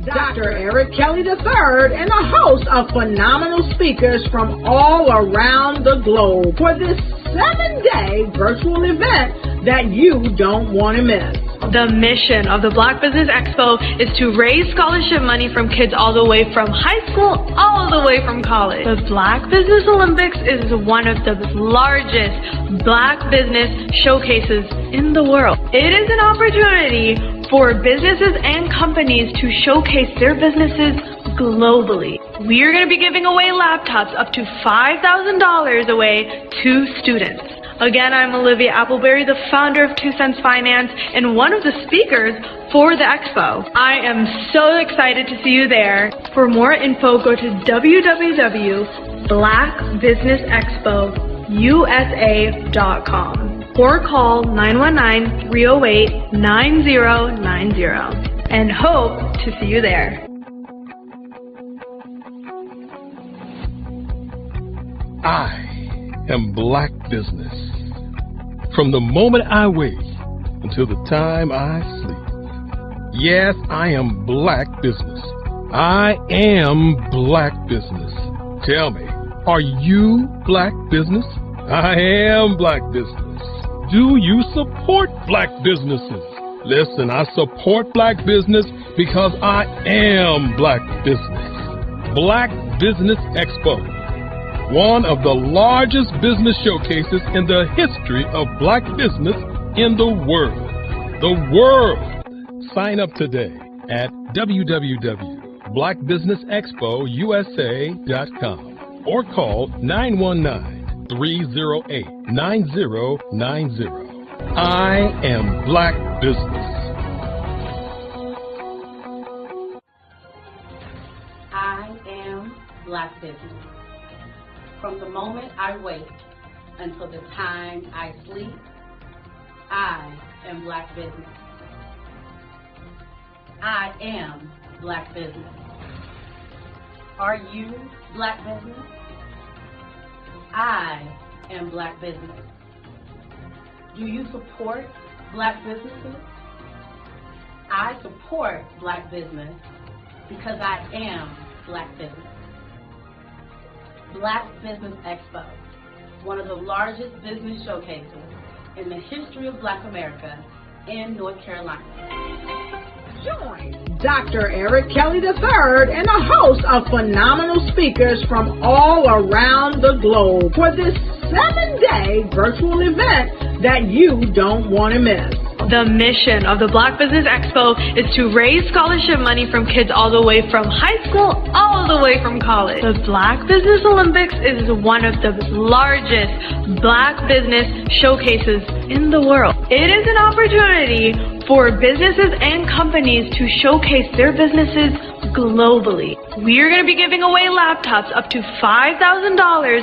Dr. Eric Kelly III and a host of phenomenal speakers from all around the globe for this 7-day virtual event that you don't want to miss. The mission of the Black Business Expo is to raise scholarship money from kids all the way from high school all the way from college. The Black Business Olympics is one of the largest Black business showcases in the world. It is an opportunity for businesses and companies to showcase their businesses globally. We are going to be giving away laptops up to $5,000 away to students. Again, I'm Olivia Appleberry, the founder of 2 Cents Finance and one of the speakers for the expo. I am so excited to see you there. For more info, go to www.blackbusinessexpousa.com or call 919-308-9090 and hope to see you there. I am Black Business. From the moment I wake until the time I sleep. Yes, I am Black Business. I am Black Business. Tell me, are you Black Business? I am Black Business. Do you support Black businesses? Listen, I support Black business because I am Black Business. Black Business Expo, one of the largest business showcases in the history of Black business in the world. The world! Sign up today at www.blackbusinessexpousa.com or call 919-308-9090. I am Black Business. I am Black Business. From the moment I wake until the time I sleep, I am Black Business. I am Black Business. Are you Black Business? I am Black Business. Do you support Black businesses? I support Black business because I am Black Business. Black Business Expo, one of the largest business showcases in the history of Black America in North Carolina. Join Dr. Eric Kelly III and a host of phenomenal speakers from all around the globe for this 7-day virtual event that you don't want to miss. The mission of the Black Business Expo is to raise scholarship money from kids all the way from high school all the way from college. The Black Business Olympics is one of the largest Black business showcases in the world. It is an opportunity for businesses and companies to showcase their businesses globally. We are going to be giving away laptops up to $5,000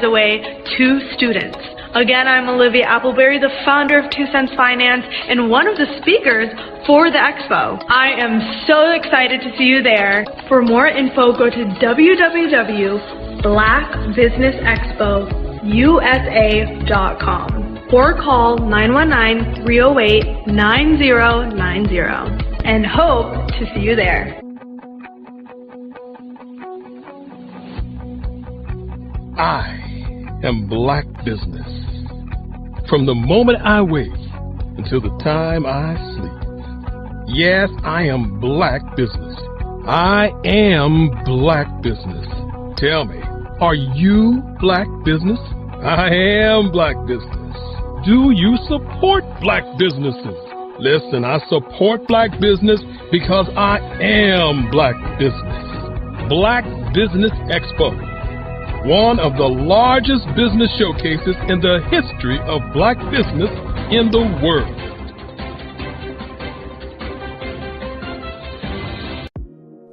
away to students. Again, I'm Olivia Appleberry, the founder of 2 Cents Finance and one of the speakers for the expo. I am so excited to see you there. For more info, go to www.blackbusinessexpousa.com or call 919-308-9090 and hope to see you there. I am Black Business. From the moment I wake until the time I sleep. Yes, I am Black Business. I am Black Business. Tell me, are you Black Business? I am Black Business. Do you support Black businesses? Listen, I support Black business because I am Black Business. Black Business Expo, one of the largest business showcases in the history of Black business in the world.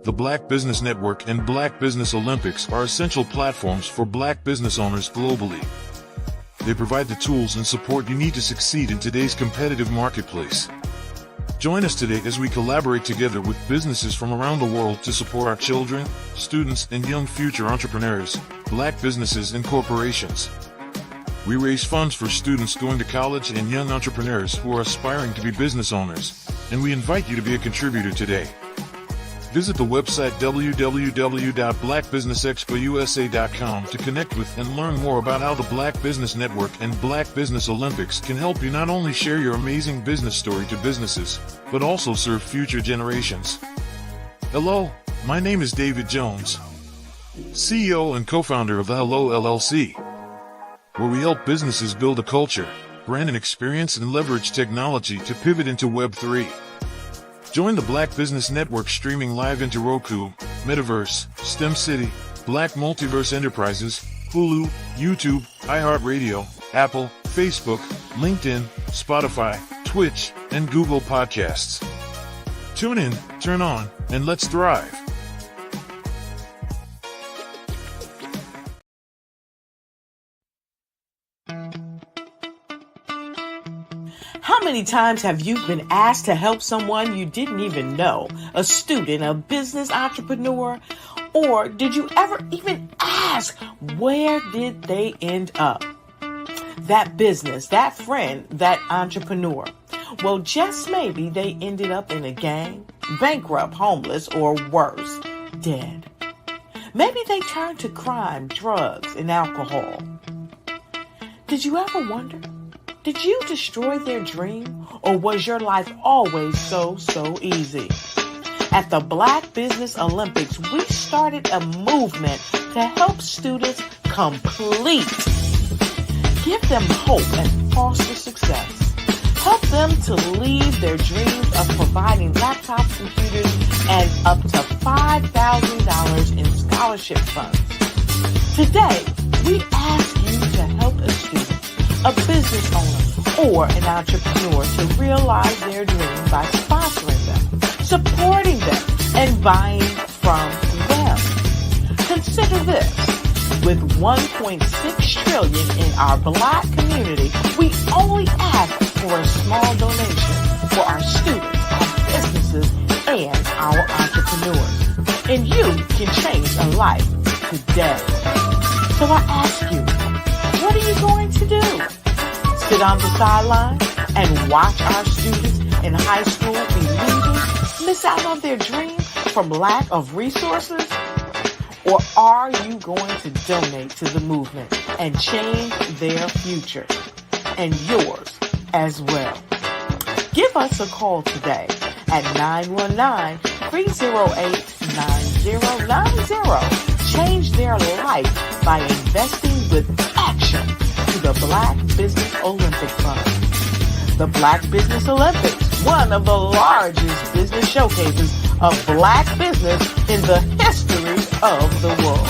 The Black Business Network and Black Business Olympics are essential platforms for Black business owners globally. They provide the tools and support you need to succeed in today's competitive marketplace. Join us today as we collaborate together with businesses from around the world to support our children, students, and young future entrepreneurs, Black businesses and corporations. We raise funds for students going to college and young entrepreneurs who are aspiring to be business owners, and we invite you to be a contributor today. Visit the website www.blackbusinessexpousa.com to connect with and learn more about how the Black Business Network and Black Business Olympics can help you not only share your amazing business story to businesses, but also serve future generations. Hello, my name is David Jones, CEO and co-founder of the Hello LLC, where we help businesses build a culture, brand an experience, and leverage technology to pivot into Web3. Join the Black Business Network streaming live into Roku, Metaverse, STEM City, Black Multiverse Enterprises, Hulu, YouTube, iHeartRadio, Apple, Facebook, LinkedIn, Spotify, Twitch, and Google Podcasts. Tune in, turn on, and let's thrive. How many times have you been asked to help someone you didn't even know, a student, a business entrepreneur, or did you ever even ask, where did they end up? That business, that friend, that entrepreneur. Well, just maybe they ended up in a gang, bankrupt, homeless, or worse, dead. Maybe they turned to crime, drugs, and alcohol. Did you ever wonder? Did you destroy their dream, or was your life always so easy? At the Black Business Olympics, we started a movement to help students complete. Give them hope and foster success. Help them to leave their dreams of providing laptops, computers, and up to $5,000 in scholarship funds. Today, we ask you to help a student, a business owner, or an entrepreneur to realize their dream by sponsoring them, supporting them, and buying from them. Consider this. With $1.6 trillion in our Black community, we only ask for a small donation for our students, our businesses, and our entrepreneurs. And you can change a life today. So I ask you, what are you going to do? Sit on the sideline and watch our students in high school be leaders, miss out on their dream from lack of resources? Or are you going to donate to the movement and change their future and yours as well? Give us a call today at 919-308-9090. Change their life by investing with action to the Black Business Olympic Fund. The Black Business Olympics, one of the largest business showcases of Black business in the history of the world.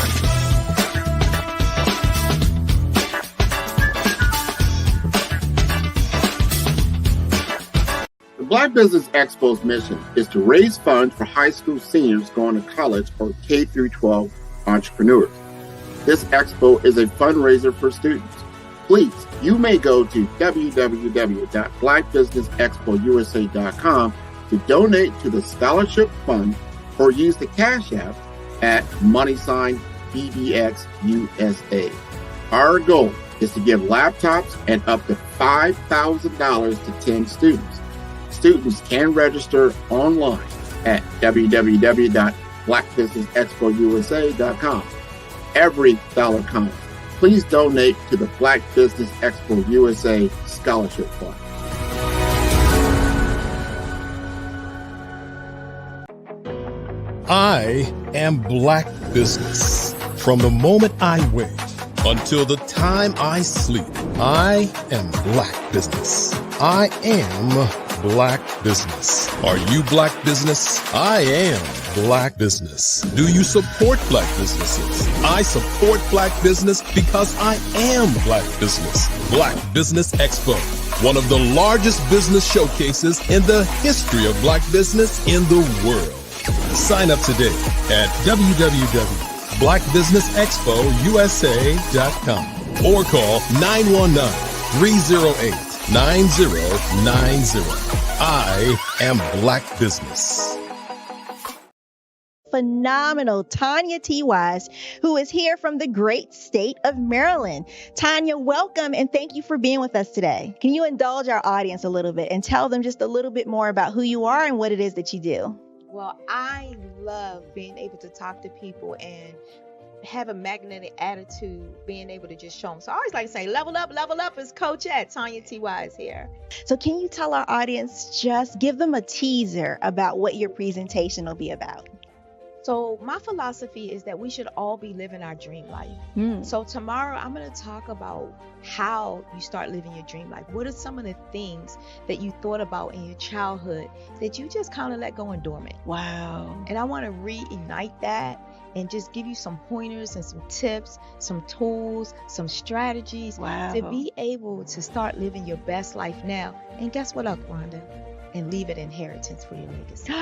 The Black Business Expo's mission is to raise funds for high school seniors going to college or K-12 entrepreneurs. This expo is a fundraiser for students. Please, you may go to www.blackbusinessexpousa.com to donate to the scholarship fund or use the Cash App at $BBXUSA. Our goal is to give laptops and up to $5,000 to 10 students. Students can register online at www.blackbusinessexpousa.com. Every dollar counts. Please donate to the Black Business Expo USA Scholarship Fund. I am Black Business. From the moment I wake until the time I sleep, I am Black Business. I am Black Business. Are you Black Business? I am Black Business. Do you support Black businesses? I support Black business because I am Black Business. Black Business Expo, one of the largest business showcases in the history of Black business in the world. Sign up today at www.blackbusinessexpousa.com or call 919-308-9090. I am Black Business. Phenomenal Tanya T. Wise, who is here from the great state of Maryland. Tanya, welcome and thank you for being with us today. Can you indulge our audience a little bit and tell them just a little bit more about who you are and what it is that you do? Well, I love being able to talk to people and have a magnetic attitude, being able to just show them. So I always like to say, level up is Coach at Tanya T.Y. is here. So can you tell our audience, just give them a teaser about what your presentation will be about? So my philosophy is that we should all be living our dream life. So tomorrow I'm going to talk about how you start living your dream life. What are some of the things that you thought about in your childhood that you just kind of let go and dormant? Wow. And I want to reignite that and just give you some pointers and some tips, some tools, some strategies to be able to start living your best life now. And guess what, Rhonda? And leave an inheritance for your legacy.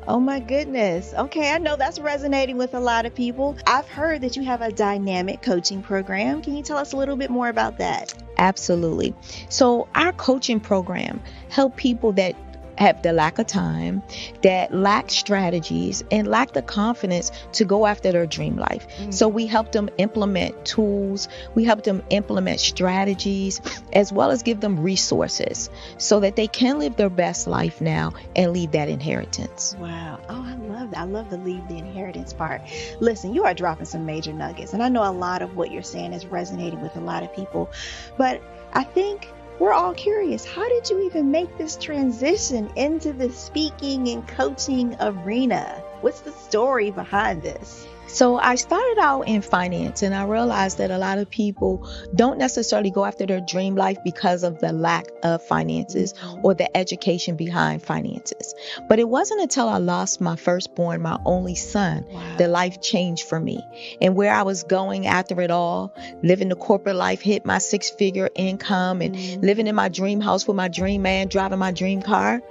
Oh my goodness. Okay, I know that's resonating with a lot of people. I've heard that you have a dynamic coaching program. Can you tell us a little bit more about that? Absolutely. So our coaching program help people that have the lack of time, that lack strategies, and lack the confidence to go after their dream life. So we help them implement tools, we help them implement strategies, as well as give them resources so that they can live their best life now and leave that inheritance. Wow. Oh, I love that. I love the leave the inheritance part. Listen, you are dropping some major nuggets, and I know a lot of what you're saying is resonating with a lot of people, but I think we're all curious. How did you even make this transition into the speaking and coaching arena? What's the story behind this? So I started out in finance, and I realized that a lot of people don't necessarily go after their dream life because of the lack of finances or the education behind finances. But it wasn't until I lost my firstborn, my only son, that life changed for me. And where I was going after it all, living the corporate life, hit my 6-figure income and living in my dream house with my dream man, driving my dream car.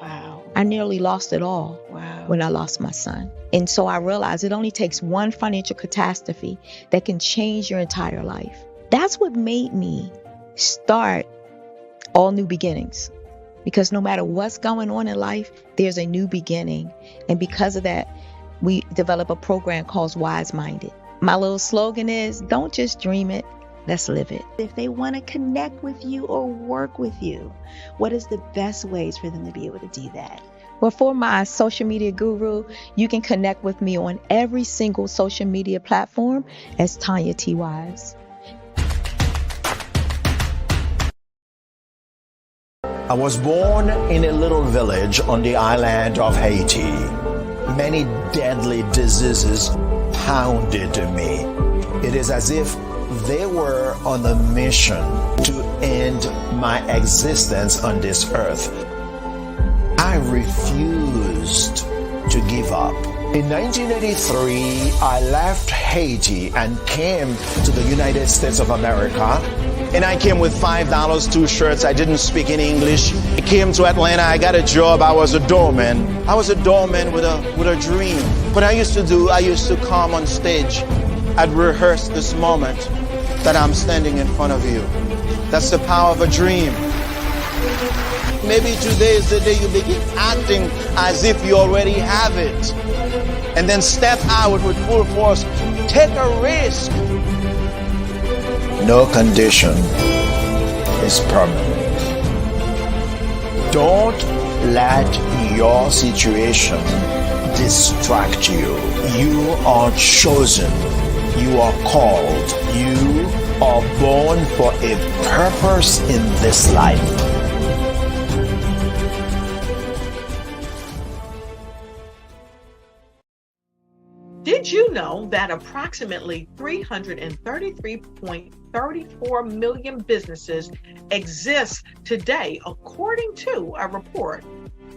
I nearly lost it all when I lost my son. And so I realized it only takes one financial catastrophe that can change your entire life. That's what made me start All New Beginnings. Because no matter what's going on in life, there's a new beginning. And because of that, we develop a program called Wise Minded. My little slogan is, don't just dream it, let's live it. If they want to connect with you or work with you, what is the best ways for them to be able to do that? Well, for my social media guru, you can connect with me on every single social media platform as Tanya T. Wise. I was born in a little village on the island of Haiti. Many deadly diseases pounded me. It is as if they were on a mission to end my existence on this earth. I refused to give up. In 1983, I left Haiti and came to the United States of America. And I came with $5, 2 shirts. I didn't speak any English. I came to Atlanta. I got a job. I was a doorman. I was a doorman with a dream. What I used to come on stage. I'd rehearse this moment that I'm standing in front of you. That's the power of a dream. Maybe today is the day you begin acting as if you already have it. And then step out with full force. Take a risk. No condition is permanent. Don't let your situation distract you. You are chosen. You are called. You are born for a purpose in this life. Did you know that approximately 333.34 million businesses exist today, according to a report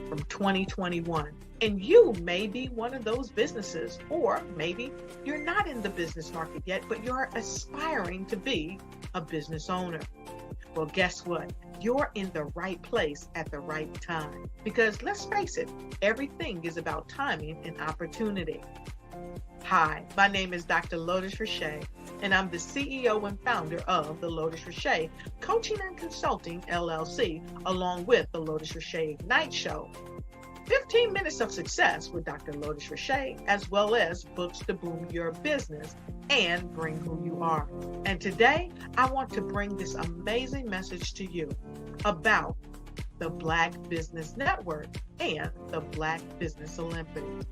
from 2021? And you may be one of those businesses, or maybe you're not in the business market yet, but you're aspiring to be a business owner. Well, guess what? You're in the right place at the right time. Because let's face it, everything is about timing and opportunity. Hi, my name is Dr. Lotus Richey, and I'm the CEO and founder of the Lotus Richey Coaching and Consulting LLC, along with the Lotus Richey Ignite Show. 15 minutes of success with Dr. Lotus Richey, as well as books to boom your business and bring who you are. And today, I want to bring this amazing message to you about the the Black Business Network and the Black Business Olympics.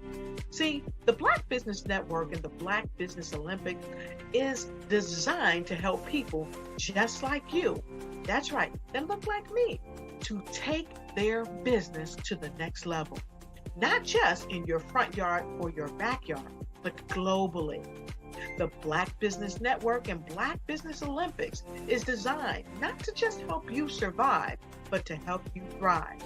See, the Black Business Network and the Black Business Olympics is designed to help people just like you, that's right, that look like me, to take their business to the next level. Not just in your front yard or your backyard, but globally. The Black Business Network and Black Business Olympics is designed not to just help you survive, but to help you thrive.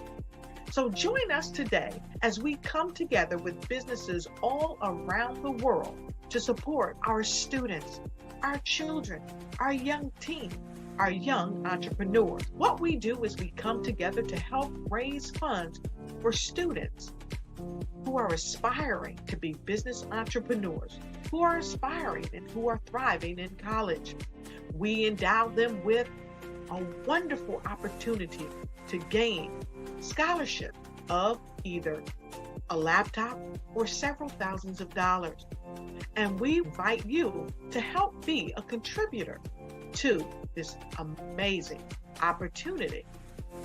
So join us today as we come together with businesses all around the world to support our students, our children, our young teens, our young entrepreneurs. What we do is we come together to help raise funds for students who are aspiring to be business entrepreneurs, who are aspiring and who are thriving in college. We endow them with a wonderful opportunity to gain scholarship of either a laptop or several thousands of dollars. And we invite you to help be a contributor to this amazing opportunity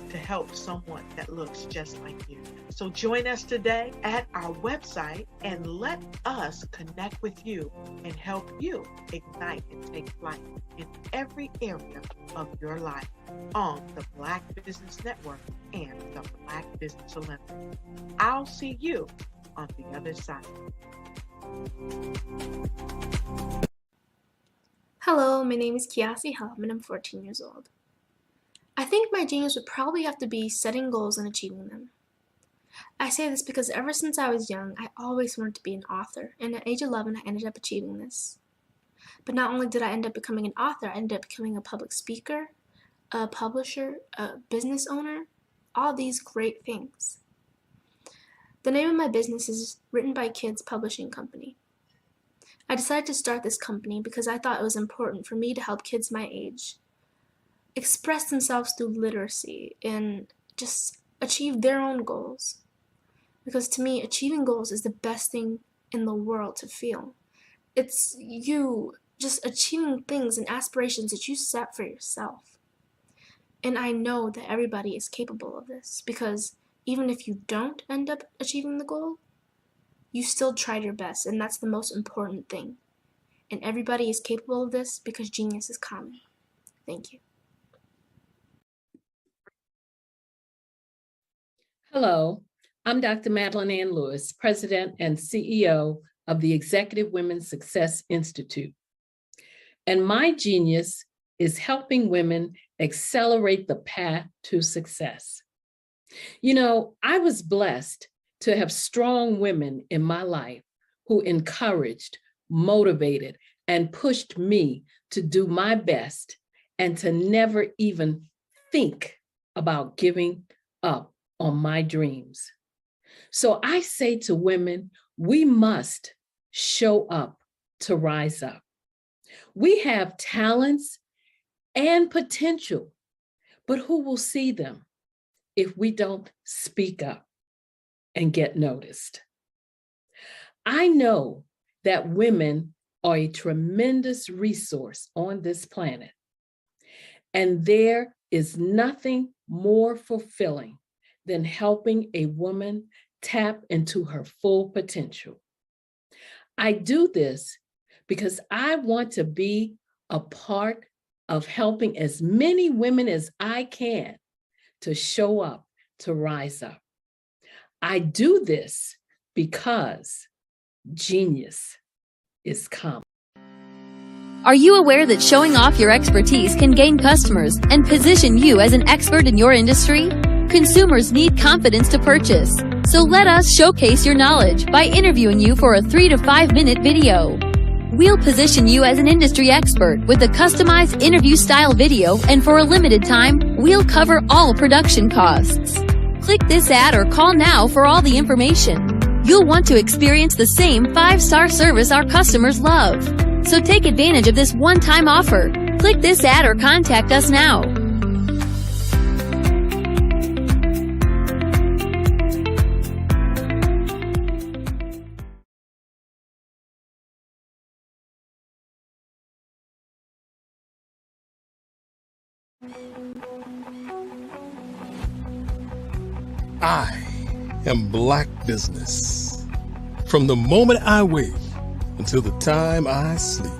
to help someone that looks just like you. So join us today at our website and let us connect with you and help you ignite and take flight in every area of your life on the Black Business Network and the Black Business Olympics. I'll see you on the other side. Hello, my name is Kiasi Helm and I'm 14 years old. I think my genius would probably have to be setting goals and achieving them. I say this because ever since I was young, I always wanted to be an author, and at age 11, I ended up achieving this. But not only did I end up becoming an author, I ended up becoming a public speaker, a publisher, a business owner, all these great things. The name of my business is Written by Kids Publishing Company. I decided to start this company because I thought it was important for me to help kids my age express themselves through literacy and just achieve their own goals. Because to me, achieving goals is the best thing in the world to feel. It's you just achieving things and aspirations that you set for yourself. And I know that everybody is capable of this because even if you don't end up achieving the goal, you still tried your best, and that's the most important thing. And everybody is capable of this because genius is common. Thank you. Hello, I'm Dr. Madeline Ann Lewis, President and CEO of the Executive Women's Success Institute. And my genius is helping women accelerate the path to success. You know, I was blessed to have strong women in my life who encouraged, motivated, and pushed me to do my best and to never even think about giving up on my dreams. So I say to women, we must show up to rise up. We have talents and potential, but who will see them if we don't speak up and get noticed? I know that women are a tremendous resource on this planet, and there is nothing more fulfilling than helping a woman tap into her full potential. I do this because I want to be a part of helping as many women as I can to show up, to rise up. I do this because genius is common. Are you aware that showing off your expertise can gain customers and position you as an expert in your industry? Consumers need confidence to purchase, so let us showcase your knowledge by interviewing you for a 3 to 5 minute video. We'll position you as an industry expert with a customized interview style video, and for a limited time, we'll cover all production costs. Click this ad or call now for all the information. You'll want to experience the same 5-star service our customers love. So take advantage of this one-time offer. Click this ad or contact us now. I am Black Business. From the moment I wake until the time I sleep.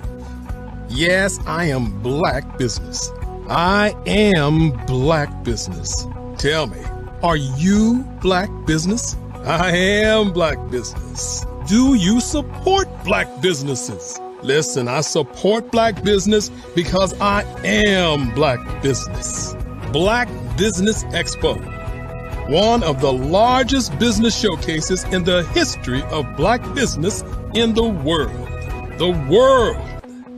Yes, I am Black Business. I am Black Business. Tell me, are you Black Business? I am Black Business. Do you support Black businesses? Listen, I support Black business because I am Black Business. Black Business Expo, one of the largest business showcases in the history of Black business in the world. The world!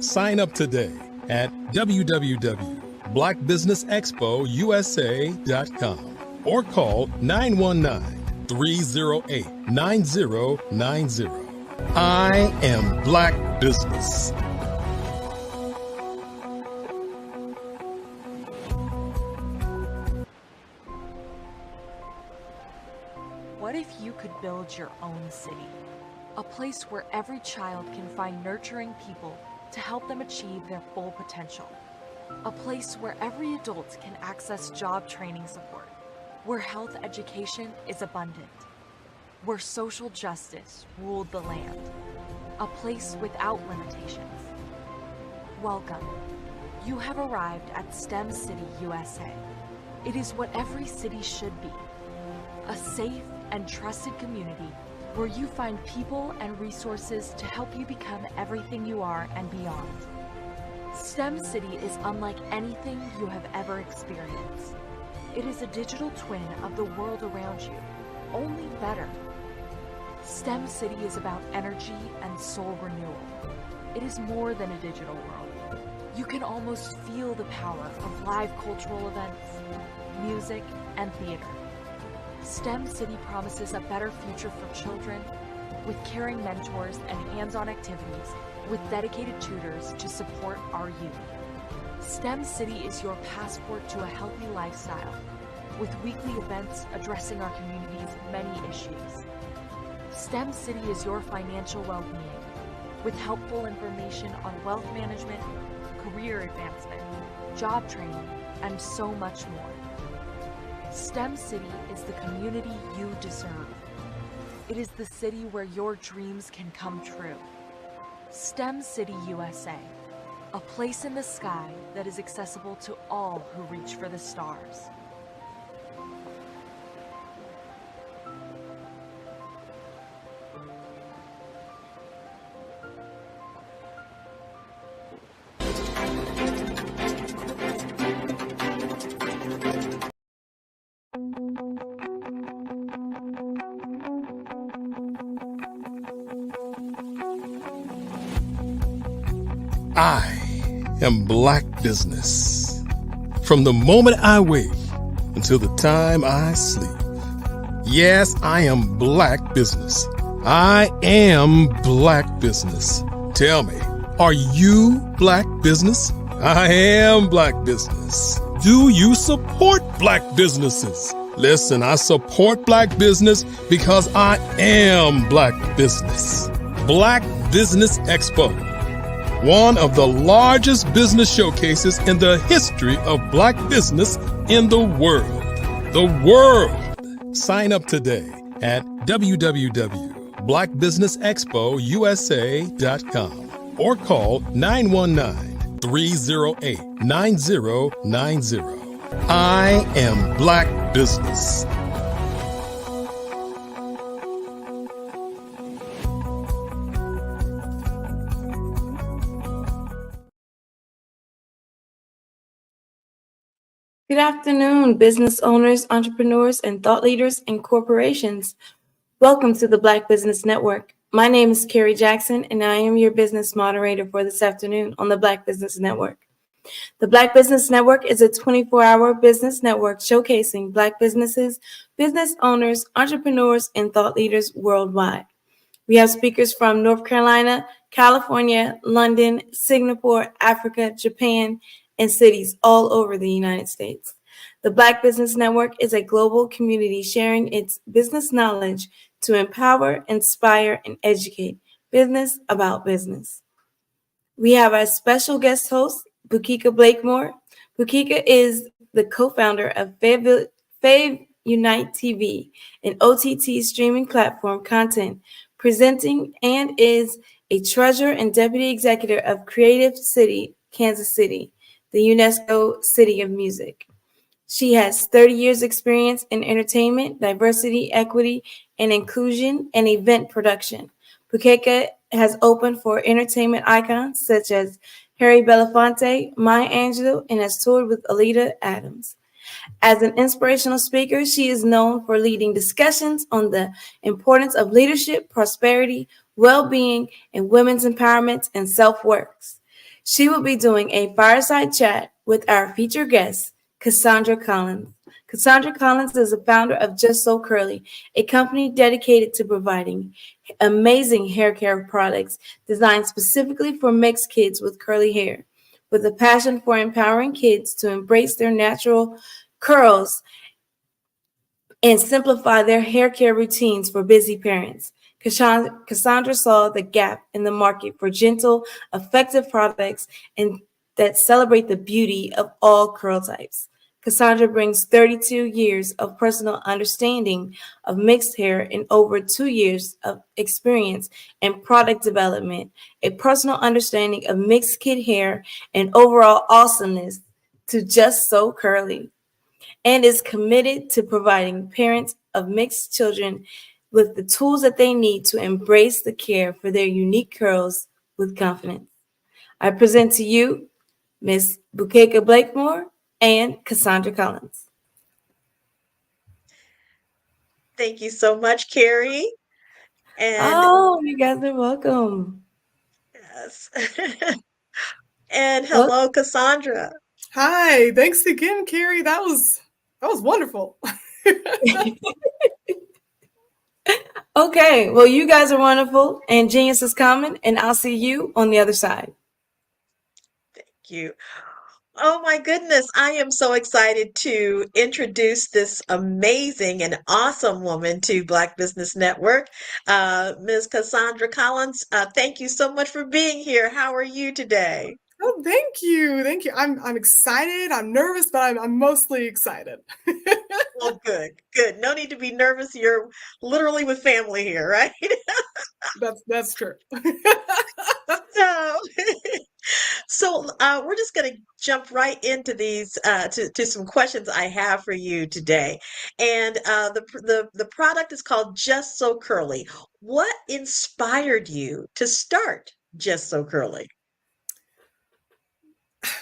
Sign up today at www.blackbusinessexpousa.com or call 919-308-9090. I am Black Business. What if you could build your own city? A place where every child can find nurturing people to help them achieve their full potential. A place where every adult can access job training support, where health education is abundant, where social justice ruled the land. A place without limitations. Welcome. You have arrived at STEM City USA. It is what every city should be. A safe and trusted community where you find people and resources to help you become everything you are and beyond. STEM City is unlike anything you have ever experienced. It is a digital twin of the world around you, only better. STEM City is about energy and soul renewal. It is more than a digital world. You can almost feel the power of live cultural events, music, and theater. STEM City promises a better future for children with caring mentors and hands-on activities with dedicated tutors to support our youth. STEM City is your passport to a healthy lifestyle with weekly events addressing our community's many issues. STEM City is your financial well-being with helpful information on wealth management, career advancement, job training, and so much more. STEM City is the community you deserve. It is the city where your dreams can come true. STEM City USA, a place in the sky that is accessible to all who reach for the stars. I am Black Business. From the moment I wake until the time I sleep. Yes, I am Black Business. I am Black Business. Tell me, are you Black Business? I am Black Business. Do you support Black businesses? Listen, I support Black business because I am Black Business. Black Business Expo, one of the largest business showcases in the history of Black business in the world. The world! Sign up today at www.blackbusinessexpousa.com or call 919-308-9090. I am Black Business. Good afternoon, business owners, entrepreneurs, and thought leaders and corporations. Welcome to the Black Business Network. My name is Carrie Jackson, and I am your business moderator for this afternoon on the Black Business Network. The Black Business Network is a 24-hour business network showcasing Black businesses, business owners, entrepreneurs, and thought leaders worldwide. We have speakers from North Carolina, California, London, Singapore, Africa, Japan, and cities all over the United States. The Black Business Network is a global community sharing its business knowledge to empower, inspire, and educate business about business. We have our special guest host, Bukika Blakemore. Bukika is the co-founder of Unite TV, an OTT streaming platform content presenting, and is a treasurer and deputy executive of Creative City, Kansas City, the UNESCO City of Music. She has 30 years experience in entertainment, diversity, equity, and inclusion, and event production. Bukeka has opened for entertainment icons such as Harry Belafonte, Maya Angelou, and has toured with Alita Adams. As an inspirational speaker, she is known for leading discussions on the importance of leadership, prosperity, well-being, and women's empowerment and self-worth. She will be doing a fireside chat with our featured guest, Cassandra Collins. Cassandra Collins is the founder of Just So Curly, a company dedicated to providing amazing hair care products designed specifically for mixed kids with curly hair. With a passion for empowering kids to embrace their natural curls and simplify their hair care routines for busy parents. Cassandra saw the gap in the market for gentle, effective products and that celebrate the beauty of all curl types. Cassandra brings 32 years of personal understanding of mixed hair and over 2 years of experience in product development, a personal understanding of mixed kid hair, and overall awesomeness to Just So Curly, and is committed to providing parents of mixed children with the tools that they need to embrace the care for their unique curls with confidence. I present to you Miss Bukeka Blakemore and Cassandra Collins. Thank you so much, Carrie. And you guys are welcome. yes. And hello, Cassandra. Hi, thanks again, Carrie. That was wonderful. Okay, well, you guys are wonderful, and genius is coming, and I'll see you on the other side. Thank you. Oh my goodness, I am so excited to introduce this amazing and awesome woman to Black Business Network, Ms. Cassandra Collins. Thank you so much for being here. How are you today? Oh, thank you. Thank you. I'm excited. I'm nervous, but I'm mostly excited. Well, good. No need to be nervous. You're literally with family here, right? That's true. So we're just going to jump right into these to some questions I have for you today. And the product is called Just So Curly. What inspired you to start Just So Curly?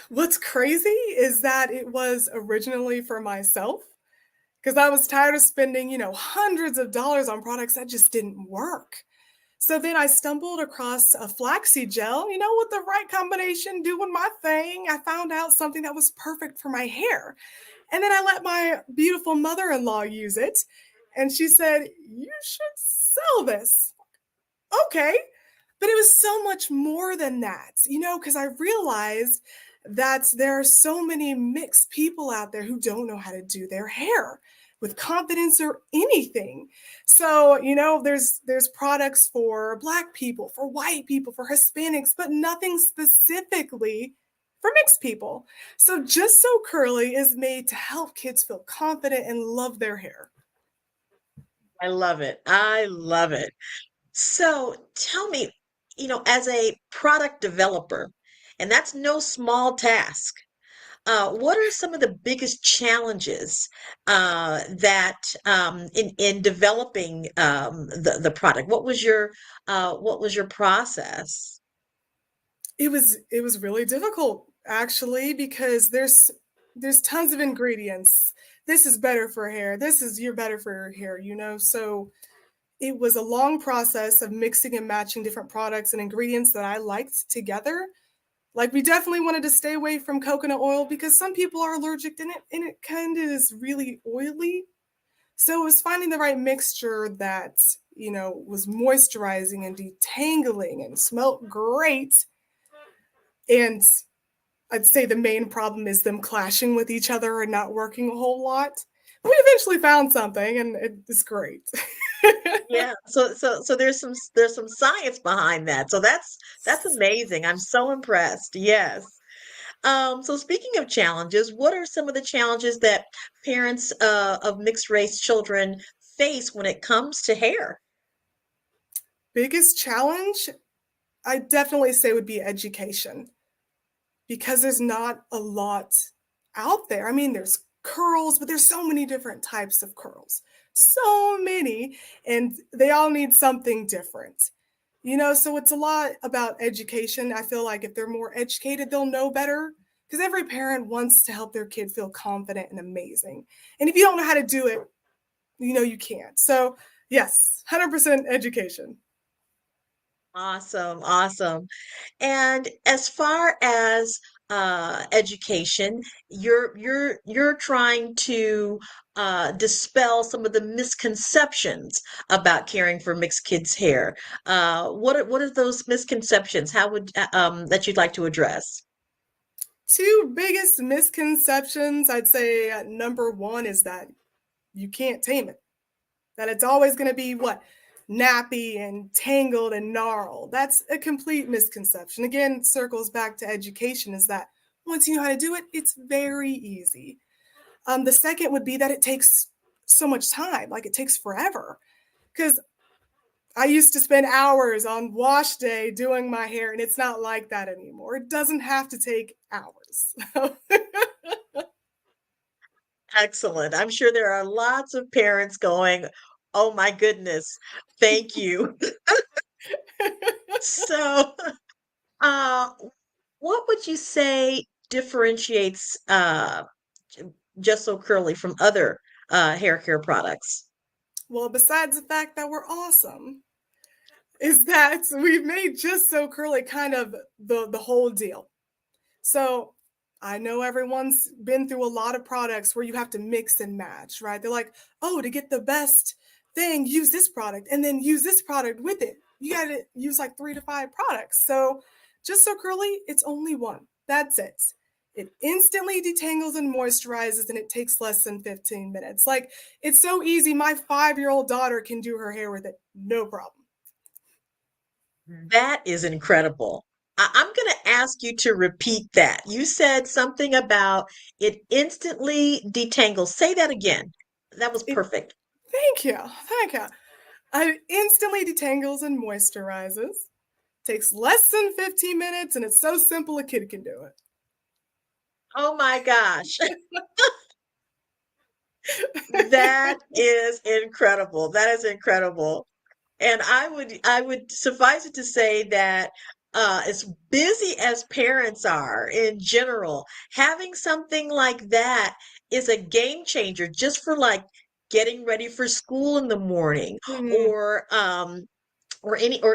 What's crazy is that it was originally for myself because I was tired of spending, hundreds of dollars on products that just didn't work. So then I stumbled across a flaxseed gel, with the right combination, doing my thing. I found out something that was perfect for my hair. And then I let my beautiful mother-in-law use it. And she said, "You should sell this." Okay. But it was so much more than that, because I realized that there are so many mixed people out there who don't know how to do their hair with confidence or anything. So, there's products for Black people, for white people, for Hispanics, but nothing specifically for mixed people. So Just So Curly is made to help kids feel confident and love their hair. I love it. I love it. So tell me, as a product developer, and that's no small task, what are some of the biggest challenges that in developing the product? What was your process? It was really difficult actually because there's tons of ingredients. This is better for hair. You're better for your hair, So it was a long process of mixing and matching different products and ingredients that I liked together. Like we definitely wanted to stay away from coconut oil because some people are allergic and it kind of is really oily. So it was finding the right mixture that, was moisturizing and detangling and smelled great. And I'd say the main problem is them clashing with each other and not working a whole lot. But we eventually found something and it's great. Yeah. So there's some science behind that. So that's amazing. I'm so impressed. Yes. So speaking of challenges, what are some of the challenges that parents of mixed race children face when it comes to hair? Biggest challenge, I definitely say would be education because there's not a lot out there. I mean, there's curls, but there's so many different types of curls. So many, and they all need something different. So it's a lot about education. I feel like if they're more educated, they'll know better because every parent wants to help their kid feel confident and amazing. And if you don't know how to do it, you can't. So, yes, 100% education. Awesome, awesome. And as far as education, you're trying to dispel some of the misconceptions about caring for mixed kids' hair. What are those misconceptions? How would that you'd like to address? Two biggest misconceptions, I'd say number one is that you can't tame it. That it's always going to be what? Nappy and tangled and gnarled. That's a complete misconception. Again, circles back to education is that once you know how to do it, it's very easy. The second would be that it takes so much time, like it takes forever. Because I used to spend hours on wash day doing my hair, and it's not like that anymore. It doesn't have to take hours. Excellent. I'm sure there are lots of parents going, "Oh my goodness, thank you." So, uh, what would you say differentiates J- Just So Curly from other hair care products? Well, besides the fact that we're awesome, is that we've made Just So Curly kind of the whole deal. So I know everyone's been through a lot of products where you have to mix and match, right? They're like, oh, to get the best thing, use this product and then use this product with it. You got to use like 3 to 5 products. So Just So Curly, it's only one. That's it. It instantly detangles and moisturizes, and it takes less than 15 minutes. Like, it's so easy. My 5-year-old daughter can do her hair with it. No problem. That is incredible. I'm going to ask you to repeat that. You said something about it instantly detangles. Say that again. That was perfect. Thank you. Thank you. It instantly detangles and moisturizes. Takes less than 15 minutes, and it's so simple a kid can do it. Oh my gosh. That is incredible. That is incredible. And I would suffice it to say that as busy as parents are in general, having something like that is a game changer just for like getting ready for school in the morning Mhm. or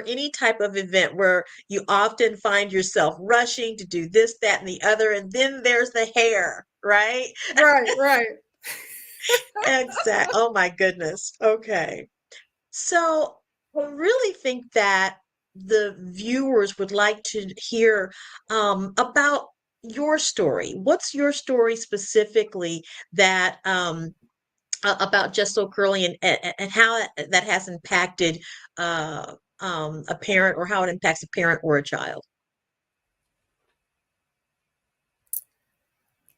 any type of event where you often find yourself rushing to do this, that, and the other, and then there's the hair, right? Right, right. Exact. Oh my goodness. Okay. So I really think that the viewers would like to hear about your story. What's your story specifically that about Just So Curly and how that has impacted a parent or how it impacts a parent or a child?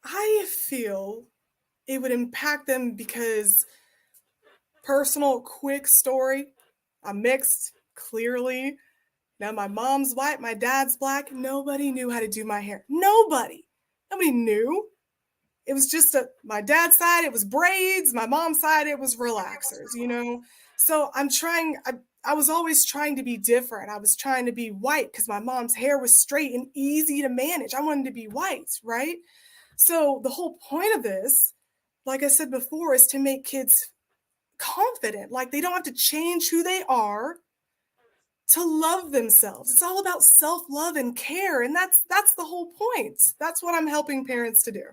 I feel it would impact them because personal, quick story. I'm mixed, clearly. Now my mom's white, my dad's black. Nobody knew how to do my hair. Nobody. Nobody knew. It was just my dad's side, it was braids. My mom's side, it was relaxers. So I was always trying to be different. I was trying to be white because my mom's hair was straight and easy to manage. I wanted to be white, right? So the whole point of this, like I said before, is to make kids confident. Like they don't have to change who they are to love themselves. It's all about self-love and care, and that's the whole point. That's what I'm helping parents to do.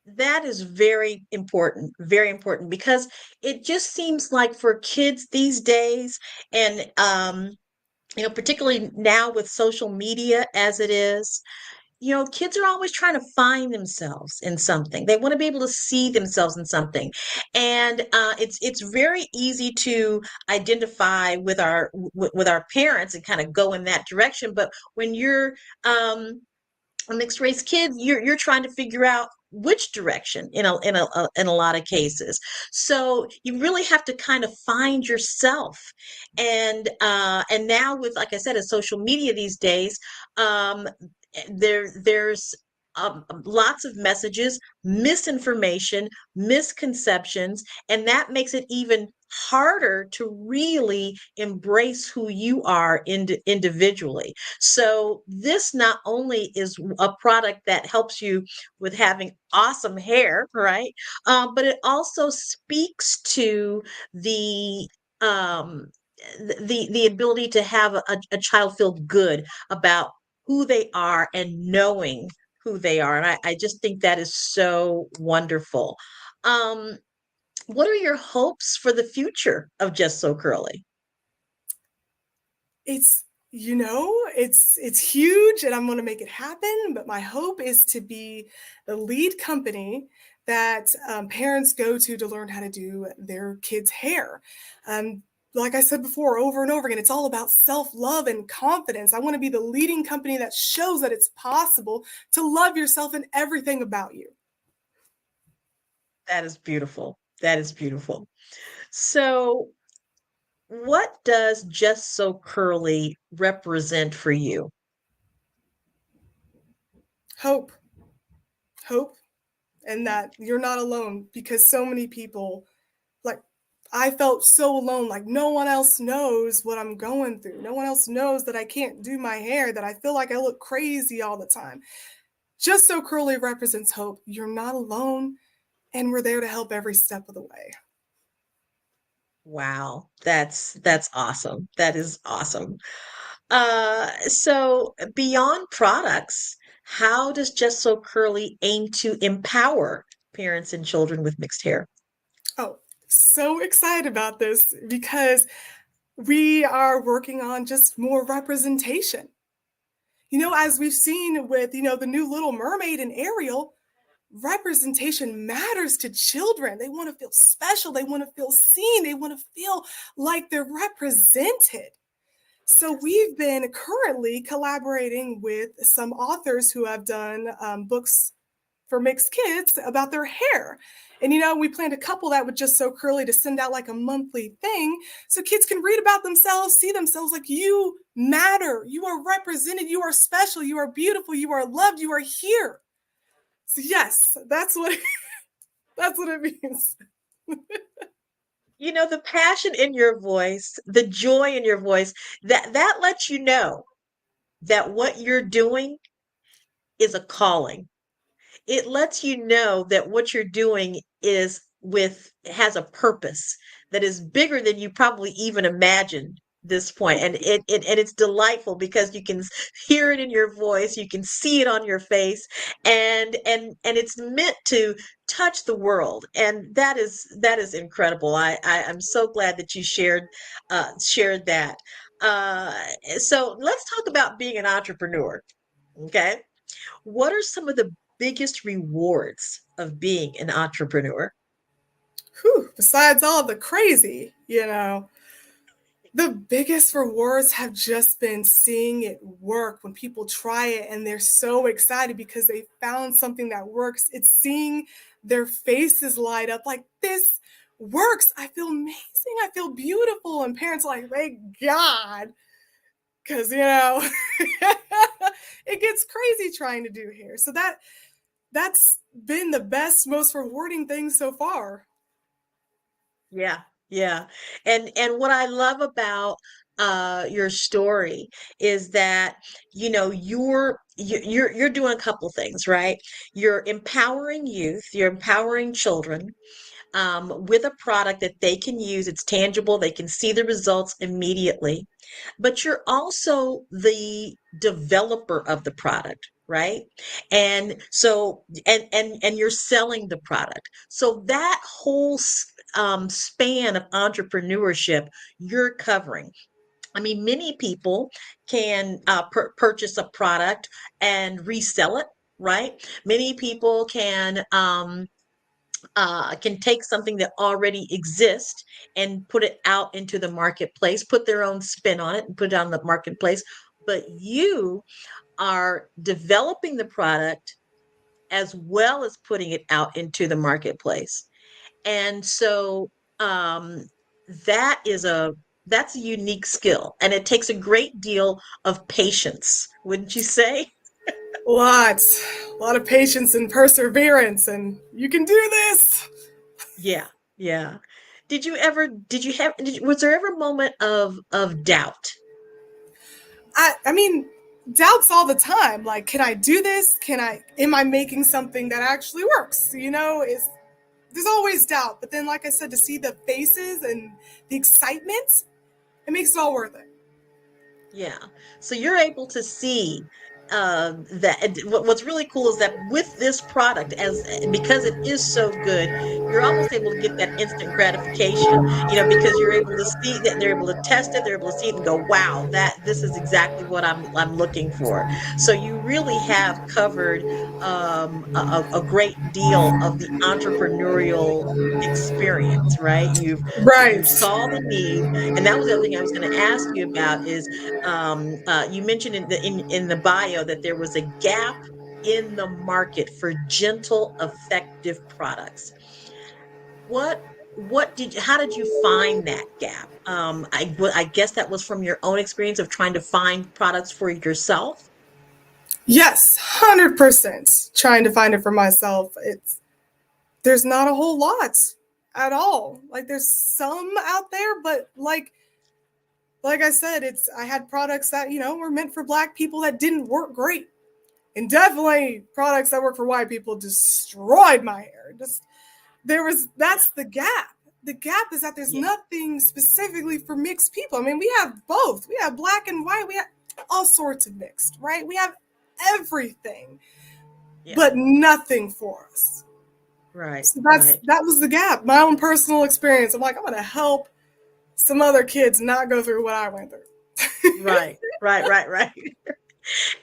That is very important because it just seems like for kids these days and particularly now with social media as it is, kids are always trying to find themselves in something. They want to be able to see themselves in something. And it's very easy to identify with our parents and kind of go in that direction. But when you're mixed race kids, you're trying to figure out which direction in a lot of cases. So you really have to kind of find yourself. And now with, like I said, a social media these days, um there's lots of messages, misinformation, misconceptions, and that makes it even harder to really embrace who you are individually. So this not only is a product that helps you with having awesome hair, right? But it also speaks to the um the ability to have a child feel good about who they are and knowing who they are. And I just think that is so wonderful. Um, what are your hopes for the future of Just So Curly? It's it's huge and I'm going to make it happen, but my hope is to be the lead company that parents go to learn how to do their kids' hair. Um, like I said before, over and over again, it's all about self-love and confidence. I want to be the leading company that shows that it's possible to love yourself and everything about you. That is beautiful. That is beautiful. So, what does Just So Curly represent for you? Hope, hope, and that you're not alone because so many people, like, I felt so alone, like no one else knows what I'm going through. No one else knows that I can't do my hair, that I feel like I look crazy all the time. Just So Curly represents hope. You're not alone, and we're there to help every step of the way. Wow, that's awesome. That is awesome. So beyond products, how does Just So Curly aim to empower parents and children with mixed hair? Oh, so excited about this because we are working on just more representation. As we've seen with, the new Little Mermaid and Ariel, representation matters to children. They want to feel special. They want to feel seen. They want to feel like they're represented. So we've been currently collaborating with some authors who have done books for mixed kids about their hair. And we planned a couple that would Just So Curly to send out like a monthly thing so kids can read about themselves, see themselves like you matter, you are represented, you are special, you are beautiful, you are loved, you are here. So yes, that's what that's what it means. The passion in your voice, the joy in your voice, that lets you know that what you're doing is a calling. It lets you know that what you're doing has a purpose that is bigger than you probably even imagined this point. And it's delightful because you can hear it in your voice, you can see it on your face, and it's meant to touch the world. And that is incredible. I'm so glad that you shared that. Uh, so let's talk about being an entrepreneur. Okay. What are some of the biggest rewards of being an entrepreneur? Whew, besides all the crazy, the biggest rewards have just been seeing it work when people try it and they're so excited because they found something that works. It's seeing their faces light up like this works. I feel amazing. I feel beautiful. And parents are like, thank God. Because, it gets crazy trying to do hair. So that's been the best, most rewarding thing so far. Yeah, yeah. And what I love about your story is that you're doing a couple things, right? You're empowering youth, you're empowering children with a product that they can use. It's tangible, they can see the results immediately. But you're also the developer of the product, right? And so, and you're selling the product. So that whole span of entrepreneurship you're covering. I mean, many people can purchase a product and resell it, right? Many people can take something that already exists and put it out into the marketplace, put their own spin on it and put it on the marketplace. But you are developing the product as well as putting it out into the marketplace. And so that is that's a unique skill, and it takes a great deal of patience, wouldn't you say? Lots, a lot of patience and perseverance, and you can do this. Yeah, yeah. Was there ever a moment of doubt? I mean, doubts all the time. Like, can I do this? Am I making something that actually works? There's always doubt. But then, like I said, to see the faces and the excitement, it makes it all worth it. Yeah. So you're able to see that what's really cool is that with this product, because it is so good, you're almost able to get that instant gratification, because you're able to see that, they're able to test it, they're able to see it and go, wow, this is exactly what I'm looking for. So you really have covered a great deal of the entrepreneurial experience, right? You Right. saw the need, and that was the other thing I was going to ask you about is you mentioned in the bio that there was a gap in the market for gentle, effective products. How did you find that gap? I guess that was from your own experience of trying to find products for yourself. Yes, 100% trying to find it for myself. There's not a whole lot at all. Like, there's some out there, but like I said, I had products that, were meant for Black people that didn't work great. And definitely products that work for white people destroyed my hair. That's the gap. The gap is that there's nothing specifically for mixed people. I mean, we have both. We have Black and white. We have all sorts of mixed, right? We have everything, but nothing for us. Right. So that was the gap. My own personal experience. I'm like, I'm going to help some other kids not go through what I went through. Right.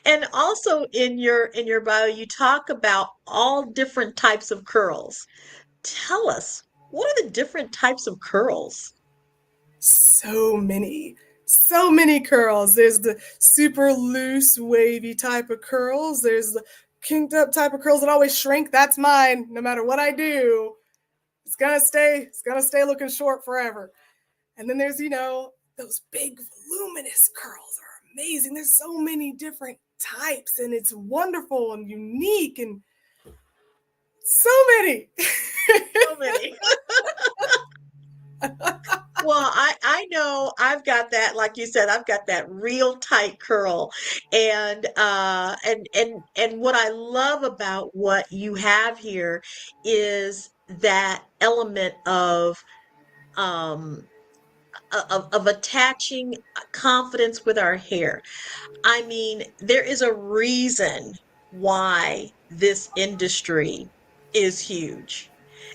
And also in your bio, you talk about all different types of curls. Tell us, what are the different types of curls? So many curls. There's the super loose, wavy type of curls. There's the kinked up type of curls that always shrink. That's mine. No matter what I do, it's gonna stay looking short forever. And then there's, those big voluminous curls are amazing. There's so many different types, and it's wonderful and unique, and so many. So many. Well, I know I've got that, like you said, I've got that real tight curl. And what I love about what you have here is that element um of attaching confidence with our hair. I mean, there is a reason why this industry is huge.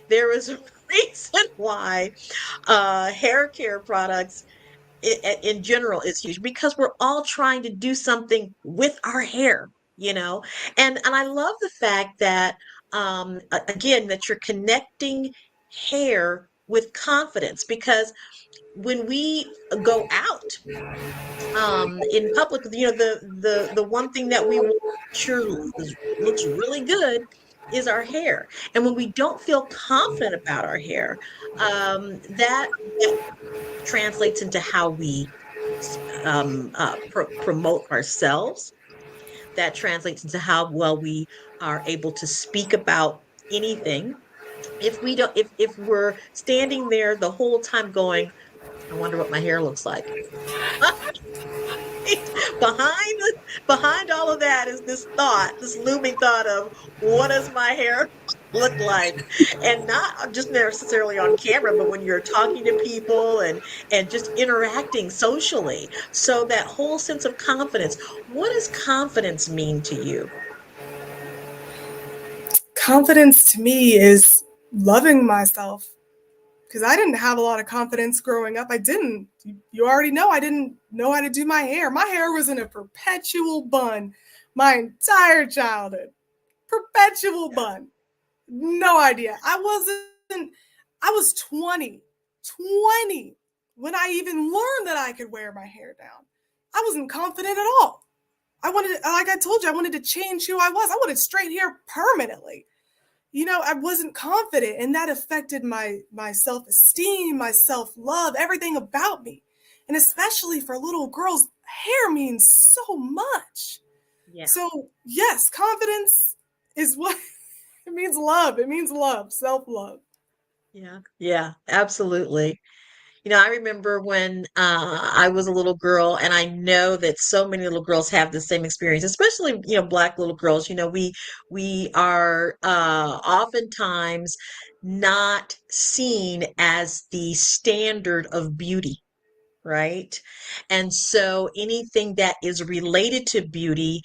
There is a reason why hair care products in general is huge, because we're all trying to do something with our hair, and I love the fact that again, that you're connecting hair with confidence, because when we go out in public, the one thing that we want to sure looks really good is our hair. And when we don't feel confident about our hair, that translates into how we promote ourselves. That translates into how well we are able to speak about anything. If we don't, if we're standing there the whole time going, I wonder what my hair looks like. Behind all of that is this looming thought of, what does my hair look like? And not just necessarily on camera, but when you're talking to people and just interacting socially. So that whole sense of confidence. What does confidence mean to you? Confidence to me is loving myself, because I didn't have a lot of confidence growing up. I didn't. You already know I didn't know how to do my hair. My hair was in a perpetual bun my entire childhood. Perpetual bun. No idea. I was 20 when I even learned that I could wear my hair down. I wasn't confident at all. I wanted, like I told you, I wanted to change who I was. I wanted straight hair permanently. I wasn't confident, and that affected my self-esteem, my self-love, everything about me. And especially for little girls, hair means so much. Yeah. So yes, confidence is what it means. Love. It means love, self-love. Yeah. Yeah, absolutely. I remember when I was a little girl, and I know that so many little girls have the same experience, especially, Black little girls. We are oftentimes not seen as the standard of beauty, right? And so anything that is related to beauty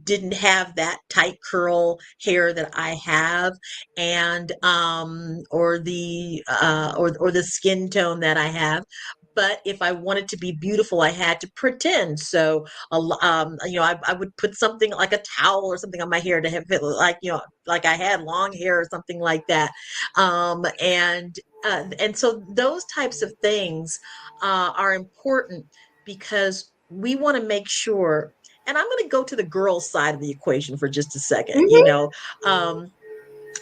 didn't have that tight curl hair that I have, and or the skin tone that I have. But if I wanted to be beautiful, I had to pretend. So, I would put something like a towel or something on my hair to have it like, like I had long hair or something like that. And so those types of things are important because we want to make sure. And I'm going to go to the girls' side of the equation for just a second. Um,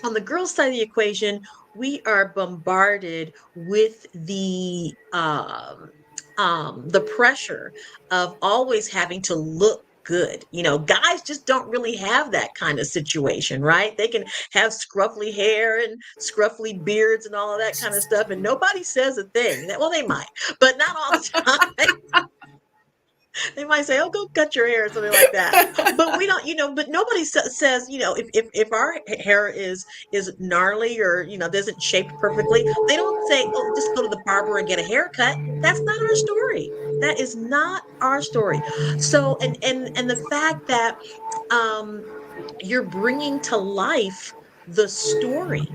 on the girls' side of the equation, we are bombarded with the pressure of always having to look good. Guys just don't really have that kind of situation, right? They can have scruffy hair and scruffy beards and all of that kind of stuff, and nobody says a thing. Well, they might, but not all the time. They might say, "Oh, go cut your hair," or something like that. But we don't, but nobody says, if our hair is gnarly or doesn't shaped perfectly, they don't say, "Oh, just go to the barber and get a haircut." That's not our story. That is not our story. So, and the fact that um you're bringing to life the story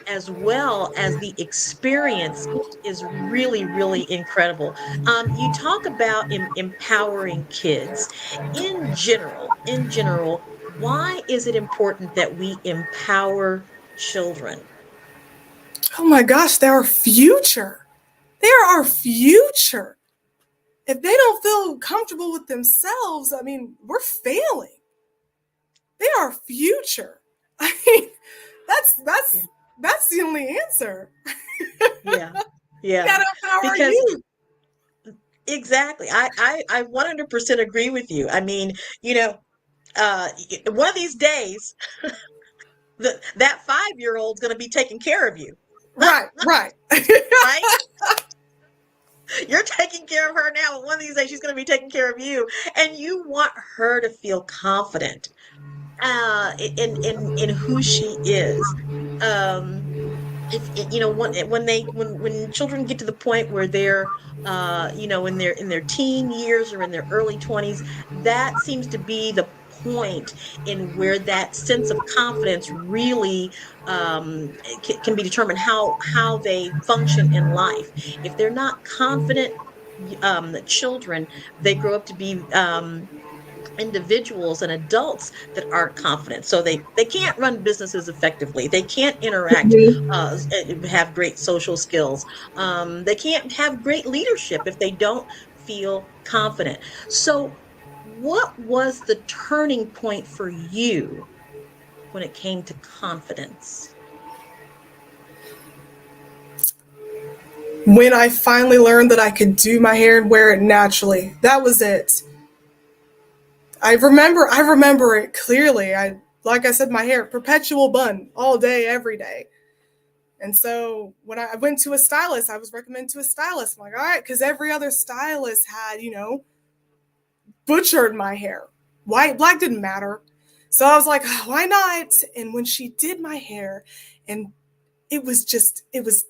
as well as the experience is really, really incredible. You talk about empowering kids in general. Why is it important that we empower children? Oh my gosh, they're our future. They are our future. If they don't feel comfortable with themselves, I mean, we're failing. They are our future. I mean, that's the only answer. Yeah. You Yeah. gotta empower our Because youth. exactly. I 100% agree with you. I mean, one of these days, that 5-year-old's going to be taking care of you. Right, right. Right? You're taking care of her now, but one of these days she's going to be taking care of you, and you want her to feel confident in who she is. Um, if when children get to the point where they're in their teen years or in their early 20s, that seems to be the point in where that sense of confidence really can be determined how they function in life. If they're not confident children, they grow up to be individuals and adults that aren't confident, so they can't run businesses effectively, they can't interact, have great social skills, they can't have great leadership if they don't feel confident. So what was the turning point for you when it came to confidence? When I finally learned that I could do my hair and wear it naturally, that was it. I remember it clearly. Like I said, my hair, perpetual bun all day, every day. And so when I went to a stylist, I was recommended to a stylist. I'm like, all right, because every other stylist had, butchered my hair. White, black didn't matter. So I was like, oh, why not? And when she did my hair, and it was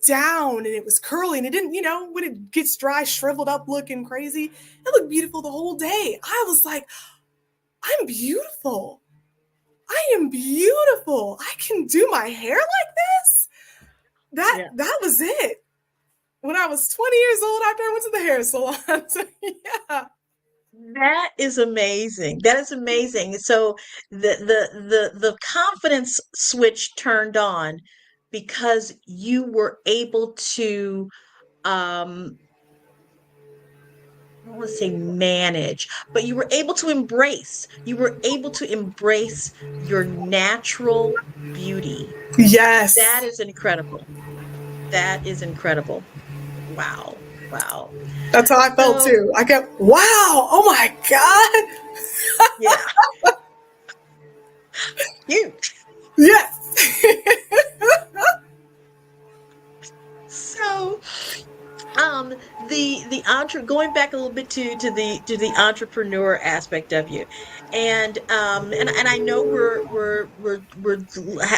down and it was curly, and it didn't, when it gets dry, shriveled up, looking crazy, it looked beautiful the whole day. I was like, I'm beautiful. I am beautiful. I can do my hair like this. That was it. When I was 20 years old, after I went to the hair salon. So, yeah. That is amazing. That is amazing. So the confidence switch turned on because you were able to um I don't want to say manage, but you were able to embrace. You were able to embrace your natural beauty. That Yes. is incredible. That is incredible. Wow. Wow. That's how I felt So, too. I kept, wow, oh my God. yeah. Huge. Yes. So, going back a little bit to the entrepreneur aspect of you, and I know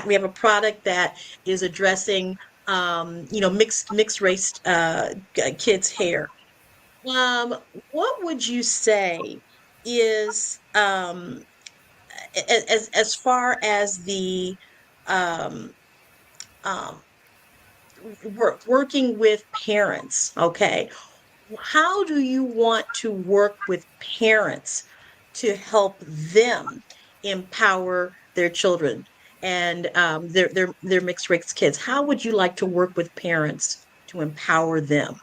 we have a product that is addressing mixed race kids hair. Um, what would you say is as far as the um um working with parents, okay? How do you want to work with parents to help them empower their children and their mixed race kids? How would you like to work with parents to empower them?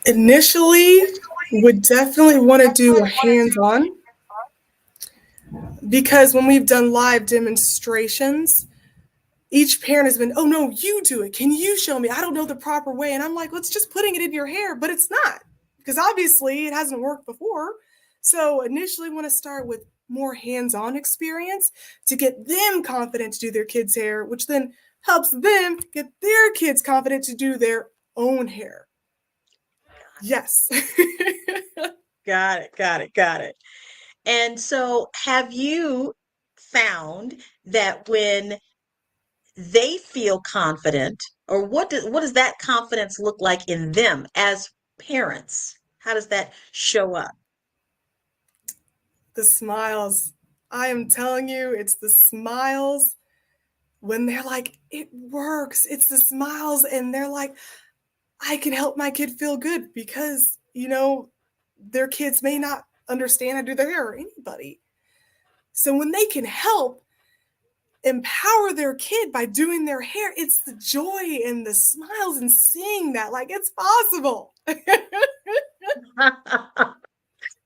Initially, would definitely want to do a hands-on, because when we've done live demonstrations, each parent has been, oh no, you do it. Can you show me? I don't know the proper way. And I'm like, well, it's just putting it in your hair, but it's not, because obviously it hasn't worked before. So initially want to start with more hands-on experience to get them confident to do their kids' hair, which then helps them get their kids confident to do their own hair. Yes. Got it, got it, got it. And so have you found that when they feel confident, or what does that confidence look like in them as parents? How does that show up? The smiles. I am telling you, it's the smiles when they're like, it works. It's the smiles, and they're like, I can help my kid feel good, because, their kids may not understand how to do their hair, or anybody. So when they can help empower their kid by doing their hair, it's the joy and the smiles and seeing that, like, it's possible.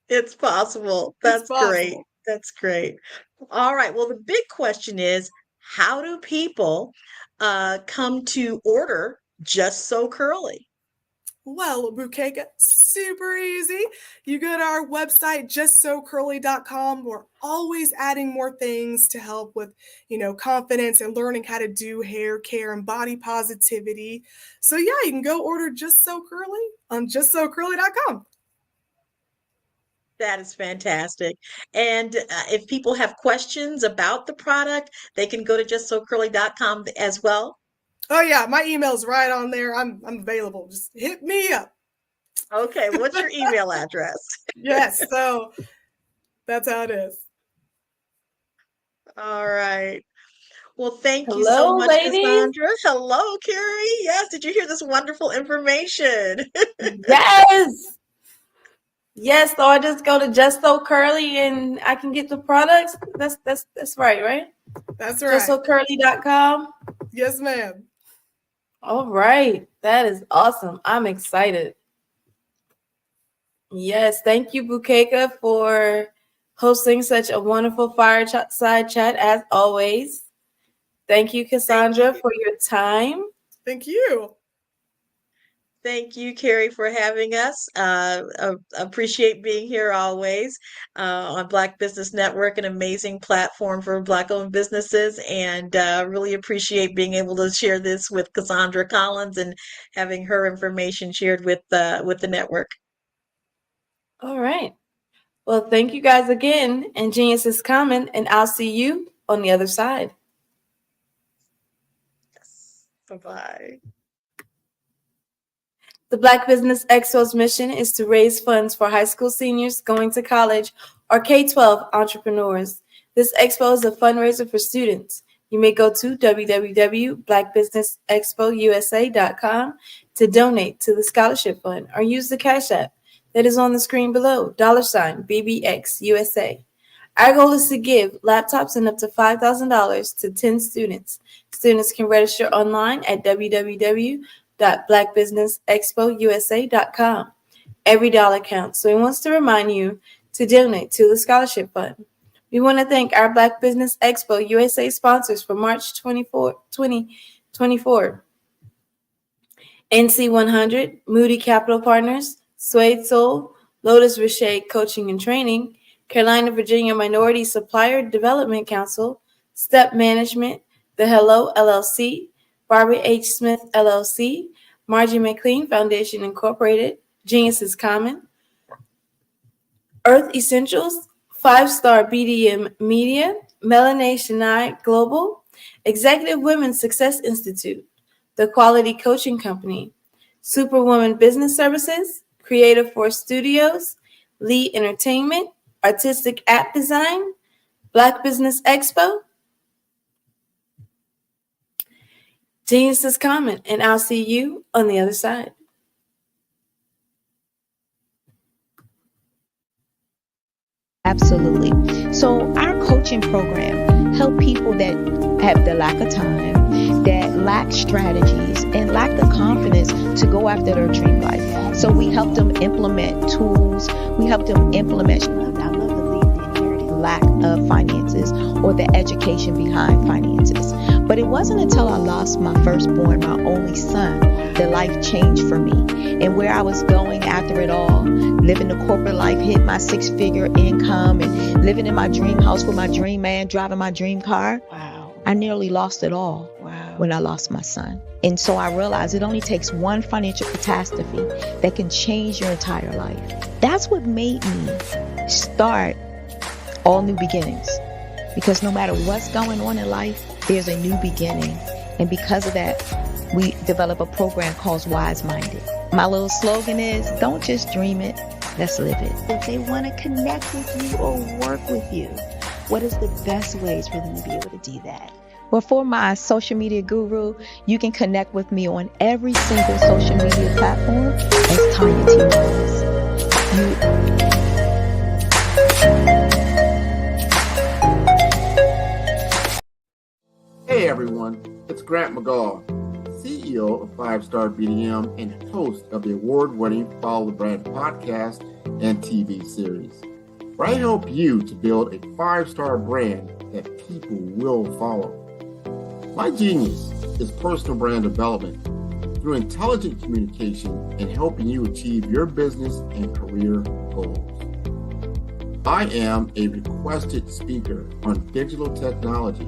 It's possible. It's That's great. possible. That's great. All right. Well, the big question is, how do people come to order Just So Curly? Well, Bouquet, super easy. You go to our website, justsocurly.com. We're always adding more things to help with, confidence and learning how to do hair care and body positivity. So yeah, you can go order Just So Curly on justsocurly.com. That is fantastic. And if people have questions about the product, they can go to justsocurly.com as well. Oh yeah, my email's right on there. I'm available. Just hit me up. Okay, what's your email address? Yes, so that's how it is. All right. Well, thank you so Hello, much, ladies. Cassandra. Hello, Carrie. Yes, did you hear this wonderful information? Yes. Yes, so I just go to Just So Curly and I can get the products. That's right? That's right. JustSoCurly.com. Yes, ma'am. All right. That is awesome. I'm excited. Yes, thank you, Bukeka, for hosting such a wonderful fireside chat as always. Thank you, Cassandra, for your time. Thank you. Thank you, Carrie, for having us. Appreciate being here always on Black Business Network, an amazing platform for Black-owned businesses, and really appreciate being able to share this with Cassandra Collins and having her information shared with the network. All right. Well, thank you guys again. And Genius is coming, and I'll see you on the other side. Yes. Bye-bye. The Black Business Expo's mission is to raise funds for high school seniors going to college or K-12 entrepreneurs. This expo is a fundraiser for students. You may go to www.blackbusinessexpousa.com to donate to the scholarship fund or use the Cash App that is on the screen below, $BBXUSA. Our goal is to give laptops and up to $5,000 to 10 students. Students can register online at www.blackbusinessexpo.com www.blackbusinessexpousa.com. Every dollar counts, so he wants to remind you to donate to the scholarship fund. We want to thank our Black Business Expo USA sponsors for March 2024. NC100, Moody Capital Partners, Suede Soul, Lotus Richey Coaching and Training, Carolina, Virginia Minority Supplier Development Council, Step Management, The Hello LLC, Barbara H. Smith LLC, Margie McLean Foundation Incorporated, Genius is Common, Earth Essentials, 5-Star BDM Media, Melanie Shania Global, Executive Women's Success Institute, The Quality Coaching Company, Superwoman Business Services, Creative Force Studios, Lee Entertainment, Artistic App Design, Black Business Expo, Genius is Common, and I'll see you on the other side. Absolutely. So our coaching program help people that have the lack of time, that lack strategies, and lack the confidence to go after their dream life. So we help them implement tools. We help them implement lack of finances or the education behind finances. But it wasn't until I lost my firstborn, my only son, that life changed for me. And where I was going after it all, living the corporate life, hit my 6-figure income and living in my dream house with my dream man, driving my dream car. Wow. I nearly lost it all when I lost my son. And so I realized it only takes one financial catastrophe that can change your entire life. That's what made me start All New Beginnings. Because no matter what's going on in life, there's a new beginning. And because of that, we develop a program called Wise Minded. My little slogan is, don't just dream it, let's live it. If they want to connect with you or work with you, what is the best ways for them to be able to do that? Well, for my social media guru, you can connect with me on every single social media platform as Tanya T. Rose. Hey everyone, it's Grant McGaw, CEO of 5-Star BDM and host of the award-winning Follow the Brand podcast and TV series, where I help you to build a 5-star brand that people will follow. My genius is personal brand development through intelligent communication and helping you achieve your business and career goals. I am a requested speaker on digital technology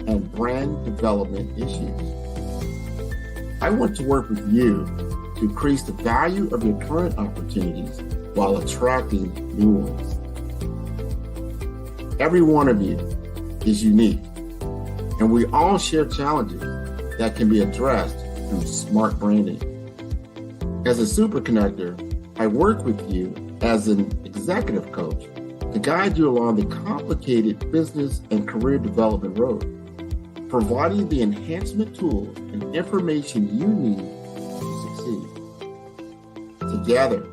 and brand development issues. I want to work with you to increase the value of your current opportunities while attracting new ones. Every one of you is unique, and we all share challenges that can be addressed through smart branding. As a super connector, I work with you as an executive coach to guide you along the complicated business and career development road, providing the enhancement tools and information you need to succeed. Together,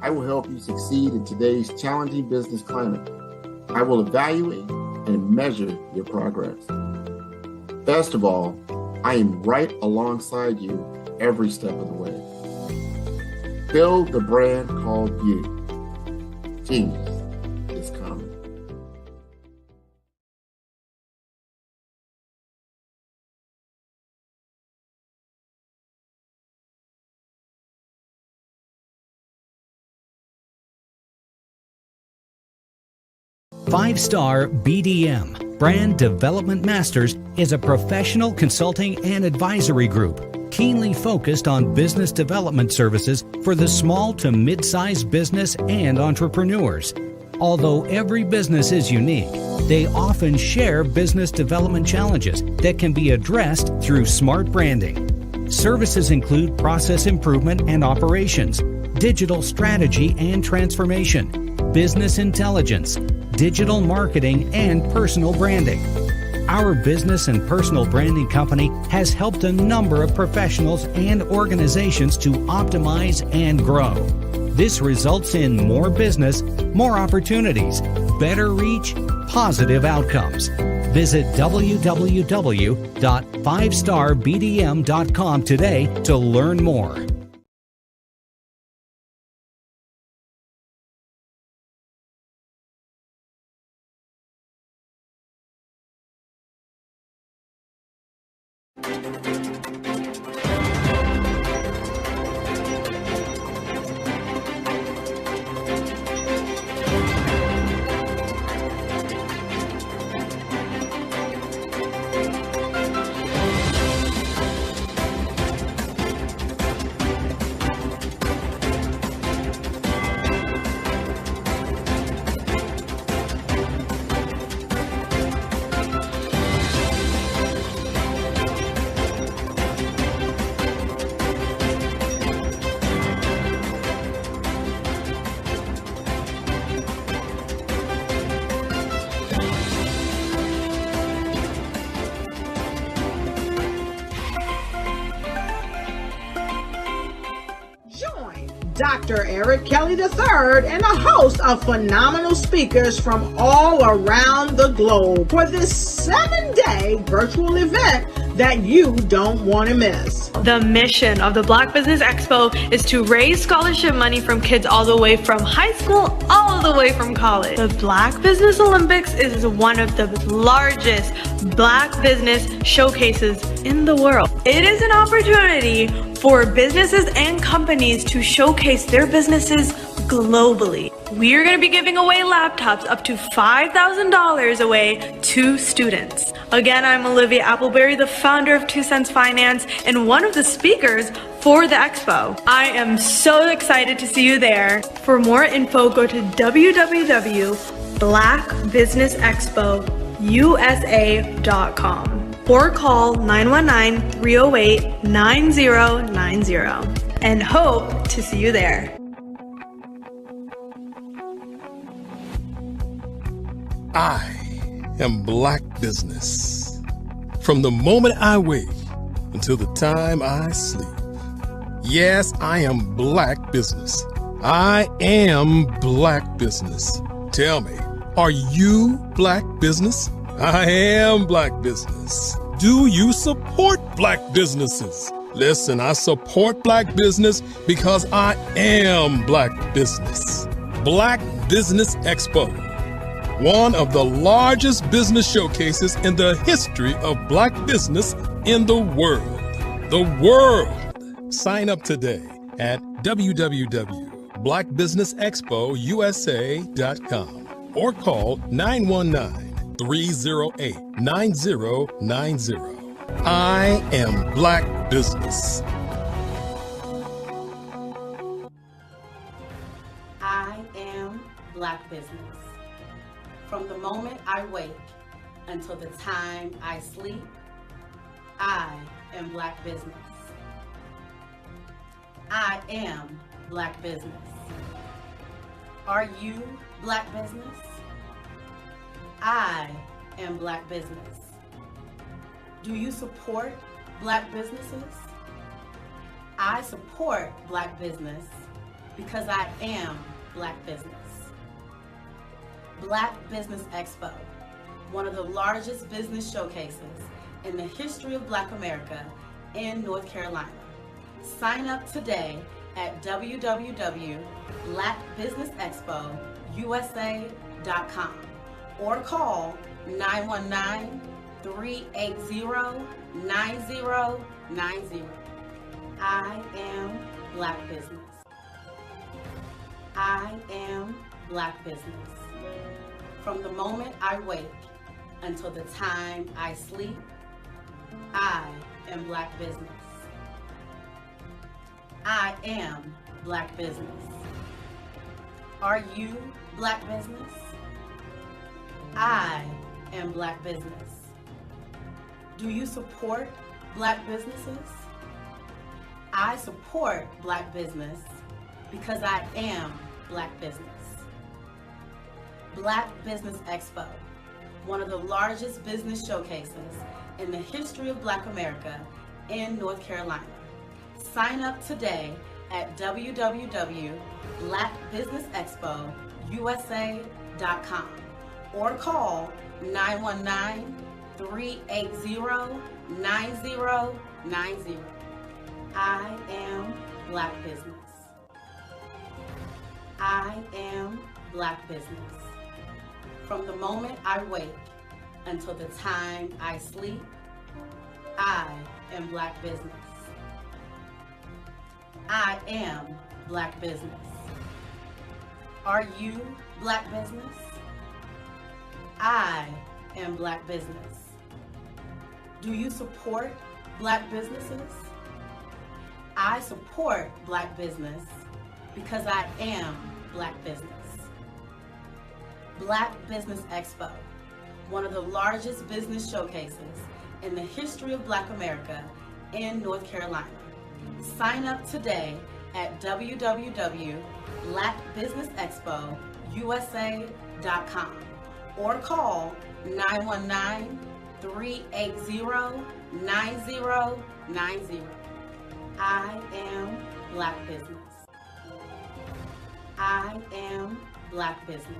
I will help you succeed in today's challenging business climate. I will evaluate and measure your progress. Best of all, I am right alongside you every step of the way. Build the brand called you. Genius is common. Five-Star BDM, Brand Development Masters, is a professional consulting and advisory group keenly focused on business development services for the small to mid-sized business and entrepreneurs. Although every business is unique, they often share business development challenges that can be addressed through smart branding. Services include process improvement and operations, digital strategy and transformation, business intelligence, digital marketing, and personal branding. Our business and personal branding company has helped a number of professionals and organizations to optimize and grow. This results in more business, more opportunities, better reach, positive outcomes. Visit www.5starbdm.com today to learn more. Dr. Eric Kelly III and a host of phenomenal speakers from all around the globe for this 7-day virtual event that you don't want to miss. The mission of the Black Business Expo is to raise scholarship money from kids all the way from high school all the way from college. The Black Business Olympics is one of the largest Black business showcases in the world. It is an opportunity for businesses and companies to showcase their businesses globally. We are going to be giving away laptops up to $5,000 away to students. Again, I'm Olivia Appleberry, the founder of 2 Cents Finance and one of the speakers for the expo. I am so excited to see you there. For more info, go to www.blackbusinessexpousa.com or call 919-308-9090 and hope to see you there. I am Black Business. From the moment I wake until the time I sleep. Yes, I am Black Business. I am Black Business. Tell me, are you Black Business? I am Black Business. Do you support Black businesses? Listen, I support Black business because I am Black Business. Black Business Expo, one of the largest business showcases in the history of Black business in the world. The world! Sign up today at www.blackbusinessexpousa.com or call 919-308-9090. I am Black Business. I am Black Business. From the moment I wake until the time I sleep, I am Black Business. I am Black Business. Are you Black Business? I am Black Business. Do you support Black businesses? I support Black business because I am Black business. Black Business Expo, one of the largest business showcases in the history of Black America in North Carolina. Sign up today at www.blackbusinessexpousa.com or call 919-380-9090. I am Black Business. I am Black Business. From the moment I wake until the time I sleep, I am Black Business. I am Black Business. Are you Black Business? I am Black Business. Do you support Black businesses? I support Black business because I am Black business. Black Business Expo, one of the largest business showcases in the history of Black America in North Carolina. Sign up today at www.blackbusinessexpousa.com or call 919-380-9090. I am Black Business. I am Black Business. From the moment I wake until the time I sleep, I am Black Business. I am Black Business. Are you Black Business? I am Black Business. Do you support Black businesses? I support Black business because I am Black Business. Black Business Expo, one of the largest business showcases in the history of Black America in North Carolina. Sign up today at www.blackbusinessexpousa.com or call 919-380-9090. I am Black Business. I am Black Business.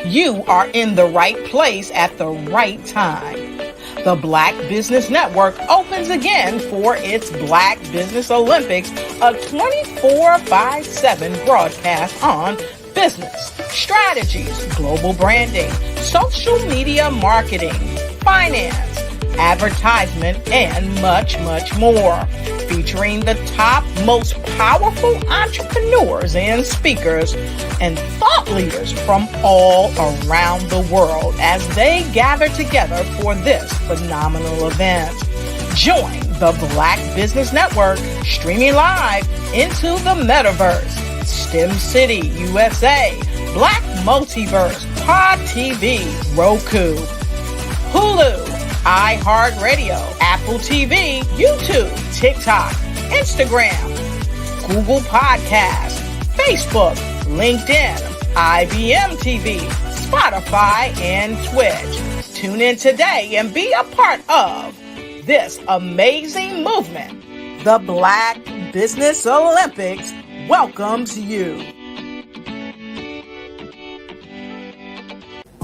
You are in the right place at the right time. The Black Business Network opens again for its Black Business Olympics, a 24/7 broadcast on business, strategies, global branding, social media marketing, finance, advertisement, and much, much more. Featuring the top, most powerful entrepreneurs and speakers and thought leaders from all around the world as they gather together for this phenomenal event. Join the Black Business Network streaming live into the metaverse, STEM City USA, Black Multiverse, Pod TV, Roku, Hulu, iHeartRadio, Apple TV, YouTube, TikTok, Instagram, Google Podcasts, Facebook, LinkedIn, IBM TV, Spotify, and Twitch. Tune in today and be a part of this amazing movement. The Black Business Olympics welcomes you.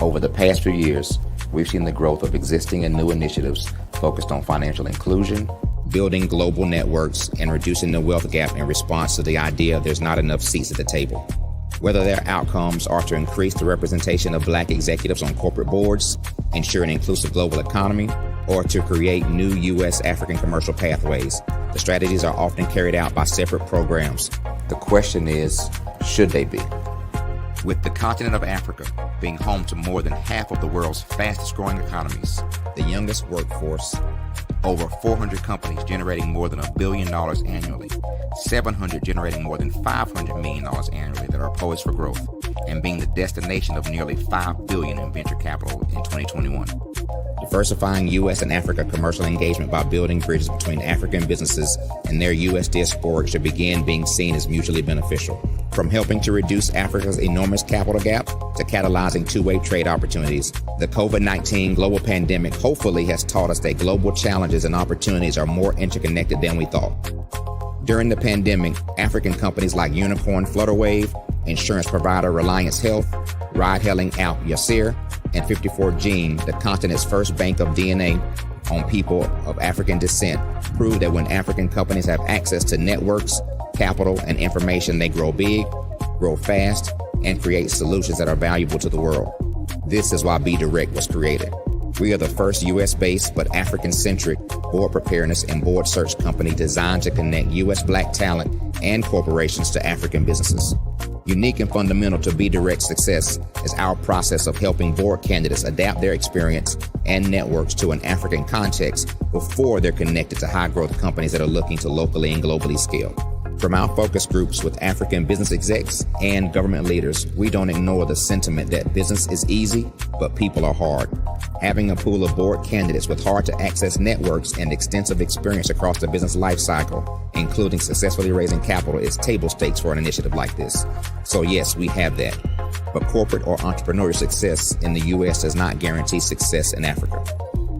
Over the past few years, we've seen the growth of existing and new initiatives focused on financial inclusion, building global networks, and reducing the wealth gap in response to the idea there's not enough seats at the table. Whether their outcomes are to increase the representation of Black executives on corporate boards, ensure an inclusive global economy, or to create new U.S. African commercial pathways, the strategies are often carried out by separate programs. The question is, should they be? With the continent of Africa being home to more than half of the world's fastest growing economies, the youngest workforce, over 400 companies generating more than $1 billion annually, 700 generating more than $500 million annually that are poised for growth, and being the destination of nearly $5 billion in venture capital in 2021. Diversifying U.S. and Africa commercial engagement by building bridges between African businesses and their U.S. diaspora should begin being seen as mutually beneficial. From helping to reduce Africa's enormous capital gap to catalyzing two-way trade opportunities, the COVID-19 global pandemic hopefully has taught us that global challenges and opportunities are more interconnected than we thought. During the pandemic, African companies like Unicorn Flutterwave, insurance provider Reliance Health, ride-hailing app Yasir, and 54Gene, the continent's first bank of DNA on people of African descent, proved that when African companies have access to networks, capital, and information, they grow big, grow fast, and create solutions that are valuable to the world. This is why Be Direct was created. We are the first U.S.-based but African-centric board preparedness and board search company designed to connect U.S. Black talent and corporations to African businesses. Unique and fundamental to Be Direct's success is our process of helping board candidates adapt their experience and networks to an African context before they're connected to high-growth companies that are looking to locally and globally scale. From our focus groups with African business execs and government leaders, we don't ignore the sentiment that business is easy, but people are hard. Having a pool of board candidates with hard-to-access networks and extensive experience across the business life cycle, including successfully raising capital, is table stakes for an initiative like this. So yes, we have that. But corporate or entrepreneurial success in the U.S. does not guarantee success in Africa.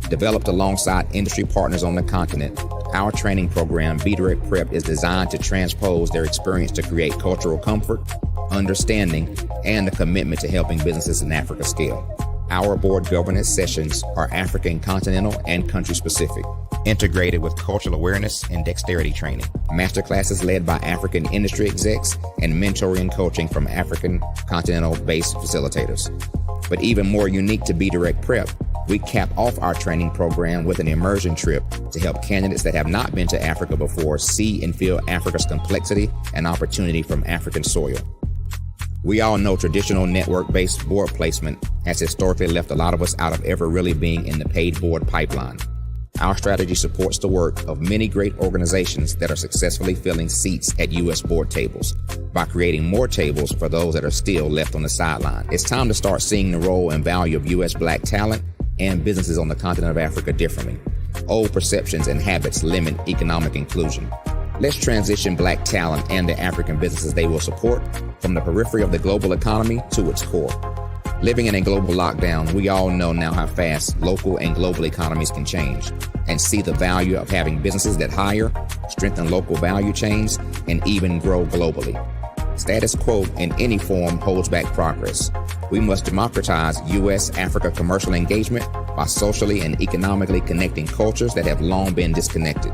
Developed alongside industry partners on the continent, Our training program, Be Direct Prep, is designed to transpose their experience to create cultural comfort, understanding, and a commitment to helping businesses in Africa scale. Our board governance sessions are African continental and country specific, integrated with cultural awareness and dexterity training. Masterclasses led by African industry execs and mentoring and coaching from African continental-based facilitators. But even more unique to Be Direct Prep, we cap off our training program with an immersion trip to help candidates that have not been to Africa before see and feel Africa's complexity and opportunity from African soil. We all know traditional network-based board placement has historically left a lot of us out of ever really being in the paid board pipeline. Our strategy supports the work of many great organizations that are successfully filling seats at U.S. board tables by creating more tables for those that are still left on the sideline. It's time to start seeing the role and value of U.S. Black talent and businesses on the continent of Africa differently. Old perceptions and habits limit economic inclusion. Let's transition Black talent and the African businesses they will support from the periphery of the global economy to its core. Living in a global lockdown, we all know now how fast local and global economies can change, and see the value of having businesses that hire, strengthen local value chains, and even grow globally. Status quo in any form holds back progress. We must democratize U.S.-Africa commercial engagement by socially and economically connecting cultures that have long been disconnected.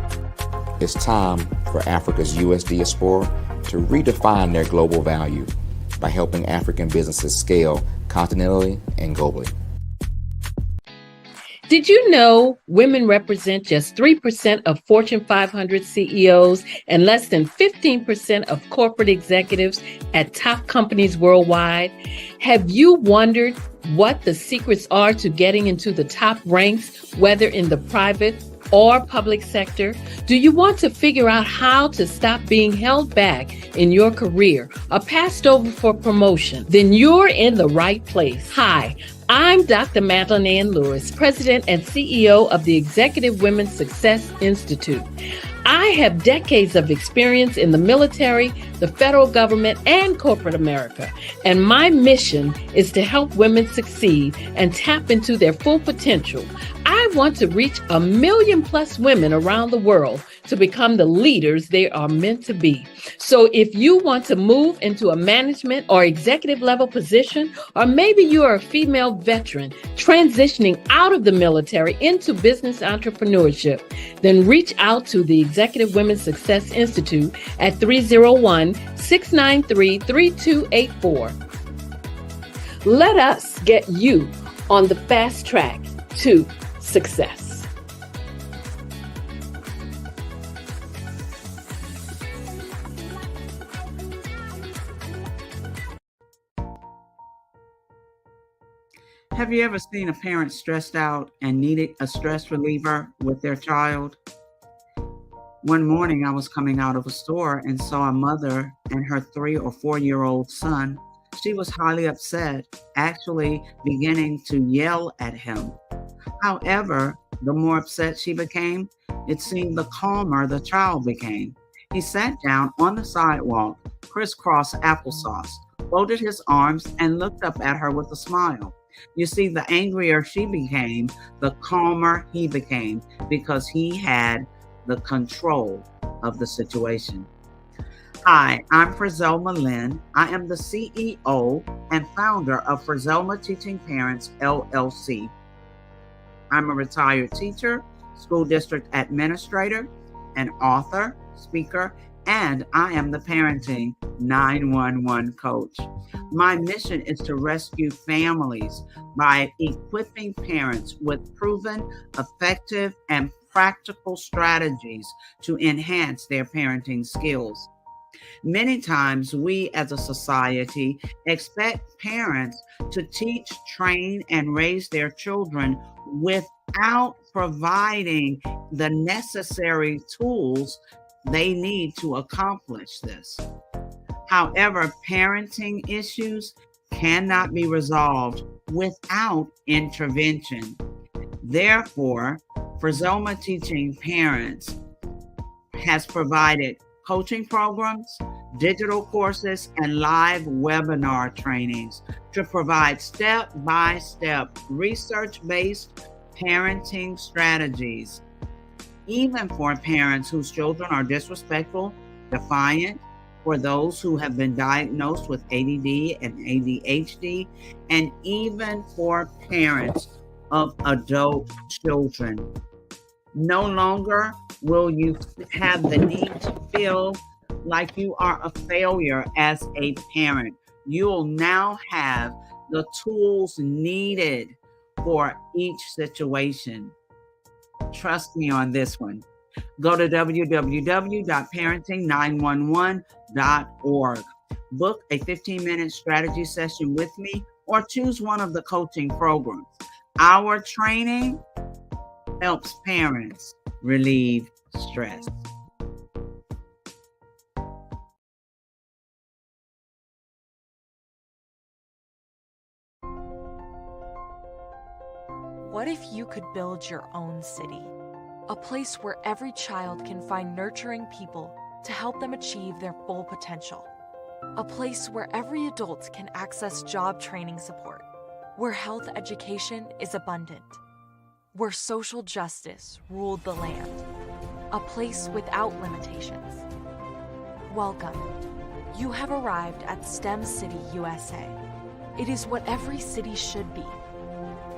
It's time for Africa's U.S. diaspora to redefine their global value by helping African businesses scale continentally and globally. Did you know women represent just 3% of Fortune 500 CEOs and less than 15% of corporate executives at top companies worldwide? Have you wondered what the secrets are to getting into the top ranks, whether in the private or public sector? Do you want to figure out how to stop being held back in your career or passed over for promotion? Then you're in the right place. Hi, I'm Dr. Madeline Ann Lewis, President and CEO of the Executive Women's Success Institute. I have decades of experience in the military, the federal government, and corporate America, and my mission is to help women succeed and tap into their full potential. I want to reach 1 million+ women around the world to become the leaders they are meant to be. So if you want to move into a management or executive level position, or maybe you are a female veteran transitioning out of the military into business entrepreneurship, then reach out to the Executive Women's Success Institute at 301-693-3284. Let us get you on the fast track to success. Have you ever seen a parent stressed out and needed a stress reliever with their child? One morning I was coming out of a store and saw a mother and her 3 or 4-year-old son. She was highly upset, actually beginning to yell at him. However, the more upset she became, it seemed the calmer the child became. He sat down on the sidewalk, crisscross applesauce, folded his arms, and looked up at her with a smile. You see, the angrier she became, the calmer he became, because he had the control of the situation. Hi, I'm Frizelma Lynn. I am the CEO and founder of Frizelma Teaching Parents, LLC. I'm a retired teacher, school district administrator, an author, speaker, and I am the parenting 911 coach. My mission is to rescue families by equipping parents with proven, effective, and practical strategies to enhance their parenting skills. Many times we as a society expect parents to teach, train, and raise their children without providing the necessary tools they need to accomplish this. However, parenting issues cannot be resolved without intervention. Therefore, Frizelma Teaching Parents has provided coaching programs, digital courses, and live webinar trainings to provide step-by-step research-based parenting strategies. even for parents whose children are disrespectful, defiant, for those who have been diagnosed with ADD and ADHD, and even for parents of adult children. No longer will you have the need to feel like you are a failure as a parent. You'll now have the tools needed for each situation. Trust me on this one. Go to www.parenting911.org. Book a 15-minute strategy session with me or choose one of the coaching programs. Our training helps parents relieve stress. What if you could build your own city? A place where every child can find nurturing people to help them achieve their full potential. A place where every adult can access job training support, where health education is abundant, where social justice ruled the land. A place without limitations. Welcome. You have arrived at STEM City USA. It is what every city should be.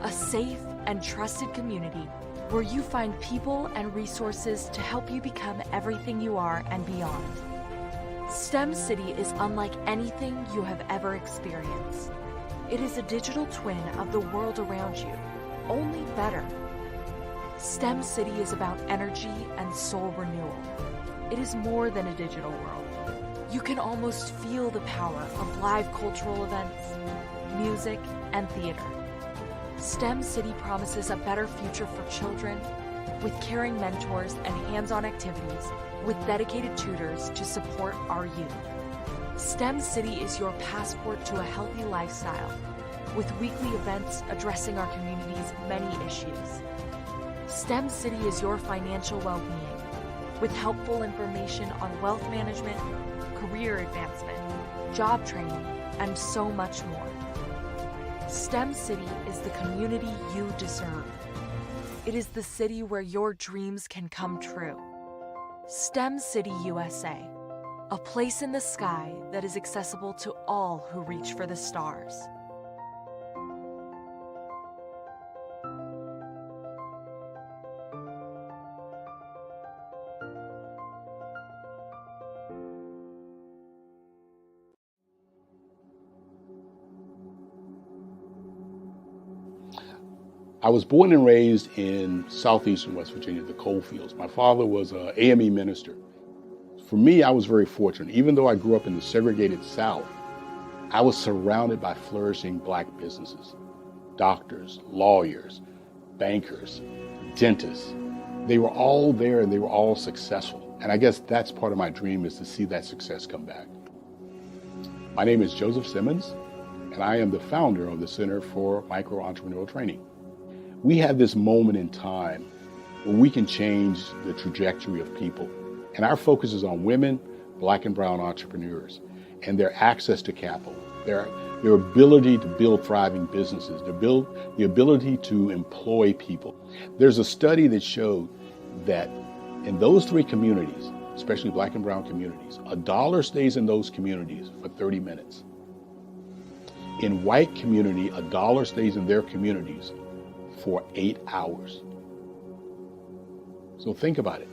A safe and trusted community where you find people and resources to help you become everything you are and beyond. STEM City is unlike anything you have ever experienced. It is a digital twin of the world around you, only better. STEM City is about energy and soul renewal. It is more than a digital world. You can almost feel the power of live cultural events, music, and theater. STEM City promises a better future for children with caring mentors and hands-on activities with dedicated tutors to support our youth. STEM City is your passport to a healthy lifestyle with weekly events addressing our community's many issues. STEM City is your financial well-being with helpful information on wealth management, career advancement, job training, and so much more. STEM City is the community you deserve. It is the city where your dreams can come true. STEM City USA, a place in the sky that is accessible to all who reach for the stars. I was born and raised in southeastern West Virginia, the coal fields. My father was an AME minister. For me, I was very fortunate. Even though I grew up in the segregated South, I was surrounded by flourishing Black businesses, doctors, lawyers, bankers, dentists. They were all there and they were all successful. And I guess that's part of my dream, is to see that success come back. My name is Joseph Simmons, and I am the founder of the Center for Micro-Entrepreneurial Training. We have this moment in time where we can change the trajectory of people. And our focus is on women, Black and brown entrepreneurs, and their access to capital, their ability to build thriving businesses, the ability to employ people. There's a study that showed that in those three communities, especially Black and brown communities, $1 stays in those communities for 30 minutes. In white community, $1 stays in their communities for 8 hours. So think about it.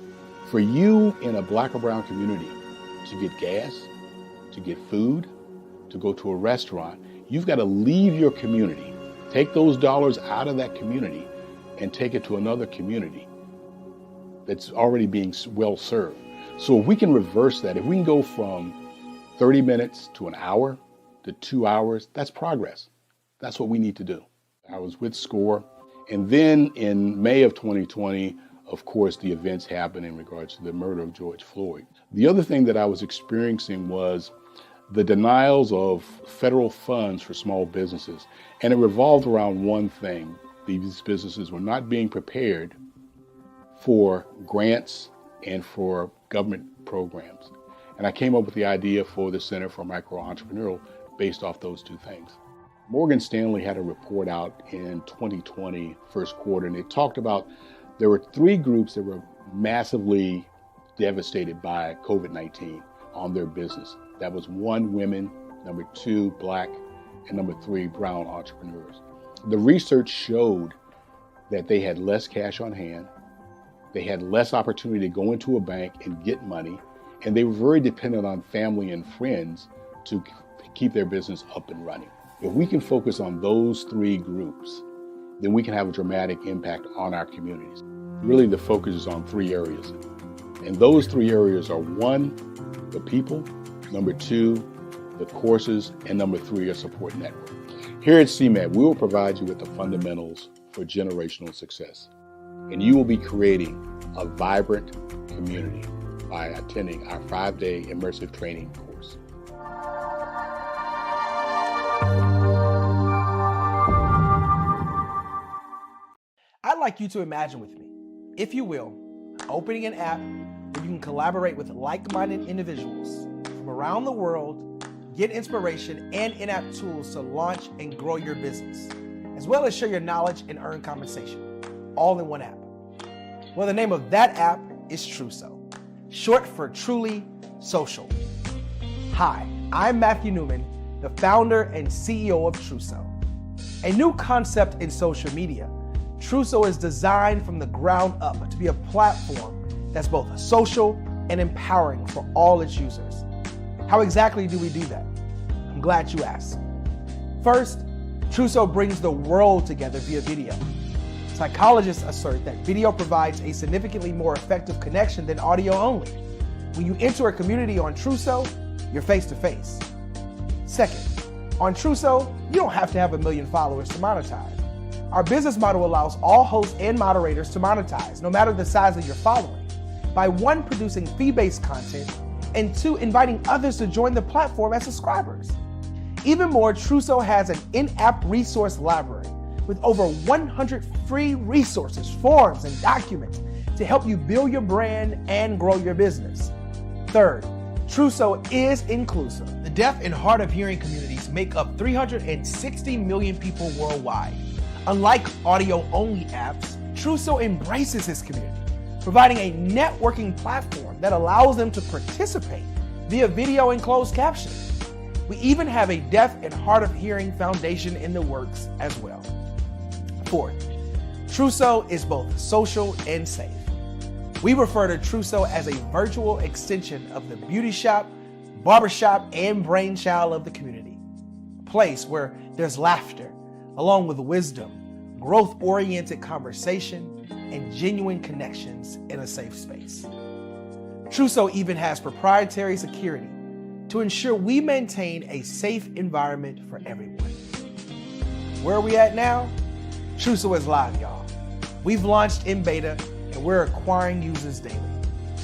For you in a Black or brown community to get gas, to get food, to go to a restaurant, you've got to leave your community, take those dollars out of that community and take it to another community that's already being well served. So if we can reverse that, if we can go from 30 minutes to an hour to 2 hours, that's progress. That's what we need to do. I was with SCORE. And then in May of 2020, of course, the events happened in regards to the murder of George Floyd. The other thing that I was experiencing was the denials of federal funds for small businesses. And it revolved around one thing. These businesses were not being prepared for grants and for government programs. And I came up with the idea for the Center for Micro-Entrepreneurial based off those two things. Morgan Stanley had a report out in 2020, first quarter, and it talked about there were three groups that were massively devastated by COVID-19 on their business. That was 1, women, number 2, Black, and number 3, brown entrepreneurs. The research showed that they had less cash on hand, they had less opportunity to go into a bank and get money, and they were very dependent on family and friends to keep their business up and running. If we can focus on those 3 groups, then we can have a dramatic impact on our communities. Really, the focus is on 3 areas. And those 3 areas are 1, the people, number 2, the courses, and number 3, a support network. Here at CMAT, we will provide you with the fundamentals for generational success. And you will be creating a vibrant community by attending our 5-day immersive training course. I'd like you to imagine with me, if you will, opening an app where you can collaborate with like-minded individuals from around the world, get inspiration and in-app tools to launch and grow your business, as well as share your knowledge and earn compensation, all in one app. Well, the name of that app is Truso, short for Truly Social. Hi, I'm Matthew Newman, the founder and CEO of Truso. A new concept in social media, Truso is designed from the ground up to be a platform that's both social and empowering for all its users. How exactly do we do that? I'm glad you asked. First, Truso brings the world together via video. Psychologists assert that video provides a significantly more effective connection than audio only. When you enter a community on Truso, you're face-to-face. Second, on Truso, you don't have to have 1 million followers to monetize. Our business model allows all hosts and moderators to monetize, no matter the size of your following, by 1, producing fee-based content, and 2, inviting others to join the platform as subscribers. Even more, Truso has an in-app resource library with over 100 free resources, forms, and documents to help you build your brand and grow your business. Third, Truso is inclusive. The deaf and hard of hearing communities make up 360 million people worldwide. Unlike audio-only apps, Truso embraces this community, providing a networking platform that allows them to participate via video and closed captioning. We even have a deaf and hard of hearing foundation in the works as well. Fourth, Truso is both social and safe. We refer to Truso as a virtual extension of the beauty shop, barbershop, and brainchild of the community. A place where there's laughter, along with wisdom, growth-oriented conversation, and genuine connections in a safe space. Truso even has proprietary security to ensure we maintain a safe environment for everyone. Where are we at now? Truso is live, y'all. We've launched in beta, and we're acquiring users daily.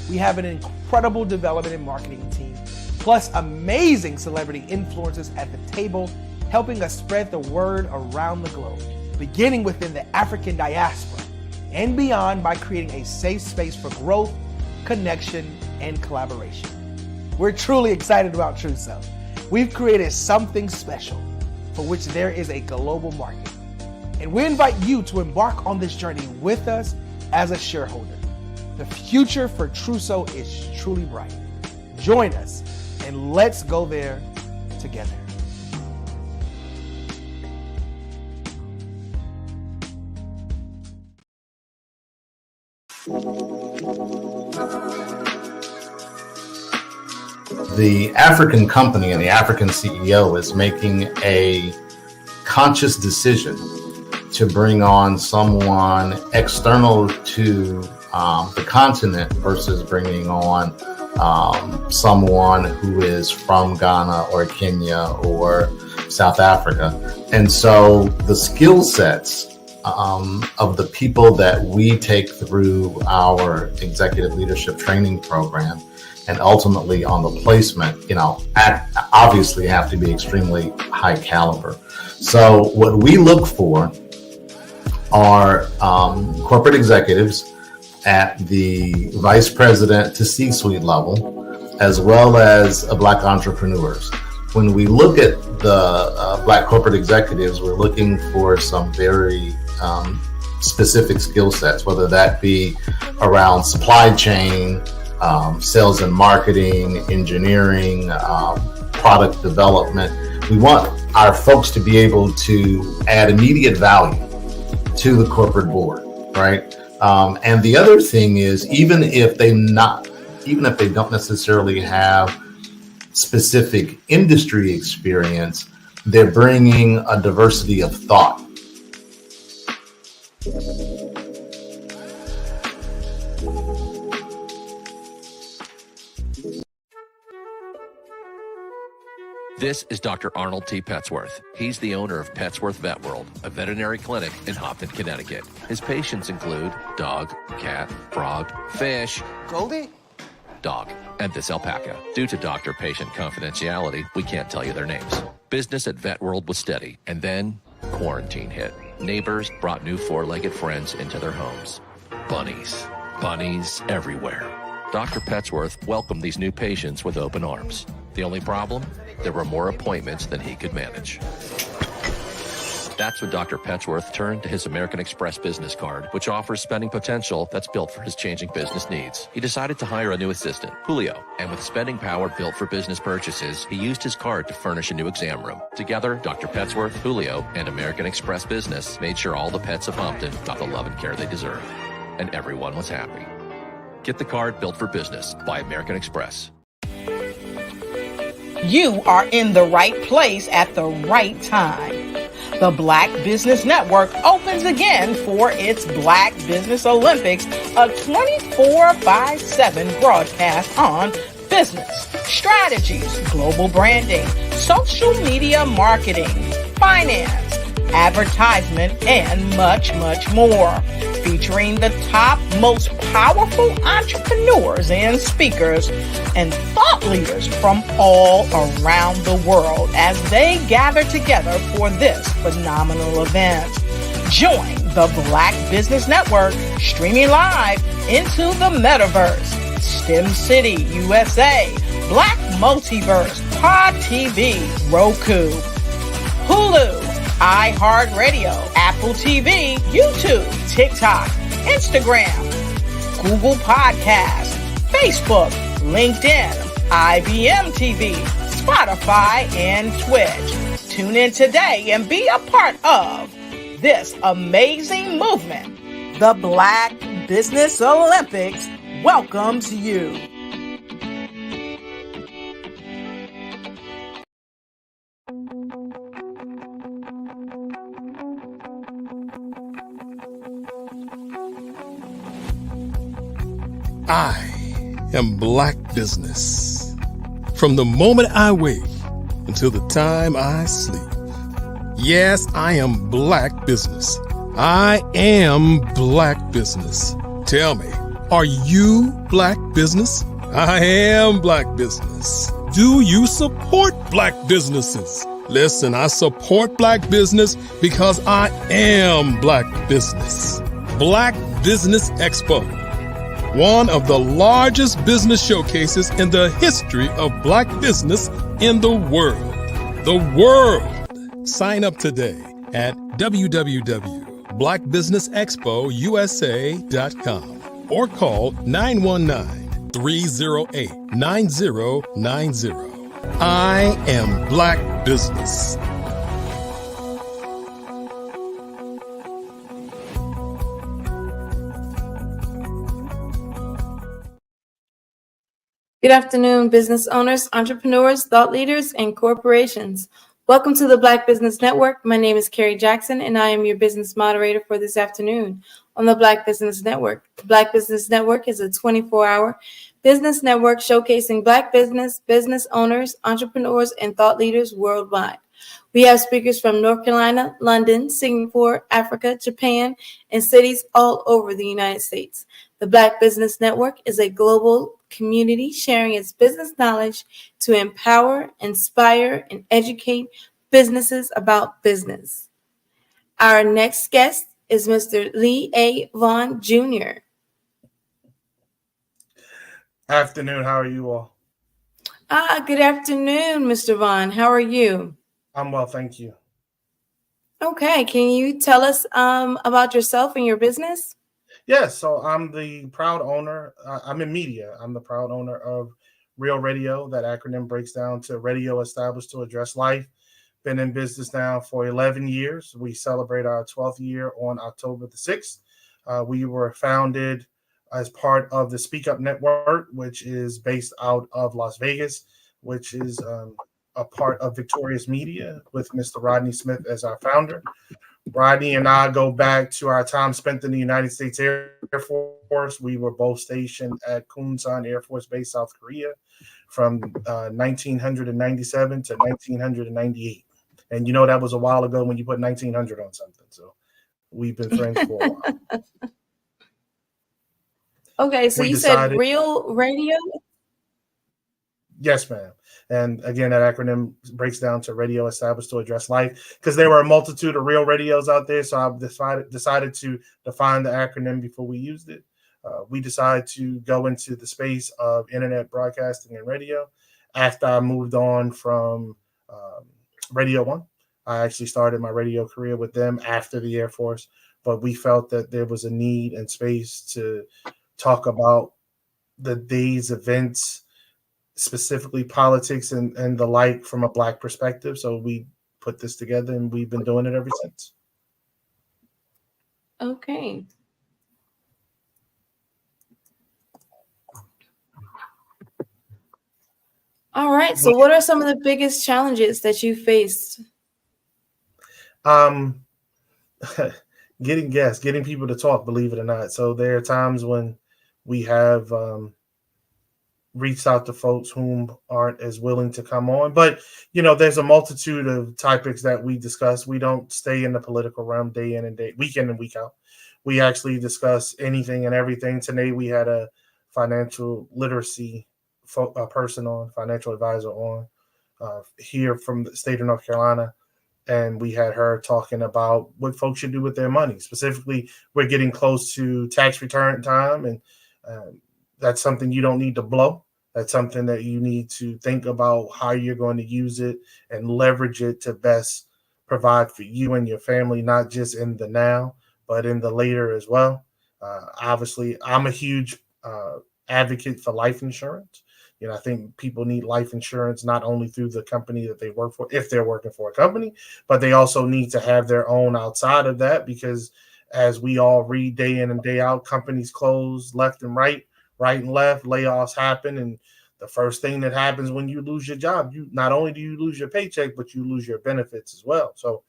We have an incredible development and marketing team, plus amazing celebrity influencers at the table, helping us spread the word around the globe, beginning within the African diaspora and beyond by creating a safe space for growth, connection, and collaboration. We're truly excited about Truso. We've created something special for which there is a global market. And we invite you to embark on this journey with us as a shareholder. The future for Truso is truly bright. Join us and let's go there together. The African company and the African CEO is making a conscious decision to bring on someone external to the continent versus bringing on someone who is from Ghana or Kenya or South Africa. And so the skill sets of the people that we take through our executive leadership training program and ultimately on the placement, obviously have to be extremely high caliber. So what we look for are corporate executives at the vice president to C-suite level, as well as Black entrepreneurs. When we look at the Black corporate executives, we're looking for some very specific skill sets, whether that be around supply chain, sales and marketing, engineering, product development. We want our folks to be able to add immediate value to the corporate board, right? And the other thing is, even if they don't necessarily have specific industry experience, they're bringing a diversity of thought. This is Dr. Arnold T. Petsworth. He's the owner of Petsworth Vet World, a veterinary clinic in Hopton, Connecticut. His patients include dog, cat, frog, fish, Goldie, dog, and this alpaca. Due to doctor-patient confidentiality, we can't tell you their names. Business at Vet World was steady, and then quarantine hit. Neighbors brought new four-legged friends into their homes. Bunnies. Bunnies everywhere. Dr. Petsworth welcomed these new patients with open arms. The only problem? There were more appointments than he could manage. That's when Dr. Petsworth turned to his American Express business card, which offers spending potential that's built for his changing business needs. He decided to hire a new assistant, Julio, and with spending power built for business purchases, he used his card to furnish a new exam room. Together, Dr. Petsworth, Julio, and American Express Business made sure all the pets of Hopton got the love and care they deserve. And everyone was happy. Get the card built for business by American Express. You are in the right place at the right time. The Black Business Network opens again for its Black Business Olympics, a 24/7 broadcast on business, strategies, global branding, social media marketing, finance, advertisement, and much, much more. Featuring the top, most powerful entrepreneurs and speakers and thought leaders from all around the world as they gather together for this phenomenal event. Join the Black Business Network streaming live into the metaverse, STEM City USA, Black Multiverse, Pod TV, Roku, Hulu, iHeartRadio, Apple TV, YouTube, TikTok, Instagram, Google Podcasts, Facebook, LinkedIn, IBM TV, Spotify, and Twitch. Tune in today and be a part of this amazing movement. The Black Business Olympics welcomes you. I am Black Business. From the moment I wake until the time I sleep. Yes, I am Black Business. I am Black Business. Tell me, are you Black Business? I am Black Business. Do you support Black businesses? Listen, I support Black business because I am Black Business. Black Business Expo, one of the largest business showcases in the history of Black business in the world. The world! Sign up today at www.blackbusinessexpousa.com or call 919-308-9090. I am Black Business. Good afternoon, business owners, entrepreneurs, thought leaders, and corporations. Welcome to the Black Business Network. My name is Carrie Jackson, and I am your business moderator for this afternoon on the Black Business Network. The Black Business Network is a 24-hour business network showcasing Black business owners, entrepreneurs, and thought leaders worldwide. We have speakers from North Carolina, London, Singapore, Africa, Japan, and cities all over the United States. The Black Business Network is a global community sharing its business knowledge to empower, inspire, and educate businesses about business. Our next guest is Mr. Lee A. Vaughn Jr. Afternoon, how are you all? Good afternoon, Mr. Vaughn. How are you? I'm well, thank you. Okay, can you tell us about yourself and your business? Yes, so I'm the proud owner. I'm in media. I'm the proud owner of Real Radio. That acronym breaks down to Radio Established to Address Life. Been in business now for 11 years. We celebrate our 12th year on October the 6th. We were founded as part of the Speak Up Network, which is based out of Las Vegas, which is a part of Victorious Media with Mr. Rodney Smith as our founder. Rodney and I go back to our time spent in the United States Air Force. We were both stationed at Kunsan Air Force Base, South Korea, from 1997 to 1998. And you know that was a while ago when you put 1900 on something. So we've been friends for a while. Okay, so you said Real Radio? Yes, ma'am. And again, that acronym breaks down to Radio Established to Address Life, because there were a multitude of real radios out there. So I decided to define the acronym before we used it. We decided to go into the space of internet broadcasting and radio after I moved on from Radio One. I actually started my radio career with them after the Air Force, but we felt that there was a need and space to talk about the day's events, specifically politics and the like, from a Black perspective. So we put this together and we've been doing it ever since. Okay. All right. So what are some of the biggest challenges that you faced? Getting guests, getting people to talk, believe it or not. So there are times when we have reached out to folks whom aren't as willing to come on. But, there's a multitude of topics that we discuss. We don't stay in the political realm day in and week in and week out. We actually discuss anything and everything. Today we had a financial literacy person on, financial advisor on, here from the state of North Carolina. And we had her talking about what folks should do with their money. Specifically, we're getting close to tax return time, and that's something you don't need to blow. That's something that you need to think about how you're going to use it and leverage it to best provide for you and your family, not just in the now, but in the later as well. Obviously, I'm a huge advocate for life insurance. I think people need life insurance not only through the company that they work for, if they're working for a company, but they also need to have their own outside of that, because as we all read day in and day out, companies close left and right and left, layoffs happen. And the first thing that happens when you lose your job, you not only do you lose your paycheck, but you lose your benefits as well. So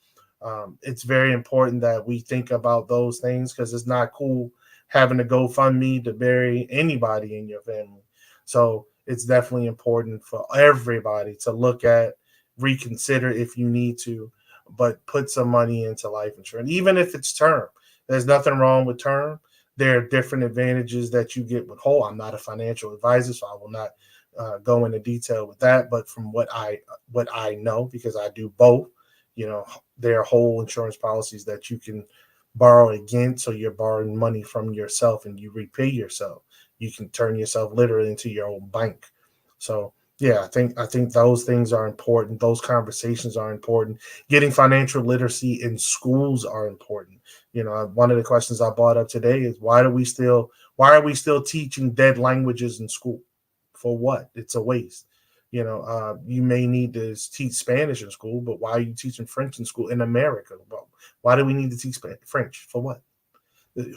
it's very important that we think about those things, because it's not cool having to GoFundMe to bury anybody in your family. So it's definitely important for everybody to look at, reconsider if you need to, but put some money into life insurance, even if it's term. There's nothing wrong with term. There are different advantages that you get with whole. I'm not a financial advisor, so I will not go into detail with that. But from what I know, because I do both, there are whole insurance policies that you can borrow against. So you're borrowing money from yourself and you repay yourself. You can turn yourself literally into your own bank. So yeah, I think those things are important. Those conversations are important. Getting financial literacy in schools are important. One of the questions I brought up today is why are we still teaching dead languages in school? For what? It's a waste. You may need to teach Spanish in school, but why are you teaching French in school in America? Well, why do we need to teach French? For what?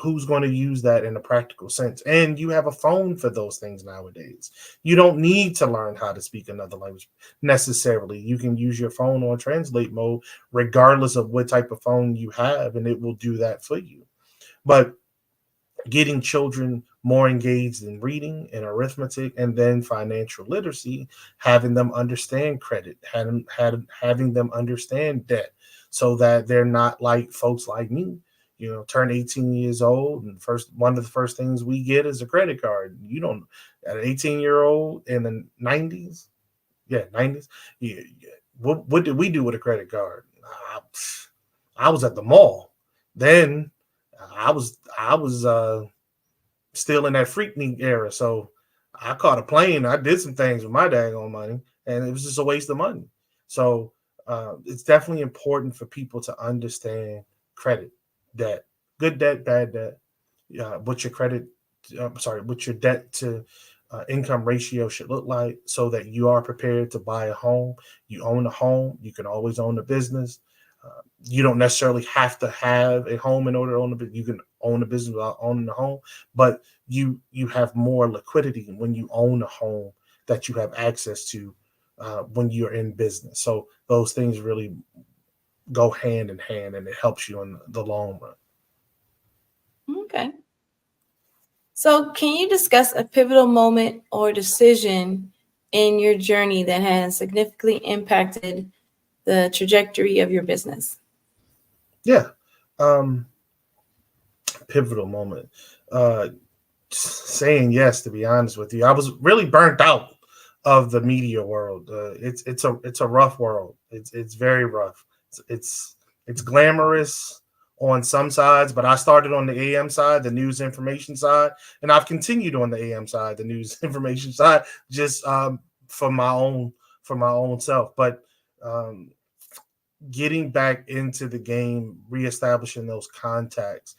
Who's going to use that in a practical sense? And you have a phone for those things nowadays. You don't need to learn how to speak another language necessarily. You can use your phone on translate mode, regardless of what type of phone you have, and it will do that for you. But getting children more engaged in reading and arithmetic, and then financial literacy, having them understand credit, having them understand debt, so that they're not like folks like me, turn 18 years old, and one of the first things we get is a credit card. You don't, at an 18-year-old in the 90s, 90s, yeah, what did we do with a credit card? I was at the mall. Then I was still in that Freaknik era, so I caught a plane. I did some things with my daggone money, and it was just a waste of money. So it's definitely important for people to understand credit, debt, good debt, bad debt, what your what your debt to income ratio should look like, so that you are prepared to buy a home. You own a home, you can always own a business. You don't necessarily have to have a home in order to own a business. You can own a business without owning a home, but you have more liquidity when you own a home that you have access to when you're in business. So those things really go hand in hand, and it helps you in the long run. Okay. So, can you discuss a pivotal moment or decision in your journey that has significantly impacted the trajectory of your business? Yeah. Pivotal moment. Saying yes, to be honest with you. I was really burnt out of the media world. It's a rough world. It's very rough. It's glamorous on some sides, but I started on the AM side, the news information side, and I've continued on the AM side, the news information side, just for my own self. But getting back into the game, reestablishing those contacts,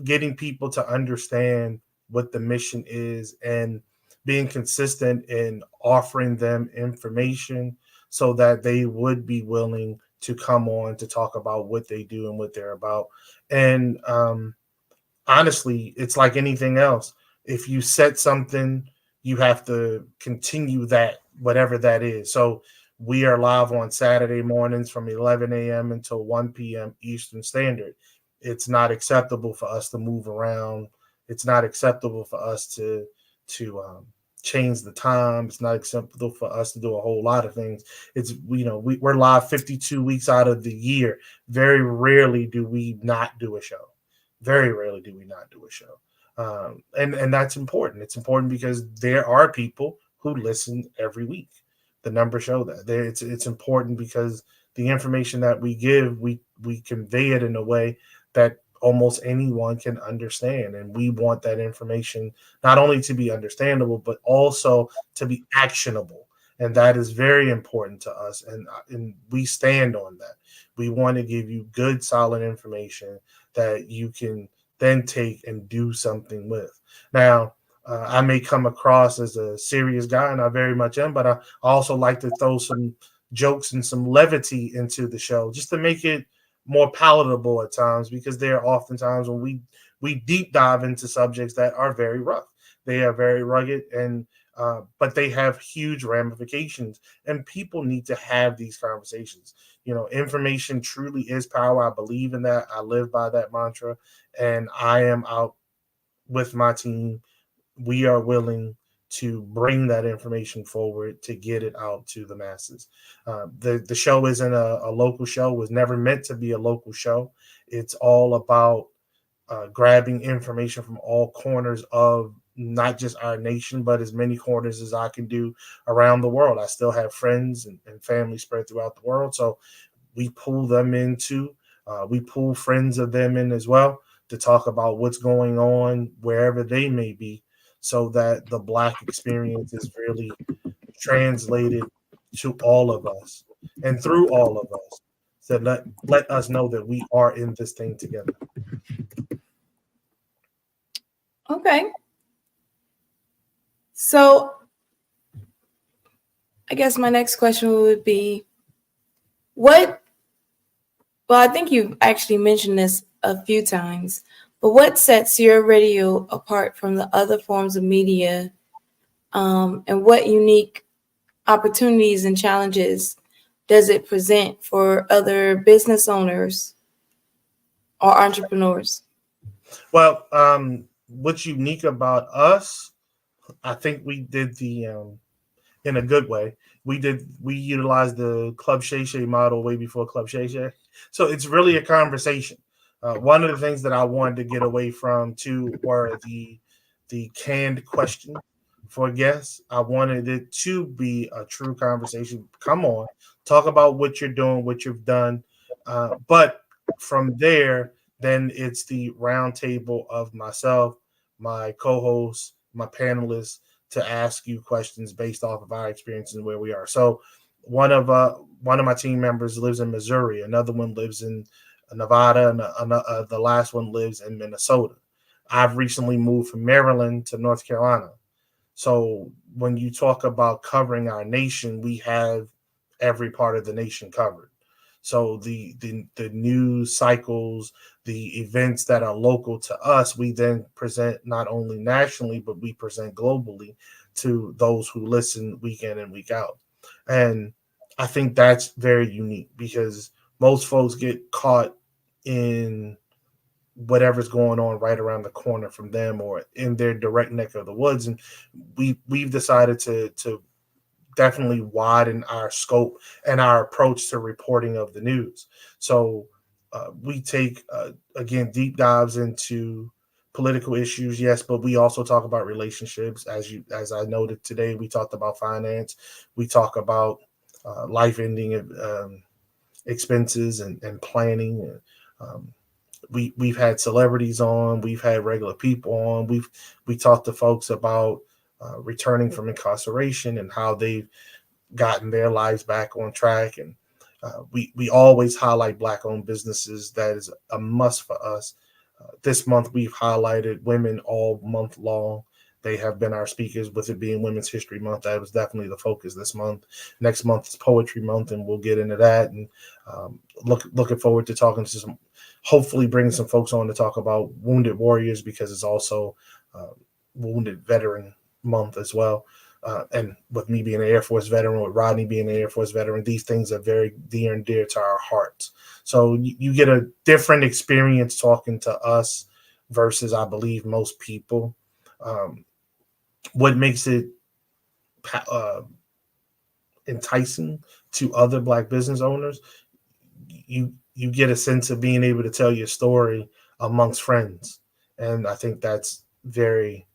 getting people to understand what the mission is, and being consistent in offering them information so that they would be willing to come on to talk about what they do and what they're about. And honestly, it's like anything else. If you set something, you have to continue that, whatever that is. So we are live on Saturday mornings from 11 a.m. until 1 p.m. Eastern Standard. It's not acceptable for us to move around. It's not acceptable for us to change the time. It's not acceptable for us to do a whole lot of things. It's, we're live 52 weeks out of the year. Very rarely do we not do a show. Very rarely do we not do a show. And that's important. It's important because there are people who listen every week. The numbers show that. It's important because the information that we give, we convey it in a way that almost anyone can understand. And we want that information not only to be understandable, but also to be actionable. And that is very important to us. And we stand on that. We want to give you good, solid information that you can then take and do something with. Now, I may come across as a serious guy, and I very much am, but I also like to throw some jokes and some levity into the show just to make it more palatable at times, because there are often times when we deep dive into subjects that are very rough. They are very rugged, and but they have huge ramifications, and people need to have these conversations. Information truly is power. I believe in that. I live by that mantra, and I am out with my team. We are willing to bring that information forward to get it out to the masses. The show isn't a local show. It was never meant to be a local show. It's all about grabbing information from all corners of not just our nation, but as many corners as I can do around the world. I still have friends and family spread throughout the world. So we pull them into, we pull friends of them in as well to talk about what's going on wherever they may be, so that the Black experience is really translated to all of us and through all of us. So let us know that we are in this thing together. Okay. So I guess my next question would be, well, I think you've actually mentioned this a few times, but what sets your radio apart from the other forms of media, and what unique opportunities and challenges does it present for other business owners or entrepreneurs? Well, what's unique about us, I think we did the in a good way. We utilized the Club Shay Shay model way before Club Shay Shay. So it's really a conversation. One of the things that I wanted to get away from too were the canned question for guests. I wanted it to be a true conversation. Come on, talk about what you're doing, what you've done. But from there, then it's the round table of myself, my co-hosts, my panelists, to ask you questions based off of our experiences and where we are. So one of my team members lives in Missouri, another one lives in Nevada, and the last one lives in Minnesota. I've recently moved from Maryland to North Carolina. So when you talk about covering our nation, we have every part of the nation covered. So the news cycles, the events that are local to us, we then present not only nationally, but we present globally to those who listen week in and week out. And I think that's very unique because most folks get caught in whatever's going on right around the corner from them or in their direct neck of the woods. And we've decided to definitely widen our scope and our approach to reporting of the news. So we take again deep dives into political issues, yes, but we also talk about relationships. As I noted today, we talked about finance. We talk about life-ending expenses and planning. And, we've had celebrities on, we've had regular people on, we talked to folks about returning from incarceration and how they've gotten their lives back on track. And we always highlight Black-owned businesses. That is a must for us. This month we've highlighted women all month long. They have been our speakers, with it being Women's History Month. That was definitely the focus this month. Next month is Poetry Month, and we'll get into that. And looking forward to talking to some, hopefully bringing some folks on to talk about wounded warriors, because it's also Wounded Veteran Month as well. And with me being an Air Force veteran, with Rodney being an Air Force veteran, these things are very dear and dear to our hearts. So you get a different experience talking to us versus, I believe, most people. What makes it enticing to other Black business owners, you get a sense of being able to tell your story amongst friends. And I think that's very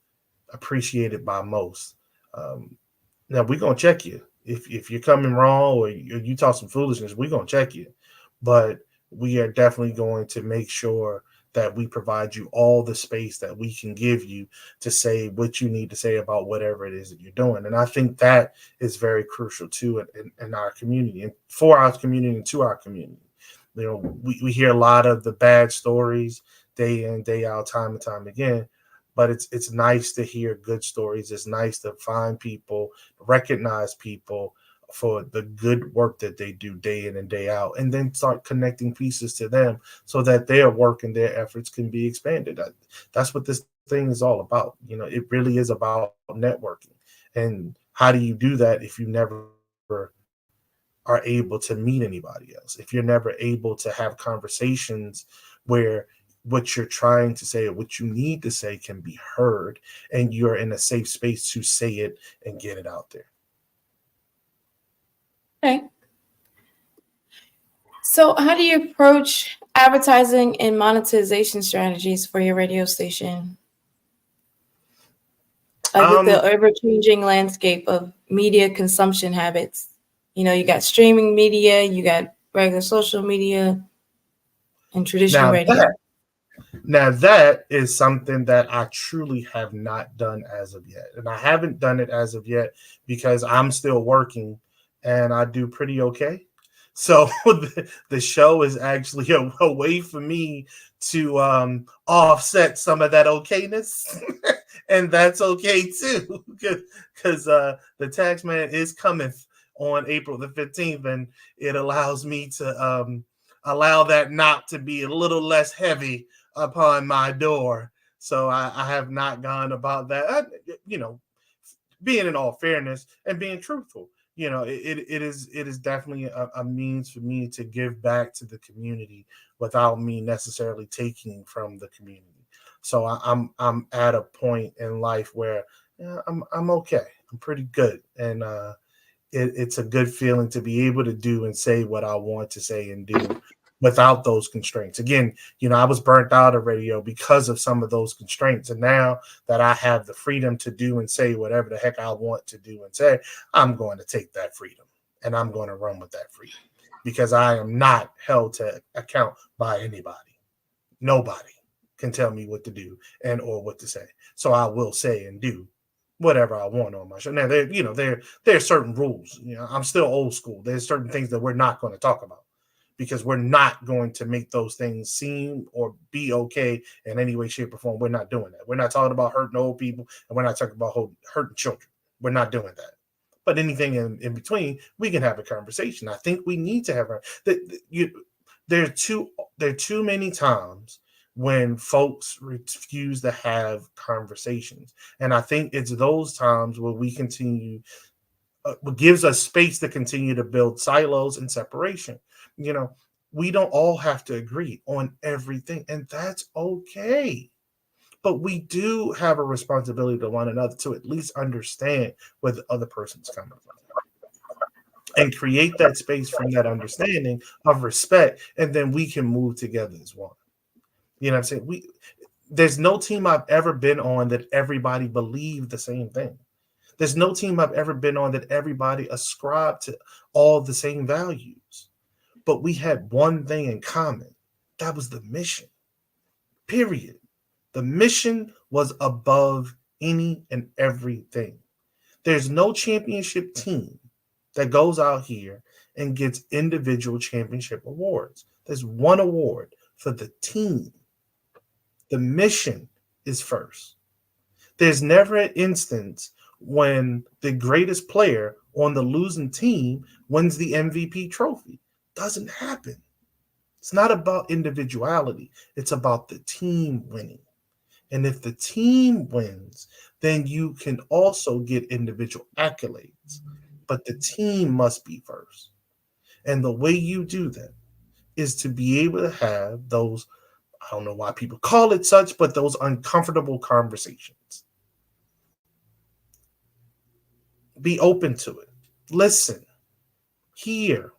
appreciated by most. Now we're going to check you. If you're coming wrong or you talk some foolishness, we're going to check you. But we are definitely going to make sure that we provide you all the space that we can give you to say what you need to say about whatever it is that you're doing. And I think that is very crucial too in our community, and for our community and to our community. You know, we hear a lot of the bad stories day in, day out, time and time again. But it's nice to hear good stories. It's nice to find people, recognize people for the good work that they do day in and day out, and then start connecting pieces to them so that their work and their efforts can be expanded. That's what this thing is all about. You know, it really is about networking. And how do you do that if you never are able to meet anybody else? If you're never able to have conversations where what you're trying to say or what you need to say can be heard, and you're in a safe space to say it and get it out there. Okay. So how do you approach advertising and monetization strategies for your radio station? Like with the ever-changing landscape of media consumption habits. You know, you got streaming media, you got regular social media, and traditional radio. Now that is something that I truly have not done as of yet. And I haven't done it as of yet because I'm still working and I do pretty okay. So the show is actually a way for me to offset some of that okayness. And that's okay too, because the tax man is coming on April the 15th, and it allows me to allow that knot to be a little less heavy upon my door. So I have not gone about that. You know, being in all fairness and being truthful, you know, it is definitely a means for me to give back to the community without me necessarily taking from the community. So I'm at a point in life where I'm okay. I'm pretty good, and it's a good feeling to be able to do and say what I want to say and do without those constraints. Again, you know, I was burnt out of radio because of some of those constraints. And now that I have the freedom to do and say whatever the heck I want to do and say, I'm going to take that freedom and I'm going to run with that freedom, because I am not held to account by anybody. Nobody can tell me what to do and or what to say. So I will say and do whatever I want on my show. Now, there are certain rules. You know, I'm still old school. There's certain things that we're not going to talk about. because we're not going to make those things seem or be okay in any way, shape, or form. We're not doing that. We're not talking about hurting old people, and we're not talking about hurting children. We're not doing that. But anything in between, we can have a conversation. I think we need to have there are too many times when folks refuse to have conversations, and I think it's those times where we continue. What gives us space to continue to build silos and separation. We don't all have to agree on everything, and that's okay. But we do have a responsibility to one another to at least understand where the other person's coming from and create that space from that understanding of respect, and then we can move together as one. You know what I'm saying? There's no team I've ever been on that everybody believed the same thing. There's no team I've ever been on that everybody ascribed to all the same values. But we had one thing in common. That was the mission. Period. The mission was above any and everything. There's no championship team that goes out here and gets individual championship awards. There's one award for the team. The mission is first. There's never an instance when the greatest player on the losing team wins the MVP trophy. Doesn't happen. It's not about individuality. It's about the team winning. And if the team wins, then you can also get individual accolades. But the team must be first. And the way you do that is to be able to have those, I don't know why people call it such, but those uncomfortable conversations. Be open to it. Listen. Hear.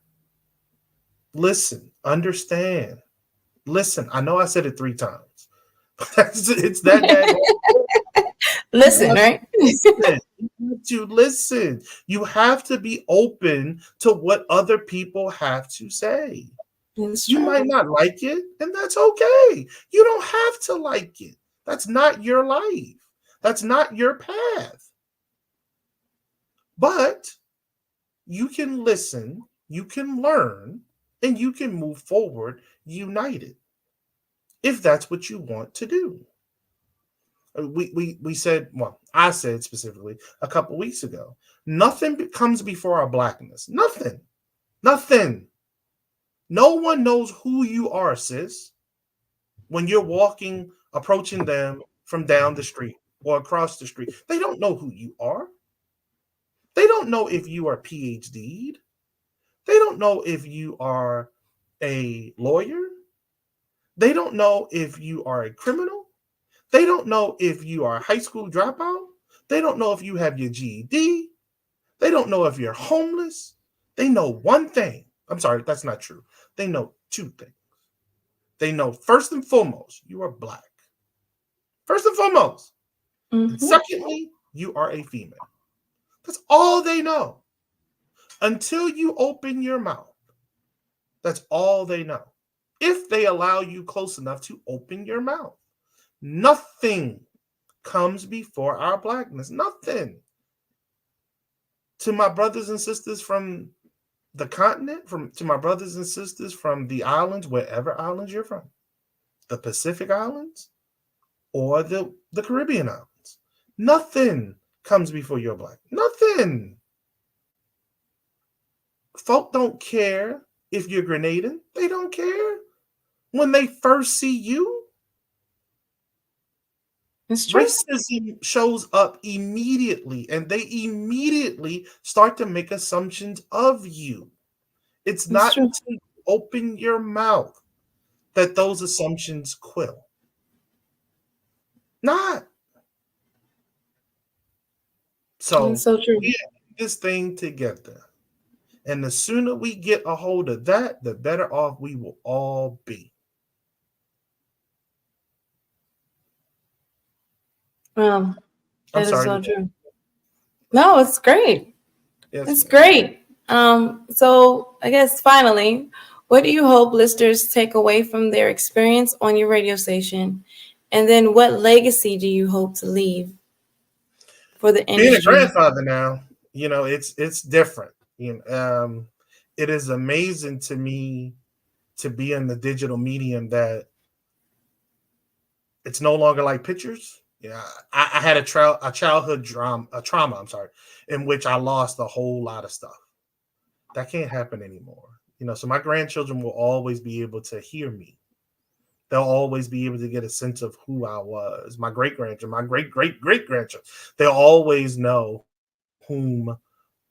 Listen. Understand. Listen. I know I said it 3 times. It's that. Listen, right? Listen. You listen. You have to be open to what other people have to say. You might not like it, and that's okay. You don't have to like it. That's not your life. That's not your path. But you can listen, you can learn, and you can move forward united if that's what you want to do. We said, well, I said specifically a couple weeks ago, nothing comes before our blackness. Nothing. No one knows who you are, sis, when you're approaching them from down the street or across the street. They don't know who you are. They don't know if you are PhD'd. They don't know if you are a lawyer. They don't know if you are a criminal. They don't know if you are a high school dropout. They don't know if you have your GED. They don't know if you're homeless. They know one thing. I'm sorry, that's not true. They know 2 things. They know first and foremost, you are Black. First and foremost. Mm-hmm. And secondly, you are a female. That's all they know. Until you open your mouth, that's all they know. If they allow you close enough to open your mouth, nothing comes before our blackness. Nothing. To my brothers and sisters from the continent, to my brothers and sisters from the islands, wherever islands you're from, the Pacific Islands or the Caribbean Islands, nothing comes before your black. Nothing. Folk don't care if you're Grenadian. They don't care. When they first see you, racism shows up immediately, and they immediately start to make assumptions of you. It's not until you open your mouth that those assumptions quill. Not. So true. We have this thing together. And the sooner we get a hold of that, the better off we will all be. Well, that is so true. No, it's great. Yes, it's great. So I guess finally, what do you hope listeners take away from their experience on your radio station? And then what legacy do you hope to leave for the industry? Being a grandfather now, it's different. It is amazing to me to be in the digital medium that it's no longer like pictures. Yeah, I had a childhood trauma, I'm sorry, in which I lost a whole lot of stuff. That can't happen anymore. So my grandchildren will always be able to hear me. They'll always be able to get a sense of who I was. My great-grandchildren, my great-great-great-grandchildren, they'll always know whom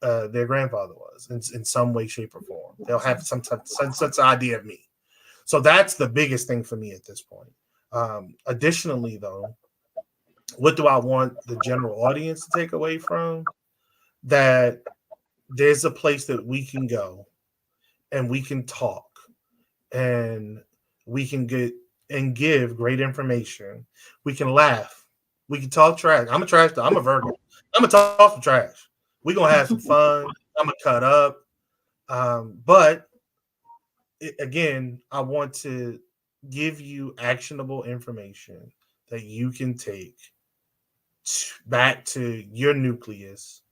their grandfather was in some way, shape, or form. They'll have some idea of me. So that's the biggest thing for me at this point. Additionally, though, what do I want the general audience to take away from? That there's a place that we can go and we can talk and we can get and give great information. We can laugh. We can talk trash. I'm a Virgo. I'm gonna talk some trash. We're gonna have some fun. I'm gonna cut up. But again, I want to give you actionable information that you can take back to your nucleus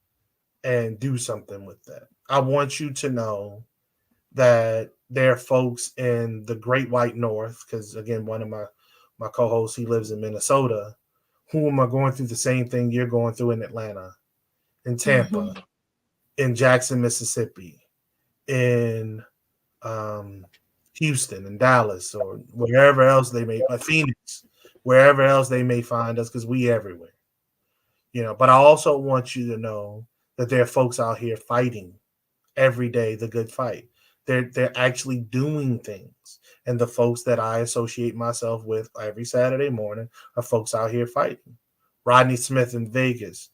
and do something with that. I want you to know that there are folks in the Great White North, because again, one of my co-hosts, he lives in Minnesota, whom are going through the same thing you're going through in Atlanta, in Tampa, in Jackson, Mississippi, in Houston and Dallas, or wherever else they may, Phoenix, wherever else they may find us, because we everywhere. But I also want you to know that there are folks out here fighting every day the good fight. They're actually doing things. And the folks that I associate myself with every Saturday morning are folks out here fighting. Rodney Smith in Vegas.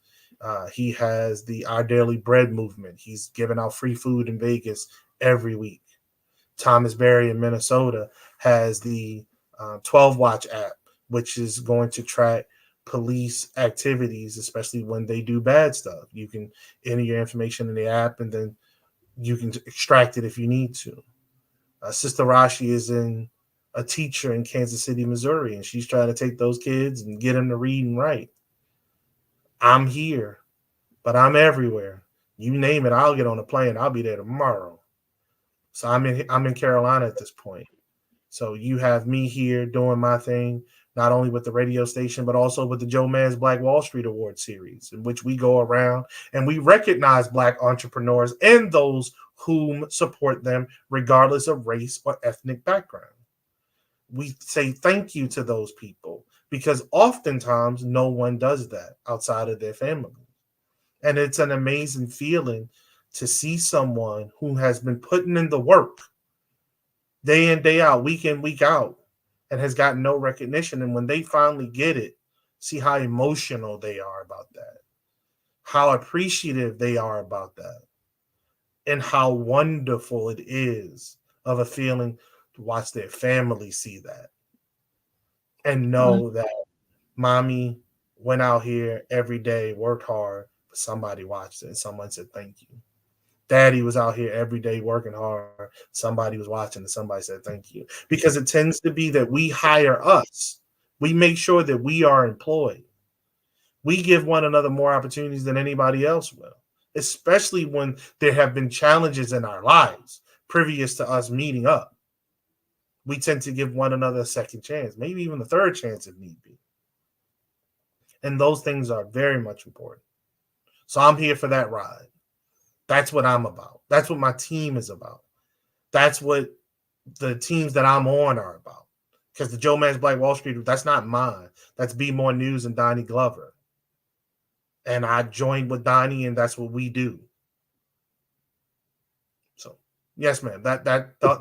He has the Our Daily Bread movement. He's giving out free food in Vegas every week. Thomas Berry in Minnesota has the 12 Watch app, which is going to track police activities, especially when they do bad stuff. You can enter your information in the app and then you can extract it if you need to. Sister Rashi is a teacher in Kansas City, Missouri, and she's trying to take those kids and get them to read and write. I'm here, but I'm everywhere. You name it, I'll get on a plane. I'll be there tomorrow. So I'm in Carolina at this point. So you have me here doing my thing, not only with the radio station, but also with the Joe Mann's Black Wall Street Award series, in which we go around and we recognize Black entrepreneurs and those whom support them, regardless of race or ethnic background. We say thank you to those people because oftentimes no one does that outside of their family. And it's an amazing feeling to see someone who has been putting in the work day in, day out, week in, week out, and has gotten no recognition. And when they finally get it, see how emotional they are about that, how appreciative they are about that, and how wonderful it is of a feeling to watch their family see that and know that mommy went out here every day, worked hard, but somebody watched it and someone said thank you. Daddy was out here every day working hard. Somebody was watching and somebody said thank you. Because it tends to be that we hire us. We make sure that we are employed. We give one another more opportunities than anybody else will, especially when there have been challenges in our lives previous to us meeting up. We tend to give one another a second chance, maybe even a third chance if need be. And those things are very much important. So I'm here for that ride. That's what I'm about. That's what my team is about. That's what the teams that I'm on are about. Because the Joe Mann's Black Wall Street, that's not mine. That's Be More News and Donnie Glover. And I joined with Donnie, and that's what we do. So, yes, ma'am.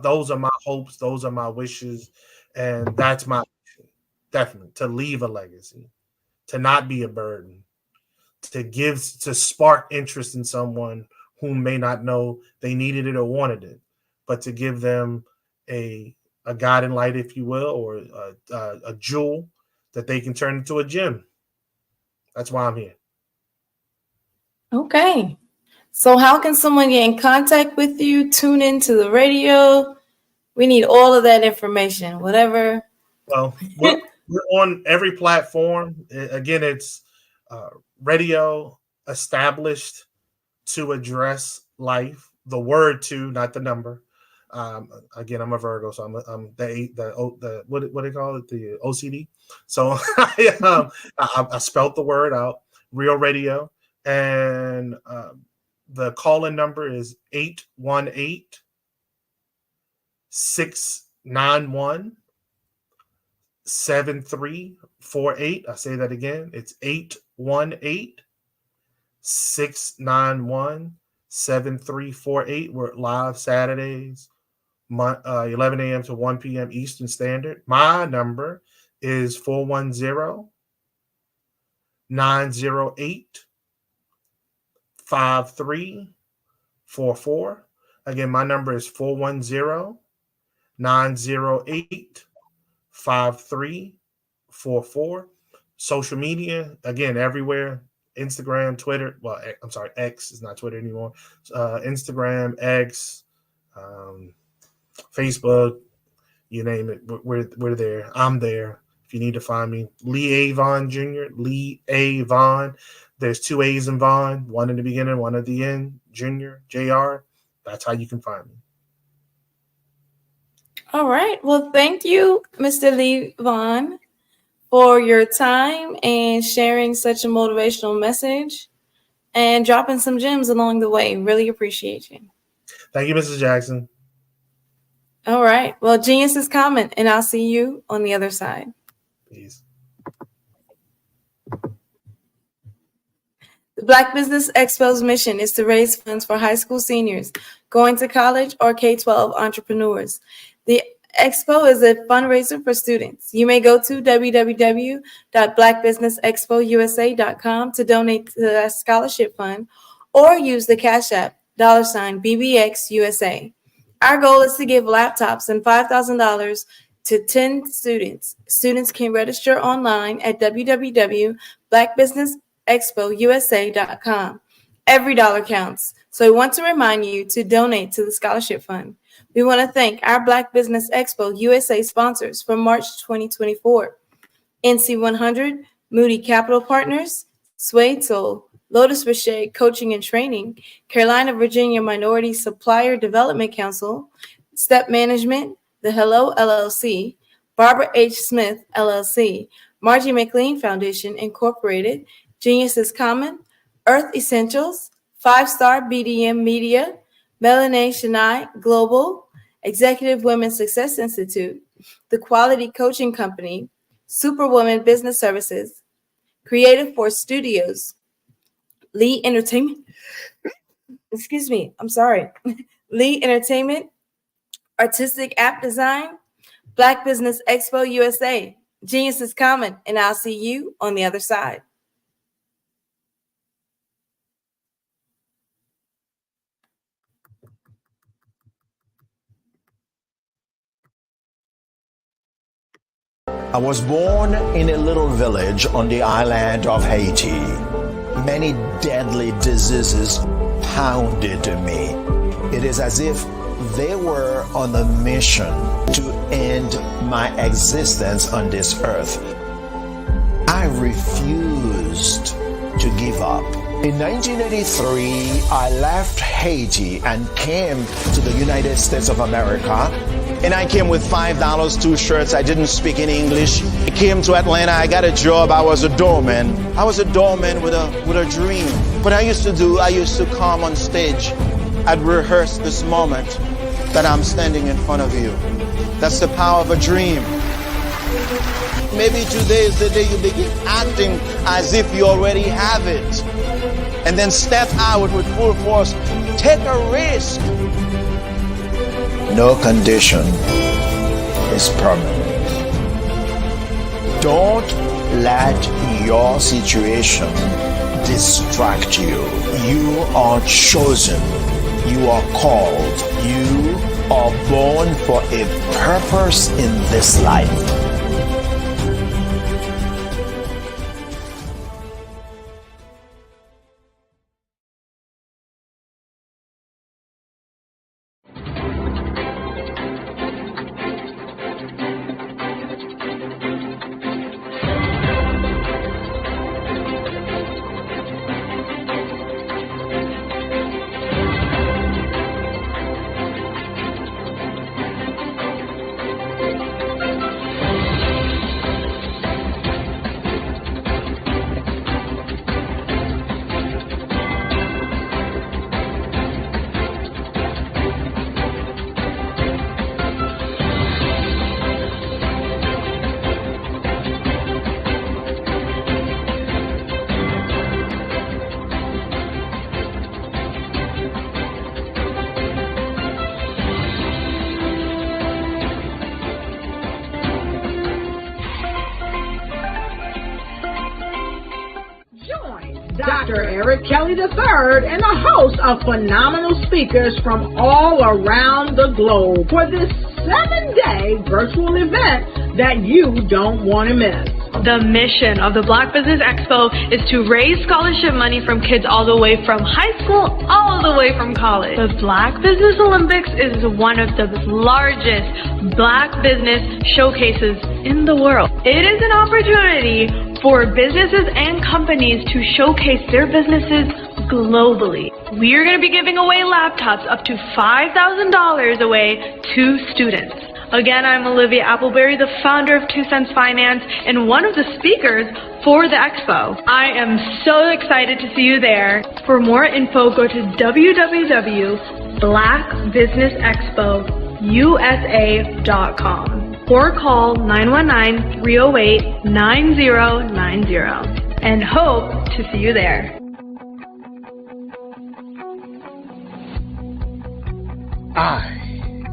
Those are my hopes. Those are my wishes. And that's my mission, definitely, to leave a legacy, to not be a burden, to spark interest in someone who may not know they needed it or wanted it, but to give them a guiding light, if you will, or a jewel that they can turn into a gem. That's why I'm here. Okay. So how can someone get in contact with you, tune into the radio? We need all of that information, whatever. Well, we're on every platform. Again, it's radio established to address life, the word to, not the number, Again, I'm a Virgo, so I'm the what do they call it? The OCD. So I spelt the word out. Real Radio, and the call-in number is 818-691-7348. I say that again. It's 818-691-7348. We're live Saturdays, 11 a.m. to 1 p.m. Eastern Standard. My number is 410-908-5344. Again, my number is 410-908-5344. Social media, again, everywhere. Instagram, Twitter. Well, I'm sorry, X is not Twitter anymore. Instagram, X, Facebook, you name it. We're there. I'm there. If you need to find me, Lee A. Vaughn Jr., Lee A. Vaughn. There's 2 A's in Vaughn, one in the beginning, one at the end, Jr., JR. That's how you can find me. All right. Well, thank you, Mr. Lee Vaughn, for your time and sharing such a motivational message and dropping some gems along the way. Really appreciate you. Thank you, Mrs. Jackson. All right. Well, genius is coming, and I'll see you on the other side. Peace. The Black Business Expo's mission is to raise funds for high school seniors going to college or K-12 entrepreneurs. The Expo is a fundraiser for students. You may go to www.blackbusinessexpousa.com to donate to the scholarship fund or use the Cash App $BBXUSA. Our goal is to give laptops and $5,000 to 10 students. Students can register online at www.blackbusinessexpousa.com. Every dollar counts. So we want to remind you to donate to the scholarship fund. We want to thank our Black Business Expo USA sponsors for March 2024. NC100, Moody Capital Partners, Suede Soul, Lotus Richey Coaching and Training, Carolina, Virginia Minority Supplier Development Council, Step Management, The Hello LLC, Barbara H. Smith LLC, Margie McLean Foundation Incorporated, Genius is Common, Earth Essentials, 5-Star BDM Media, Melanie Shania Global, Executive Women Success Institute, The Quality Coaching Company, Superwoman Business Services, Creative Force Studios, Lee Entertainment, Lee Entertainment, Artistic App Design, Black Business Expo USA. Genius is common, and I'll see you on the other side. I was born in a little village on the island of Haiti. Many deadly diseases pounded me. It is as if they were on a mission to end my existence on this earth. I refused to give up. In 1983, I left Haiti and came to the United States of America. And I came with $5, 2 shirts. I didn't speak any English. I came to Atlanta. I got a job. I was a doorman. I was a doorman with a dream. What I used to come on stage. I'd rehearse this moment that I'm standing in front of you. That's the power of a dream. Maybe today is the day you begin acting as if you already have it. And then step out with full force. Take a risk. No condition is permanent. Don't let your situation distract you. You are chosen. You are called. You are born for a purpose in this life. Eric Kelly III and the host of phenomenal speakers from all around the globe for this 7-day virtual event that you don't want to miss. The mission of the Black Business Expo is to raise scholarship money from kids all the way from high school all the way from college. The Black Business Olympics is one of the largest Black business showcases in the world. It is an opportunity for businesses and companies to showcase their businesses globally. We are going to be giving away laptops up to $5,000 away to students. Again, I'm Olivia Appleberry, the founder of 2 Cents Finance and one of the speakers for the expo. I am so excited to see you there. For more info, go to www.blackbusinessexpousa.com or call 919-308-9090 and hope to see you there. I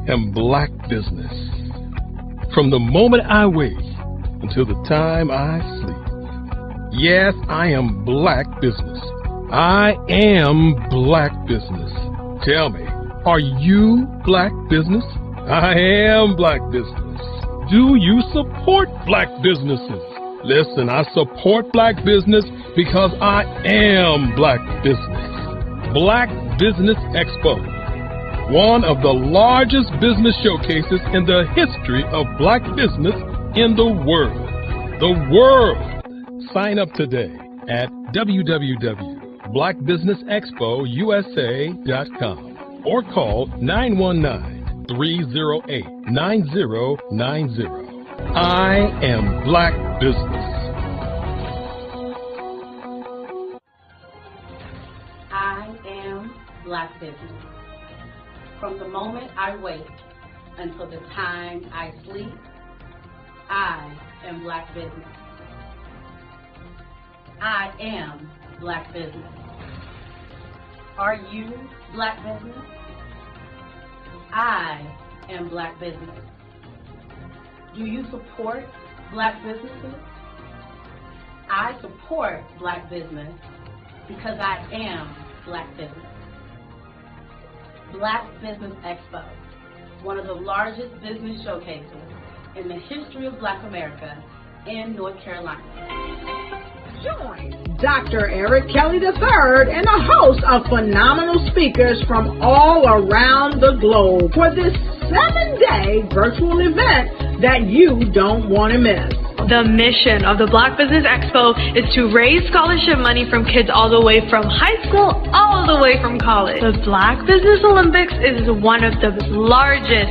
am Black Business. From the moment I wake until the time I sleep. Yes, I am Black Business. I am Black Business. Tell me, are you Black Business? I am Black Business. Do you support Black businesses? Listen, I support Black business because I am Black Business. Black Business Expo, one of the largest business showcases in the history of Black business in the world. The world! Sign up today at www.blackbusinessexpousa.com or call 919-308-9090. I am Black Business. I am Black Business. From the moment I wake until the time I sleep, I am Black Business. I am Black Business. Are you Black Business? I am Black Business. Do you support Black businesses? I support Black business because I am Black Business. Black Business Expo, one of the largest business showcases in the history of Black America in North Carolina. Join Dr. Eric Kelly III and a host of phenomenal speakers from all around the globe for this 7-day virtual event that you don't want to miss. The mission of the Black Business Expo is to raise scholarship money from kids all the way from high school all the way from college. The Black Business Olympics is one of the largest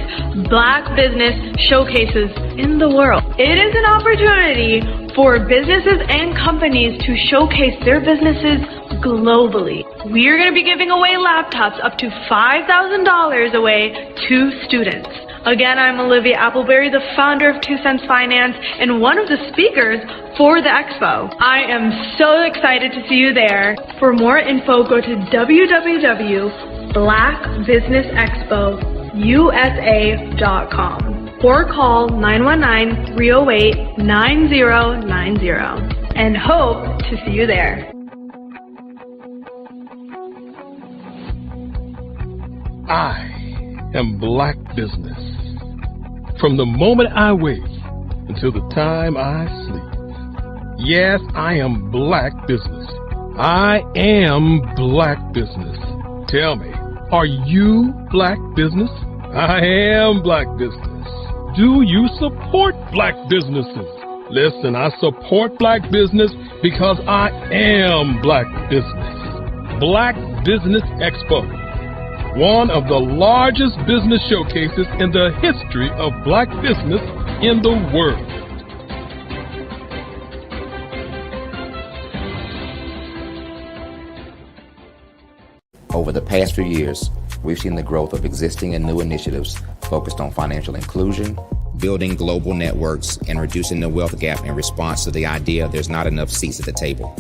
Black business showcases in the world. It is an opportunity for businesses and companies to showcase their businesses globally. We are going to be giving away laptops up to $5,000 away to students. Again, I'm Olivia Appleberry, the founder of 2 Cents Finance and one of the speakers for the expo. I am so excited to see you there. For more info, go to www.blackbusinessexpousa.com or call 919-308-9090 and hope to see you there. I am Black Business. From the moment I wake until the time I sleep. Yes, I am Black Business. I am Black Business. Tell me, are you Black Business? I am Black Business. Do you support Black businesses? Listen, I support Black business because I am Black Business. Black Business Expo, one of the largest business showcases in the history of Black business in the world. Over the past few years, we've seen the growth of existing and new initiatives focused on financial inclusion, building global networks, and reducing the wealth gap in response to the idea there's not enough seats at the table.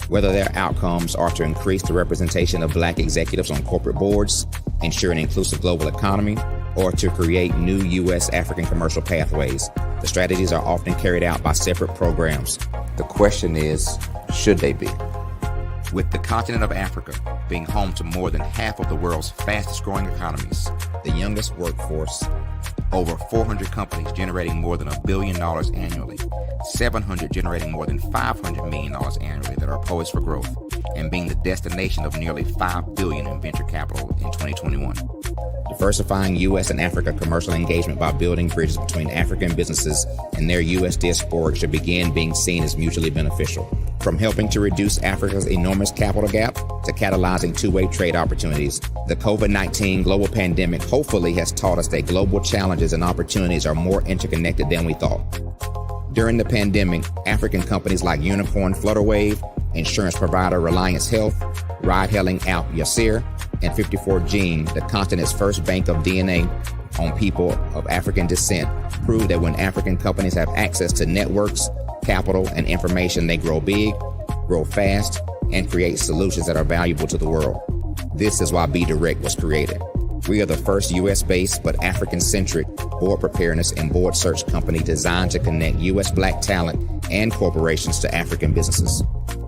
Whether their outcomes are to increase the representation of Black executives on corporate boards, ensure an inclusive global economy, or to create new U.S.-African commercial pathways, the strategies are often carried out by separate programs. The question is, should they be? With the continent of Africa being home to more than half of the world's fastest growing economies, the youngest workforce, over 400 companies generating more than $1 billion annually, 700 generating more than $500 million annually that are poised for growth, and being the destination of nearly $5 billion in venture capital in 2021. Diversifying U.S. and Africa commercial engagement by building bridges between African businesses and their U.S. diaspora should begin being seen as mutually beneficial. From helping to reduce Africa's enormous capital gap to catalyzing two-way trade opportunities, the COVID-19 global pandemic hopefully has taught us that global challenges and opportunities are more interconnected than we thought. During the pandemic, African companies like Unicorn Flutterwave, insurance provider Reliance Health, ride-hailing app Yasir, and 54 Gene, the continent's first bank of DNA on people of African descent, proved that when African companies have access to networks, capital, and information, they grow big, grow fast, and create solutions that are valuable to the world. This is why Be Direct was created. We are the first U.S.-based but African-centric board preparedness and board search company designed to connect U.S. Black talent and corporations to African businesses.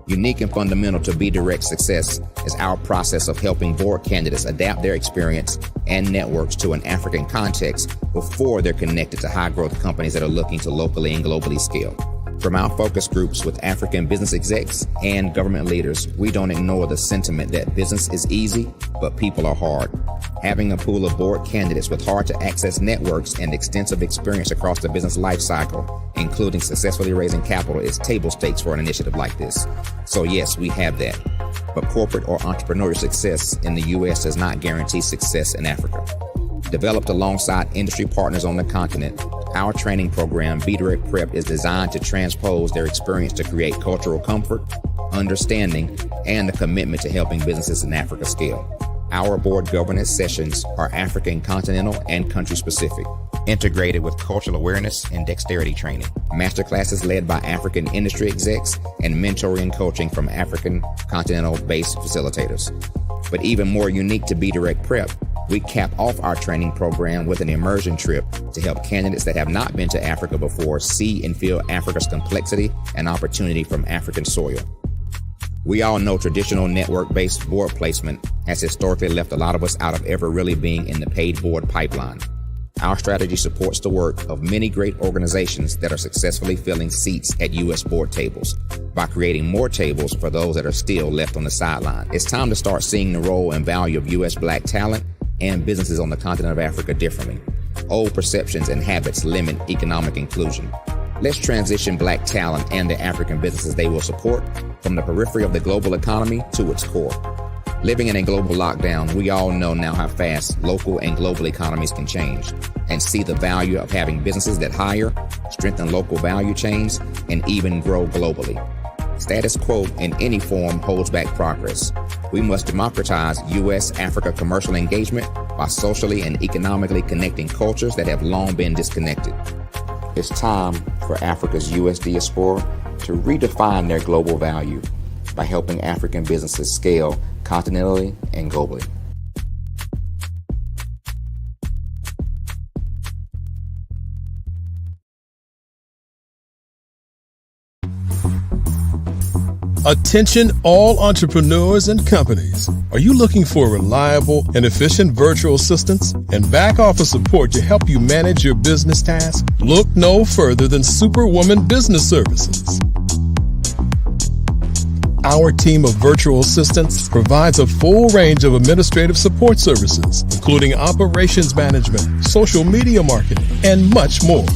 Unique and fundamental to Be Direct's success is our process of helping board candidates adapt their experience and networks to an African context before they're connected to high-growth companies that are looking to locally and globally scale. From our focus groups with African business execs and government leaders, we don't ignore the sentiment that business is easy, but people are hard. Having a pool of board candidates with hard-to-access networks and extensive experience across the business life cycle, including successfully raising capital, is table stakes for an initiative like this. So yes, we have that. But corporate or entrepreneurial success in the U.S. does not guarantee success in Africa. Developed alongside industry partners on the continent, our training program, Be Direct Prep, is designed to transpose their experience to create cultural comfort, understanding, and a commitment to helping businesses in Africa scale. Our board governance sessions are African, continental, and country-specific, integrated with cultural awareness and dexterity training, masterclasses led by African industry execs, and mentoring and coaching from African continental-based facilitators. But even more unique to Be Direct Prep, we cap off our training program with an immersion trip to help candidates that have not been to Africa before see and feel Africa's complexity and opportunity from African soil. We all know traditional network-based board placement has historically left a lot of us out of ever really being in the paid board pipeline. Our strategy supports the work of many great organizations that are successfully filling seats at U.S. board tables by creating more tables for those that are still left on the sideline. It's time to start seeing the role and value of U.S. Black talent and businesses on the continent of Africa differently. Old perceptions and habits limit economic inclusion. Let's transition Black talent and the African businesses they will support from the periphery of the global economy to its core. Living in a global lockdown, we all know now how fast local and global economies can change, and see the value of having businesses that hire, strengthen local value chains, and even grow globally. Status quo in any form holds back progress. We must democratize U.S.-Africa commercial engagement by socially and economically connecting cultures that have long been disconnected. It's time for Africa's U.S. diaspora to redefine their global value by helping African businesses scale continentally and globally. Attention all entrepreneurs and companies. Are you looking for reliable and efficient virtual assistants and back office support to help you manage your business tasks? Look no further than Superwoman Business Services. Our team of virtual assistants provides a full range of administrative support services, including operations management, social media marketing, and much more.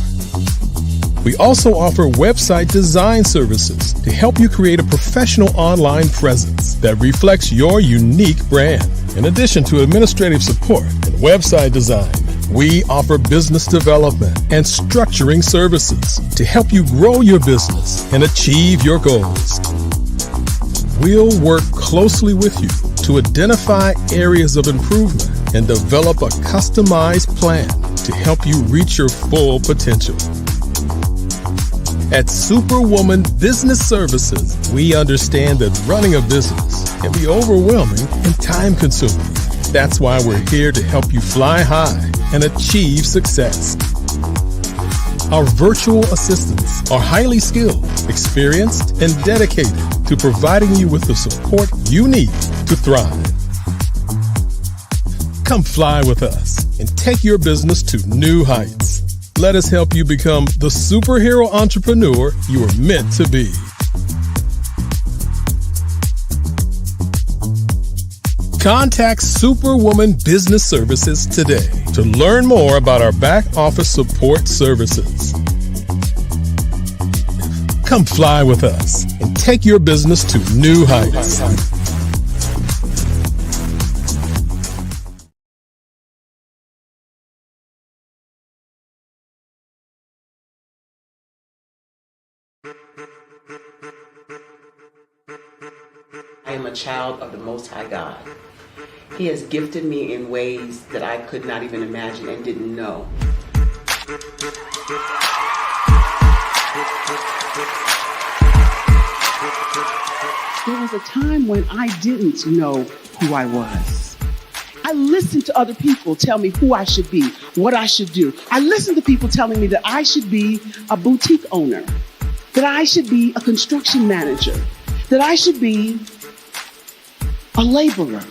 We also offer website design services to help you create a professional online presence that reflects your unique brand. In addition to administrative support and website design, we offer business development and structuring services to help you grow your business and achieve your goals. We'll work closely with you to identify areas of improvement and develop a customized plan to help you reach your full potential. At Superwoman Business Services, we understand that running a business can be overwhelming and time-consuming. That's why we're here to help you fly high and achieve success. Our virtual assistants are highly skilled, experienced, and dedicated to providing you with the support you need to thrive. Come fly with us and take your business to new heights. Let us help you become the superhero entrepreneur you are meant to be. Contact Superwoman Business Services today to learn more about our back office support services. Come fly with us and take your business to new heights. I am a child of the Most High God. He has gifted me in ways that I could not even imagine and didn't know. There was a time when I didn't know who I was. I listened to other people tell me who I should be, what I should do. I listened to people telling me that I should be a boutique owner, that I should be a construction manager, that I should be a laborer.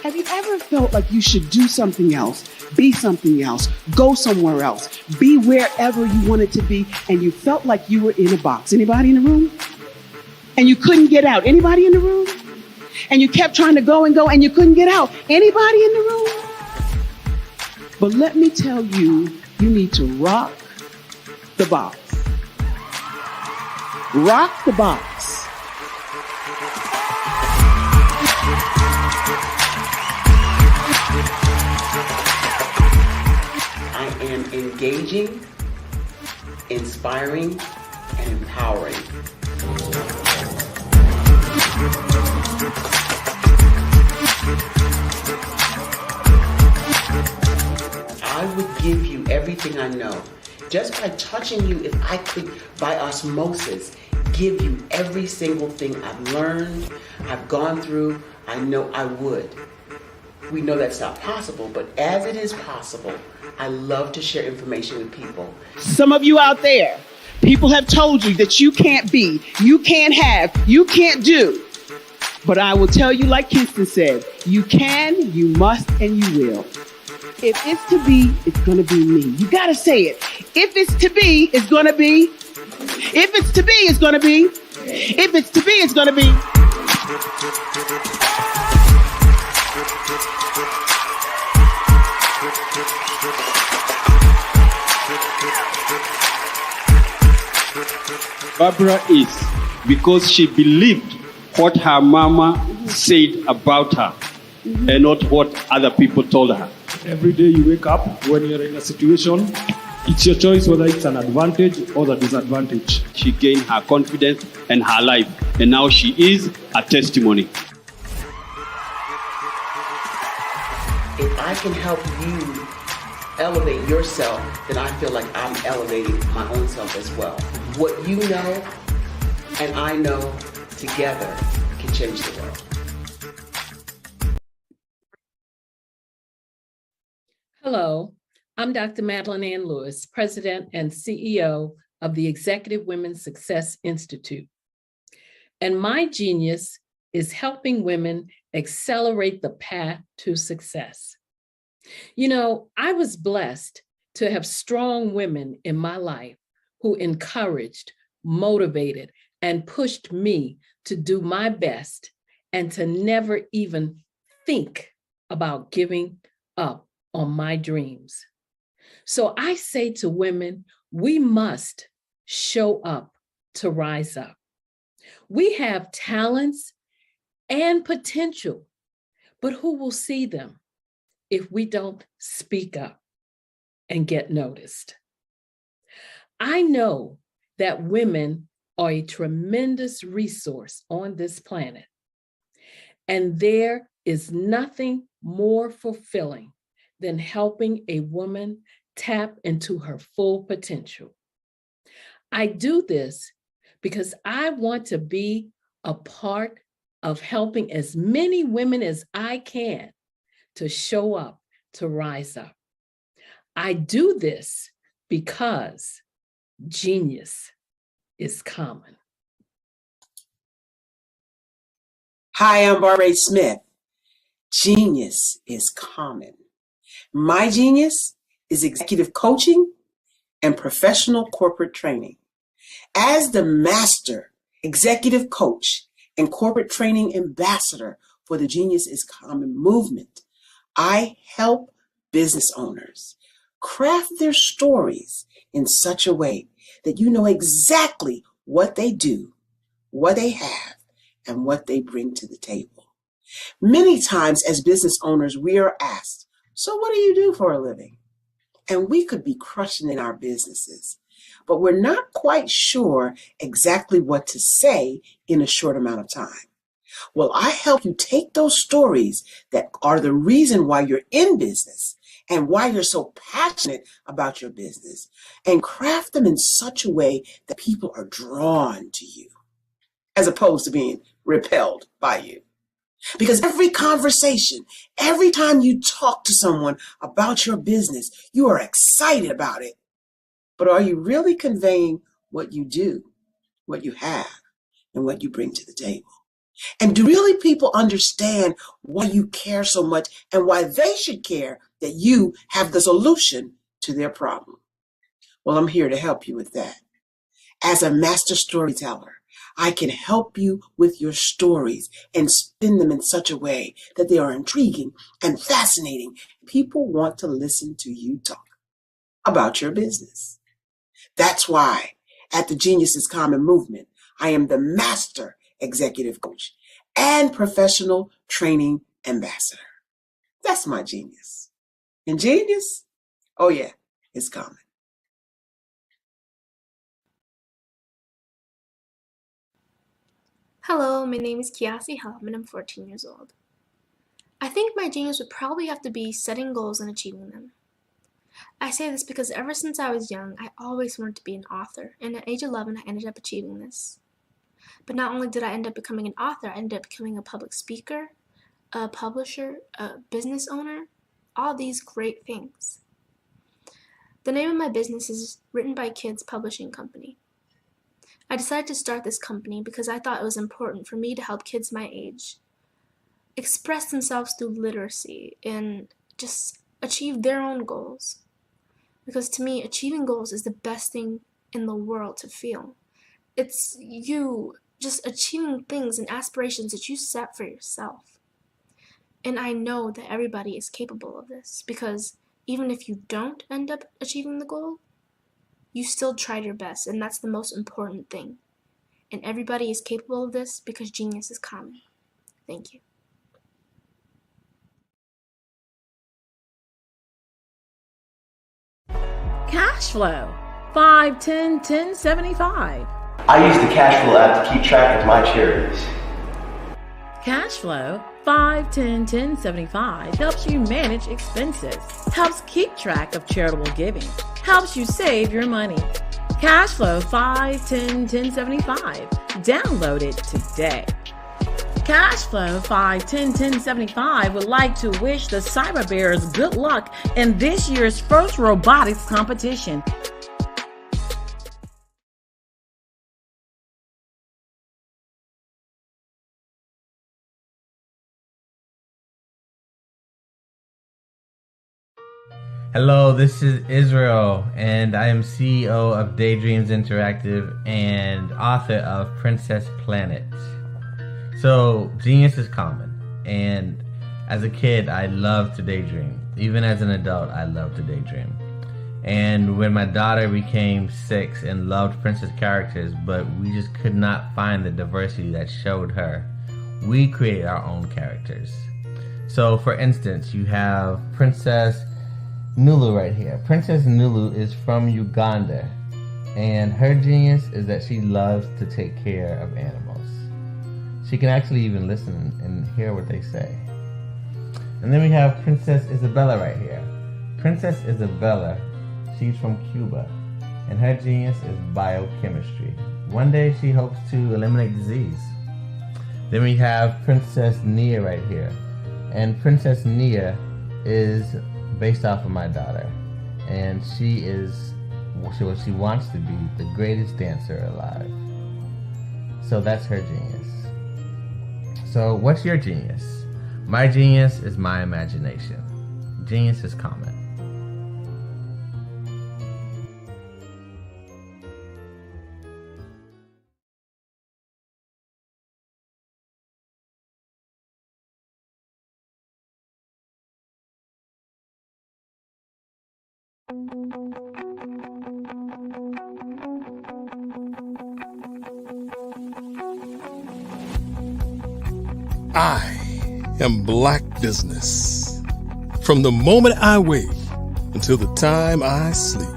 Have you ever felt like you should do something else, be something else, go somewhere else, be wherever you wanted to be, and you felt like you were in a box? Anybody in the room? And you couldn't get out. Anybody in the room? And you kept trying to go and you couldn't get out. Anybody in the room? But let me tell you, you need to rock the box. Rock the box. I am engaging, inspiring, and empowering. I would give you everything I know. Just by touching you, if I could, by osmosis, give you every single thing I've learned, I've gone through, I know I would. We know that's not possible, but as it is possible, I love to share information with people. Some of you out there, people have told you that you can't be, you can't have, you can't do. But I will tell you, like Kinston said, you can, you must, and you will. If it's to be, it's going to be me. You got to say it. If it's to be, it's going to be. If it's to be, it's going to be. If it's to be, it's going to be. Barbara is because she believed what her mama said about her and not what other people told her. Every day you wake up, when you're in a situation, it's your choice whether it's an advantage or the disadvantage. She gained her confidence and her life, and now she is a testimony. If I can help you elevate yourself, then I feel like I'm elevating my own self as well. What you know and I know together can change the world. Hello, I'm Dr. Madeline Ann Lewis, President and CEO of the Executive Women's Success Institute. And my genius is helping women accelerate the path to success. You know, I was blessed to have strong women in my life who encouraged, motivated, and pushed me to do my best and to never even think about giving up on my dreams. So I say to women, we must show up to rise up. We have talents and potential, but who will see them if we don't speak up and get noticed? I know that women are a tremendous resource on this planet, and there is nothing more fulfilling than helping a woman tap into her full potential. I do this because I want to be a part of helping as many women as I can to show up, to rise up. I do this because genius is common. Hi, I'm Barbara Smith. Genius is common. My genius is executive coaching and professional corporate training. As the master executive coach and corporate training ambassador for the Genius is Common movement, I help business owners craft their stories in such a way that you know exactly what they do, what they have, and what they bring to the table. Many times as business owners, we are asked, so what do you do for a living? And we could be crushing in our businesses, but we're not quite sure exactly what to say in a short amount of time. Well, I help you take those stories that are the reason why you're in business and why you're so passionate about your business and craft them in such a way that people are drawn to you as opposed to being repelled by you. Because every conversation, every time you talk to someone about your business, you are excited about it. But are you really conveying what you do, what you have, and what you bring to the table? And do really people understand why you care so much and why they should care that you have the solution to their problem? Well, I'm here to help you with that. As a master storyteller, I can help you with your stories and spin them in such a way that they are intriguing and fascinating. People want to listen to you talk about your business. That's why at the Genius is Common movement, I am the master executive coach and professional training ambassador. That's my genius. And genius? Oh yeah, it's common. Hello, my name is Kiasi Helm and I'm 14 years old. I think my genius would probably have to be setting goals and achieving them. I say this because ever since I was young, I always wanted to be an author, and at age 11, I ended up achieving this. But not only did I end up becoming an author, I ended up becoming a public speaker, a publisher, a business owner, all these great things. The name of my business is Written by Kids Publishing Company. I decided to start this company because I thought it was important for me to help kids my age express themselves through literacy and just achieve their own goals. Because to me, achieving goals is the best thing in the world to feel. It's you just achieving things and aspirations that you set for yourself. And I know that everybody is capable of this because even if you don't end up achieving the goal, you still tried your best, and that's the most important thing. And everybody is capable of this because genius is common. Thank you. Cash flow 5, 10, 10, 75. I use the cash flow app to keep track of my charities. Cash flow 5, 10, 10, 75 helps you manage expenses, helps keep track of charitable giving, helps you save your money. Cash flow 5, 10, 10, 75. Download it today. Cashflow 5, 10, 10, 75 would like to wish the Cyber Bears good luck in this year's first robotics competition. Hello, this is Israel, and I am CEO of Daydreams Interactive and author of Princess Planet. So, genius is common, and as a kid, I loved to daydream. Even as an adult, I love to daydream. And when my daughter became 6 and loved princess characters, but we just could not find the diversity that showed her, we created our own characters. So, for instance, you have Princess Nulu right here. Princess Nulu is from Uganda, and her genius is that she loves to take care of animals. She can actually even listen and hear what they say. And then we have Princess Isabella right here. Princess Isabella, she's from Cuba, and her genius is biochemistry. One day she hopes to eliminate disease. Then we have Princess Nia right here, and Princess Nia is based off of my daughter, and she is what she wants to be, the greatest dancer alive. So that's her genius. So, what's your genius? My genius is my imagination. Genius is common. I am Black Business. From the moment I wake until the time I sleep.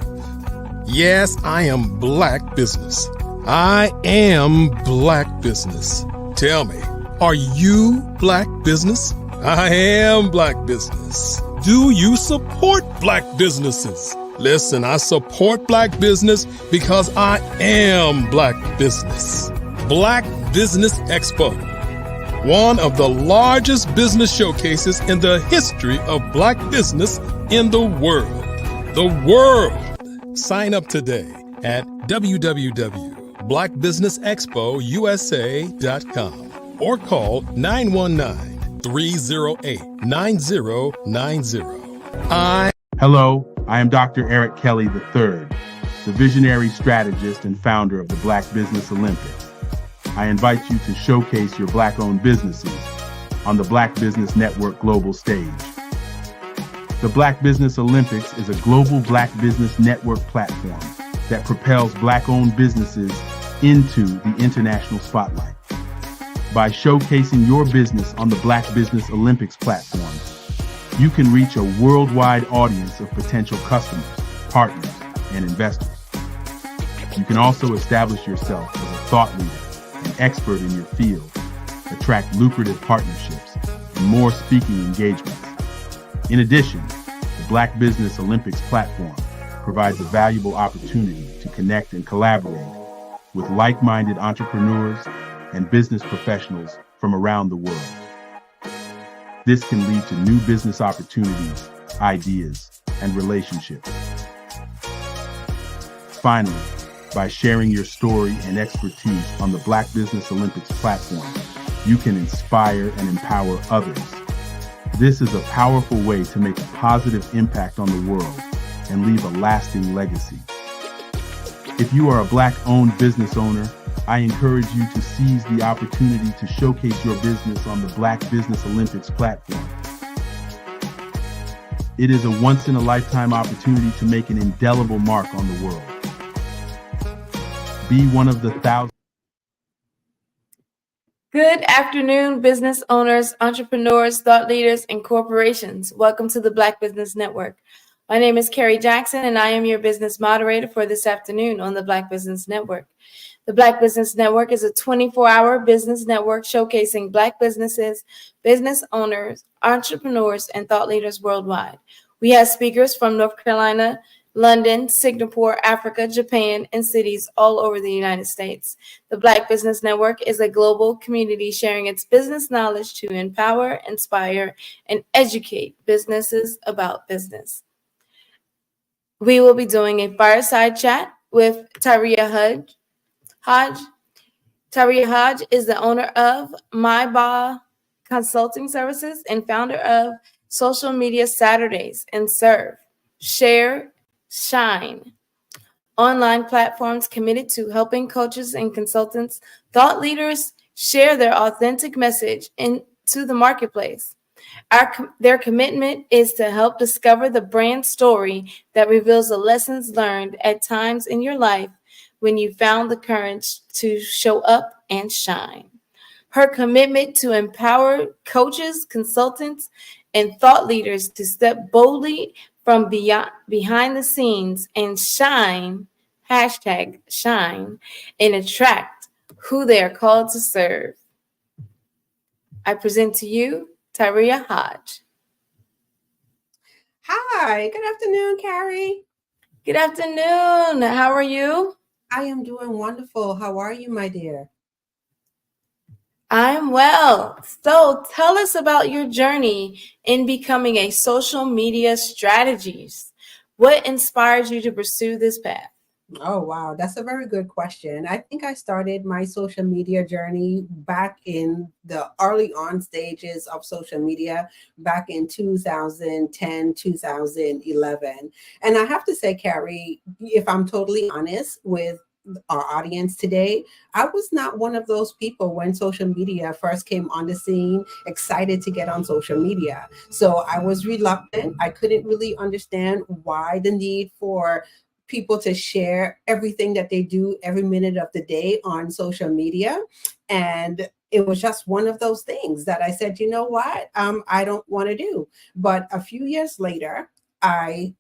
Yes, I am Black Business. I am Black Business. Tell me, are you Black Business? I am Black Business. Do you support Black businesses? Listen, I support Black business because I am Black Business. Black Business Expo, one of the largest business showcases in the history of Black business in the world. The world! Sign up today at www.blackbusinessexpousa.com or call 919-308-9090. Hello, I am Dr. Eric Kelly III, the visionary strategist and founder of the Black Business Olympics. I invite you to showcase your Black-owned businesses on the Black Business Network global stage. The Black Business Olympics is a global Black Business Network platform that propels Black-owned businesses into the international spotlight. By showcasing your business on the Black Business Olympics platform, you can reach a worldwide audience of potential customers, partners, and investors. You can also establish yourself as a thought leader, an expert in your field, attract lucrative partnerships, and more speaking engagements. In addition, the Black Business Olympics platform provides a valuable opportunity to connect and collaborate with like-minded entrepreneurs and business professionals from around the world. This can lead to new business opportunities, ideas, and relationships. Finally, by sharing your story and expertise on the Black Business Olympics platform, you can inspire and empower others. This is a powerful way to make a positive impact on the world and leave a lasting legacy. If you are a Black-owned business owner, I encourage you to seize the opportunity to showcase your business on the Black Business Olympics platform. It is a once-in-a-lifetime opportunity to make an indelible mark on the world. Be one of the thousands. Good afternoon, business owners, entrepreneurs, thought leaders, and corporations. Welcome to the Black Business Network. My name is Carrie Jackson, and I am your business moderator for this afternoon on the Black Business Network. The Black Business Network is a 24-hour business network showcasing Black businesses, business owners, entrepreneurs, and thought leaders worldwide. We have speakers from North Carolina, London, Singapore, Africa, Japan, and cities all over the United States. The Black Business Network is a global community sharing its business knowledge to empower, inspire, and educate businesses about business. We will be doing a fireside chat with Tyria Hodge. Tyria Hodge is the owner of MyBa Consulting Services and founder of Social Media Saturdays and Serve, Share, Shine, online platforms committed to helping coaches and consultants, thought leaders share their authentic message into the marketplace. Their commitment is to help discover the brand story that reveals the lessons learned at times in your life when you found the courage to show up and shine. Her commitment to empower coaches, consultants, and thought leaders to step boldly from behind the scenes and shine, #shine, and attract who they are called to serve. I present to you Tyria Hodge. Hi, good afternoon, Carrie. Good afternoon. How are you? I am doing wonderful. How are you, my dear? I'm well. So tell us about your journey in becoming a social media strategist. What inspired you to pursue this path? Oh, wow. That's a very good question. I think I started my social media journey back in the early on stages of social media back in 2010, 2011. And I have to say, Carrie, if I'm totally honest with our audience today, I was not one of those people when social media first came on the scene, excited to get on social media. So I was reluctant. I couldn't really understand why the need for people to share everything that they do every minute of the day on social media. And it was just one of those things that I said, you know what, I don't want to do. But a few years later, I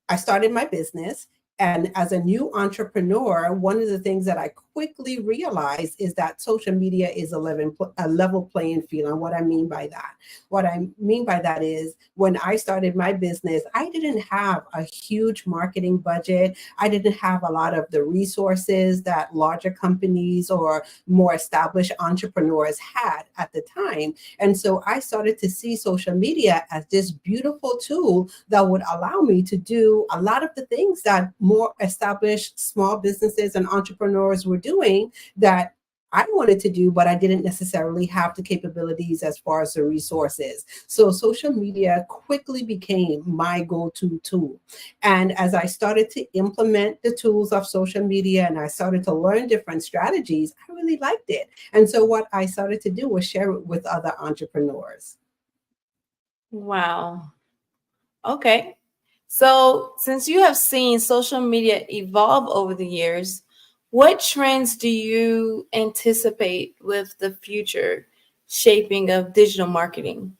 I started my business. And as a new entrepreneur, one of the things that I quickly realized is that social media is a level playing field. And what I mean by that, is when I started my business, I didn't have a huge marketing budget. I didn't have a lot of the resources that larger companies or more established entrepreneurs had at the time. And so I started to see social media as this beautiful tool that would allow me to do a lot of the things that more established small businesses and entrepreneurs were doing that I wanted to do, but I didn't necessarily have the capabilities as far as the resources. So social media quickly became my go-to tool. And as I started to implement the tools of social media and I started to learn different strategies, I really liked it. And so what I started to do was share it with other entrepreneurs. Wow. Okay. So, since you have seen social media evolve over the years, what trends do you anticipate with the future shaping of digital marketing?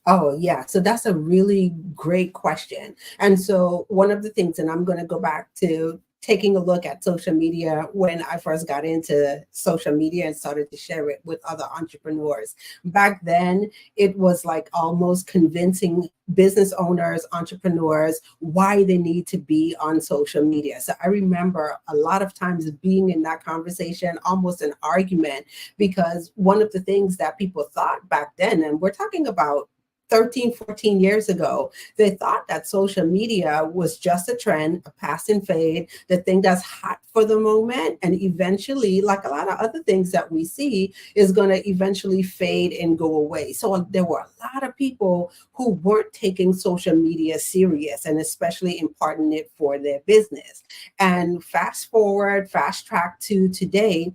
Oh, yeah. So that's a really great question. And so one of the things, and I'm going to go back to taking a look at social media when I first got into social media and started to share it with other entrepreneurs. Back then, it was like almost convincing business owners, entrepreneurs, why they need to be on social media. So I remember a lot of times being in that conversation, almost an argument, because one of the things that people thought back then, and we're talking about 13, 14 years ago, they thought that social media was just a trend, a pass and fade, the thing that's hot for the moment. And eventually, like a lot of other things that we see, is going to eventually fade and go away. So there were a lot of people who weren't taking social media serious and especially imparting it for their business. And fast track to today,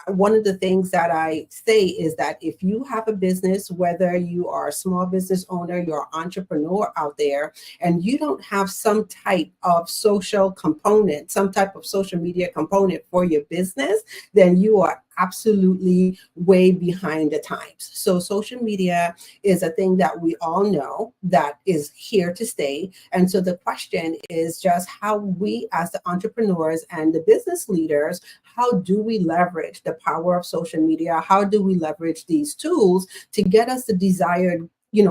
one of the things that I say is that if you have a business, whether you are a small business owner, you're an entrepreneur out there, and you don't have some type of social component, some type of social media component for your business, then you are absolutely way behind the times. So social media is a thing that we all know that is here to stay. And so the question is just how we as the entrepreneurs and the business leaders, how do we leverage the power of social media? How do we leverage these tools to get us the desired,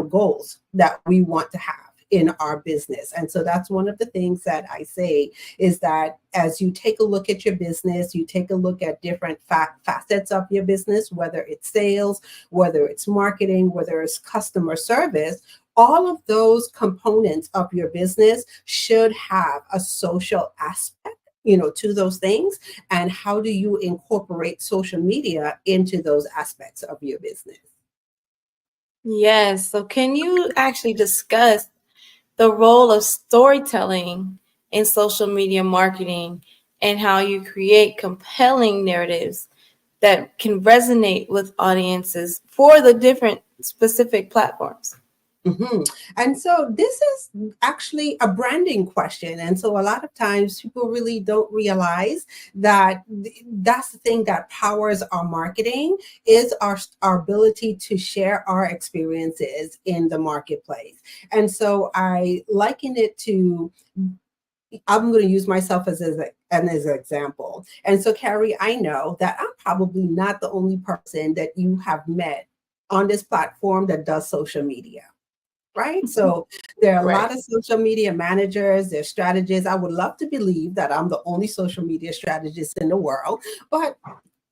goals that we want to have in our business? And so that's one of the things that I say is that as you take a look at your business, you take a look at different facets of your business, whether it's sales, whether it's marketing, whether it's customer service, all of those components of your business should have a social aspect to those things. And how do you incorporate social media into those aspects of your business? Yes. So, can you actually discuss the role of storytelling in social media marketing and how you create compelling narratives that can resonate with audiences for the different specific platforms? Mm-hmm. And so this is actually a branding question. And so a lot of times people really don't realize that that's the thing that powers our marketing is our ability to share our experiences in the marketplace. And so I liken it to, I'm going to use myself as an example. And so, Carrie, I know that I'm probably not the only person that you have met on this platform that does social media. Right? So there are a lot of social media managers, there's strategists. I would love to believe that I'm the only social media strategist in the world, but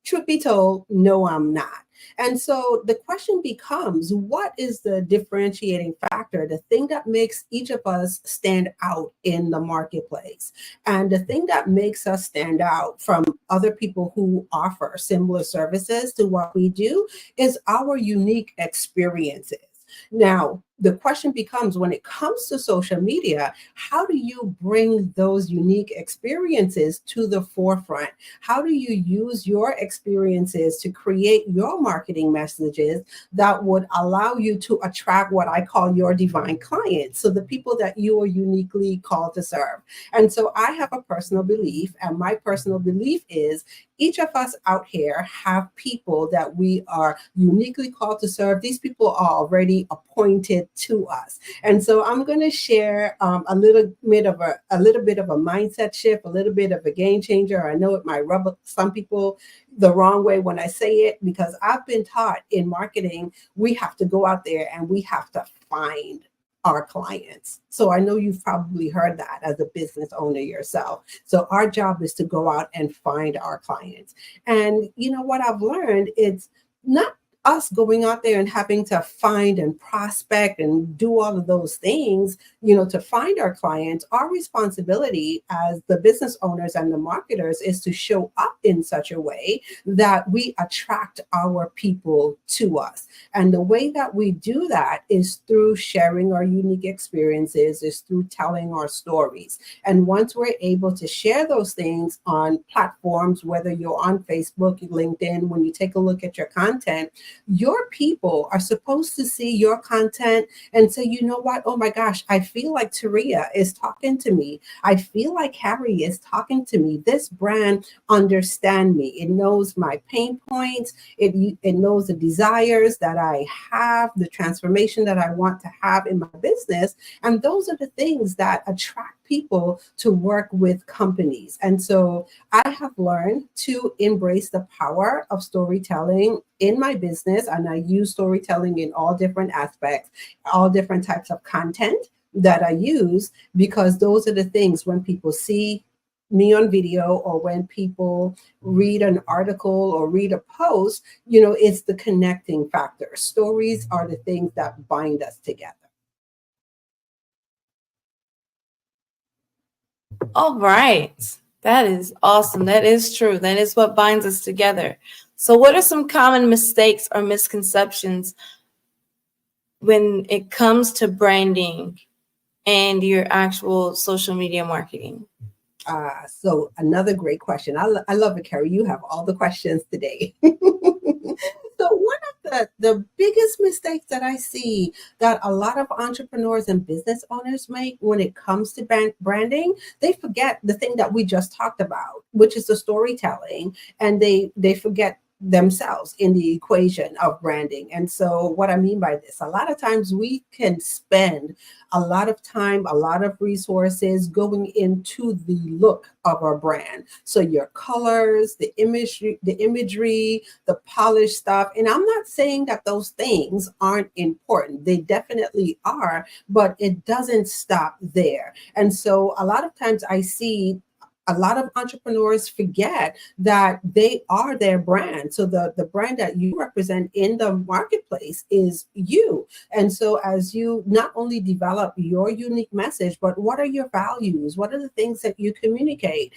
Truth be told, no, I'm not. And so the question becomes, what is the differentiating factor, the thing that makes each of us stand out in the marketplace? And the thing that makes us stand out from other people who offer similar services to what we do is our unique experiences. Now, the question becomes, when it comes to social media, how do you bring those unique experiences to the forefront? How do you use your experiences to create your marketing messages that would allow you to attract what I call your divine clients? So the people that you are uniquely called to serve. And so I have a personal belief, and my personal belief is each of us out here have people that we are uniquely called to serve. These people are already appointed to us. And so I'm going to share a little bit of a mindset shift, a little bit of a game changer. I know it might rub some people the wrong way when I say it, because I've been taught in marketing, we have to go out there and we have to find our clients. So I know you've probably heard that as a business owner yourself. So our job is to go out and find our clients. And you know what I've learned, it's not us going out there and having to find and prospect and do all of those things, to find our clients. Our responsibility as the business owners and the marketers is to show up in such a way that we attract our people to us. And the way that we do that is through sharing our unique experiences, is through telling our stories. And once we're able to share those things on platforms, whether you're on Facebook, LinkedIn, when you take a look at your content, your people are supposed to see your content and say, you know what? Oh my gosh, I feel like Taria is talking to me. I feel like Harry is talking to me. This brand understands me. It knows my pain points. It knows the desires that I have, the transformation that I want to have in my business. And those are the things that attract people to work with companies. And so I have learned to embrace the power of storytelling in my business. And I use storytelling in all different aspects, all different types of content that I use, because those are the things when people see me on video or when people read an article or read a post, it's the connecting factor. Stories are the things that bind us together. All right. That is awesome. That is true. That is what binds us together. So what are some common mistakes or misconceptions when it comes to branding and your actual social media marketing? So another great question. I love it, Carrie. You have all the questions today. So one of the biggest mistakes that I see that a lot of entrepreneurs and business owners make when it comes to branding, they forget the thing that we just talked about, which is the storytelling, and they forget themselves in the equation of branding. And so what I mean by this, a lot of times we can spend a lot of time, a lot of resources going into the look of our brand. So your colors, the imagery, the polished stuff. And I'm not saying that those things aren't important. They definitely are, but it doesn't stop there. And so a lot of times I see a lot of entrepreneurs forget that they are their brand. So the brand that you represent in the marketplace is you. And so as you not only develop your unique message, but what are your values? What are the things that you communicate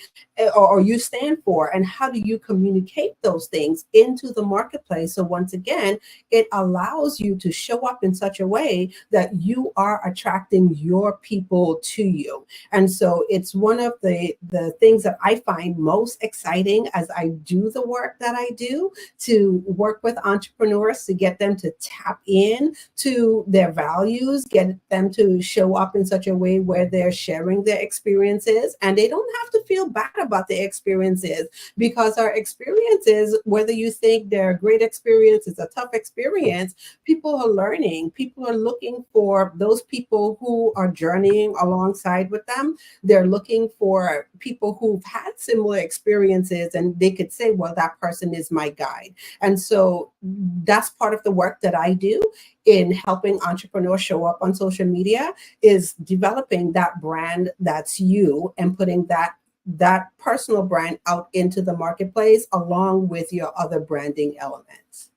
or you stand for? And how do you communicate those things into the marketplace? So once again, it allows you to show up in such a way that you are attracting your people to you. And so it's one of the things that I find most exciting as I do the work that I do, to work with entrepreneurs to get them to tap in to their values, get them to show up in such a way where they're sharing their experiences, and they don't have to feel bad about their experiences, because our experiences, whether you think they're a great experience, it's a tough experience, people are learning. People are looking for those people who are journeying alongside with them. They're looking for people who've had similar experiences, and they could say, well, that person is my guide. And so that's part of the work that I do in helping entrepreneurs show up on social media, is developing that brand that's you and putting that that personal brand out into the marketplace along with your other branding elements.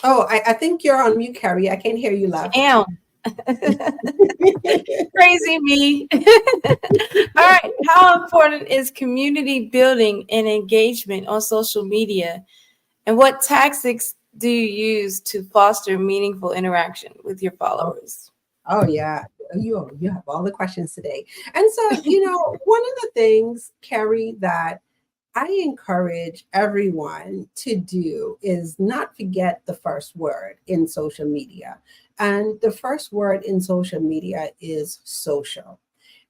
Oh, I think you're on mute, Carrie. I can't hear you loud. Damn. Crazy me. All right. How important is community building and engagement on social media? And what tactics do you use to foster meaningful interaction with your followers? Oh yeah, you have all the questions today. And so, one of the things, Carrie, that I encourage everyone to do is not forget the first word in social media. And the first word in social media is social.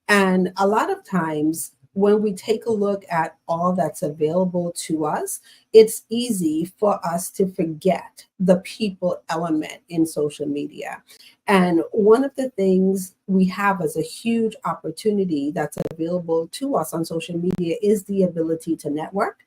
And a lot of times when we take a look at all that's available to us, it's easy for us to forget the people element in social media. And one of the things we have as a huge opportunity that's available to us on social media is the ability to network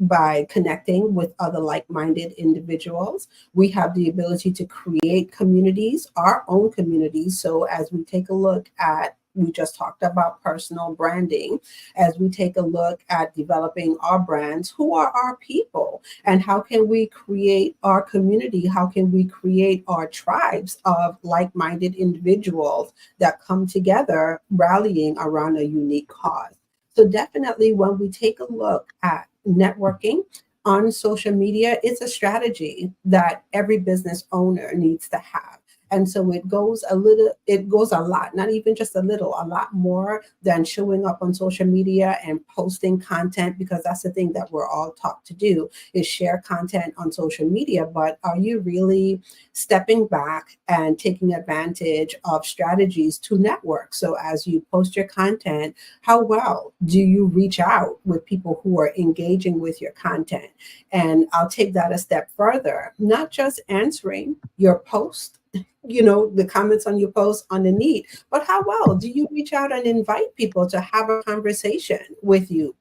by connecting with other like-minded individuals. We have the ability to create communities, our own communities. So as we take a look at, we just talked about personal branding, as we take a look at developing our brands, who are our people and how can we create our community? How can we create our tribes of like-minded individuals that come together rallying around a unique cause? So definitely when we take a look at networking on social media, it's a strategy that every business owner needs to have. And so it goes a lot, not even just a lot more than showing up on social media and posting content, because that's the thing that we're all taught to do is share content on social media. But are you really stepping back and taking advantage of strategies to network? So as you post your content, how well do you reach out with people who are engaging with your content? And I'll take that a step further, not just answering your post, the comments on your post underneath, but how well do you reach out and invite people to have a conversation with you?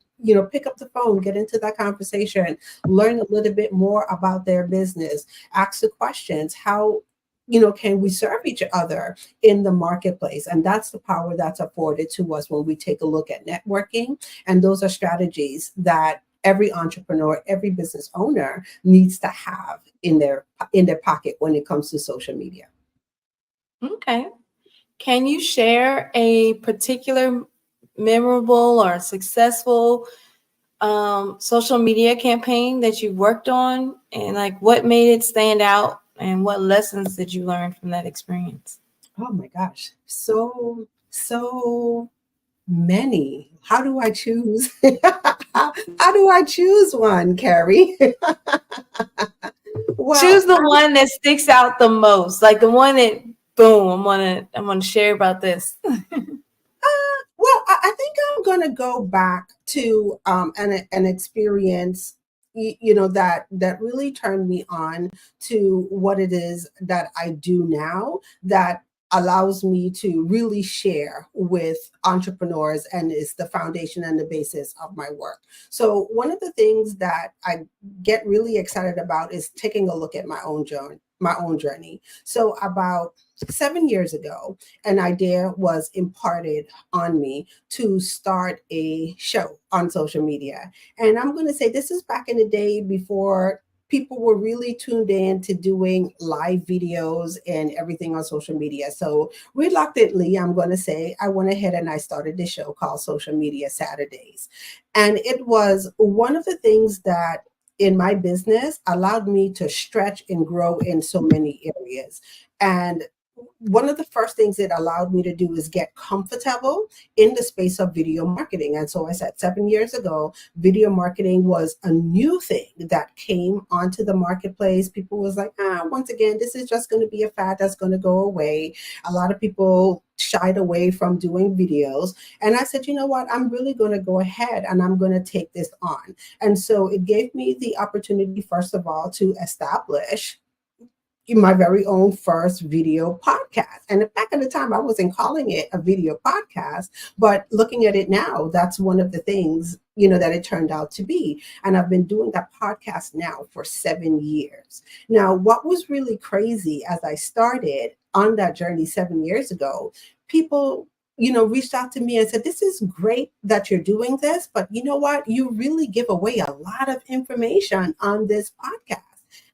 Pick up the phone, get into that conversation, learn a little bit more about their business, ask the questions, how can we serve each other in the marketplace? And that's the power that's afforded to us when we take a look at networking. And those are strategies that every entrepreneur, every business owner needs to have in their pocket when it comes to social media. Okay. Can you share a particular memorable or successful social media campaign that you worked on, and like what made it stand out and what lessons did you learn from that experience? Oh my gosh, so many. How do I choose? How do I choose one, Carrie? Well, choose the one that sticks out the most, like the one that boom, I'm gonna share about this. Well, I think I'm gonna go back to an experience, that really turned me on to what it is that I do now, that allows me to really share with entrepreneurs and is the foundation and the basis of my work. So one of the things that I get really excited about is taking a look at my own journey. So about 7 years ago, an idea was imparted on me to start a show on social media. And I'm going to say this is back in the day before people were really tuned in to doing live videos and everything on social media. So reluctantly, I'm going to say I went ahead and I started this show called Social Media Saturdays. And it was one of the things that in my business allowed me to stretch and grow in so many areas. And one of the first things it allowed me to do is get comfortable in the space of video marketing. And so I said 7 years ago, video marketing was a new thing that came onto the marketplace. People was like, once again, this is just going to be a fad that's going to go away. A lot of people shied away from doing videos. And I said, you know what, I'm really going to go ahead and I'm going to take this on. And so it gave me the opportunity, first of all, to establish my very own first video podcast. And back at the time, I wasn't calling it a video podcast, but looking at it now, that's one of the things, that it turned out to be. And I've been doing that podcast now for 7 years. Now, what was really crazy as I started on that journey 7 years ago, people reached out to me and said, this is great that you're doing this, but you know what? You really give away a lot of information on this podcast.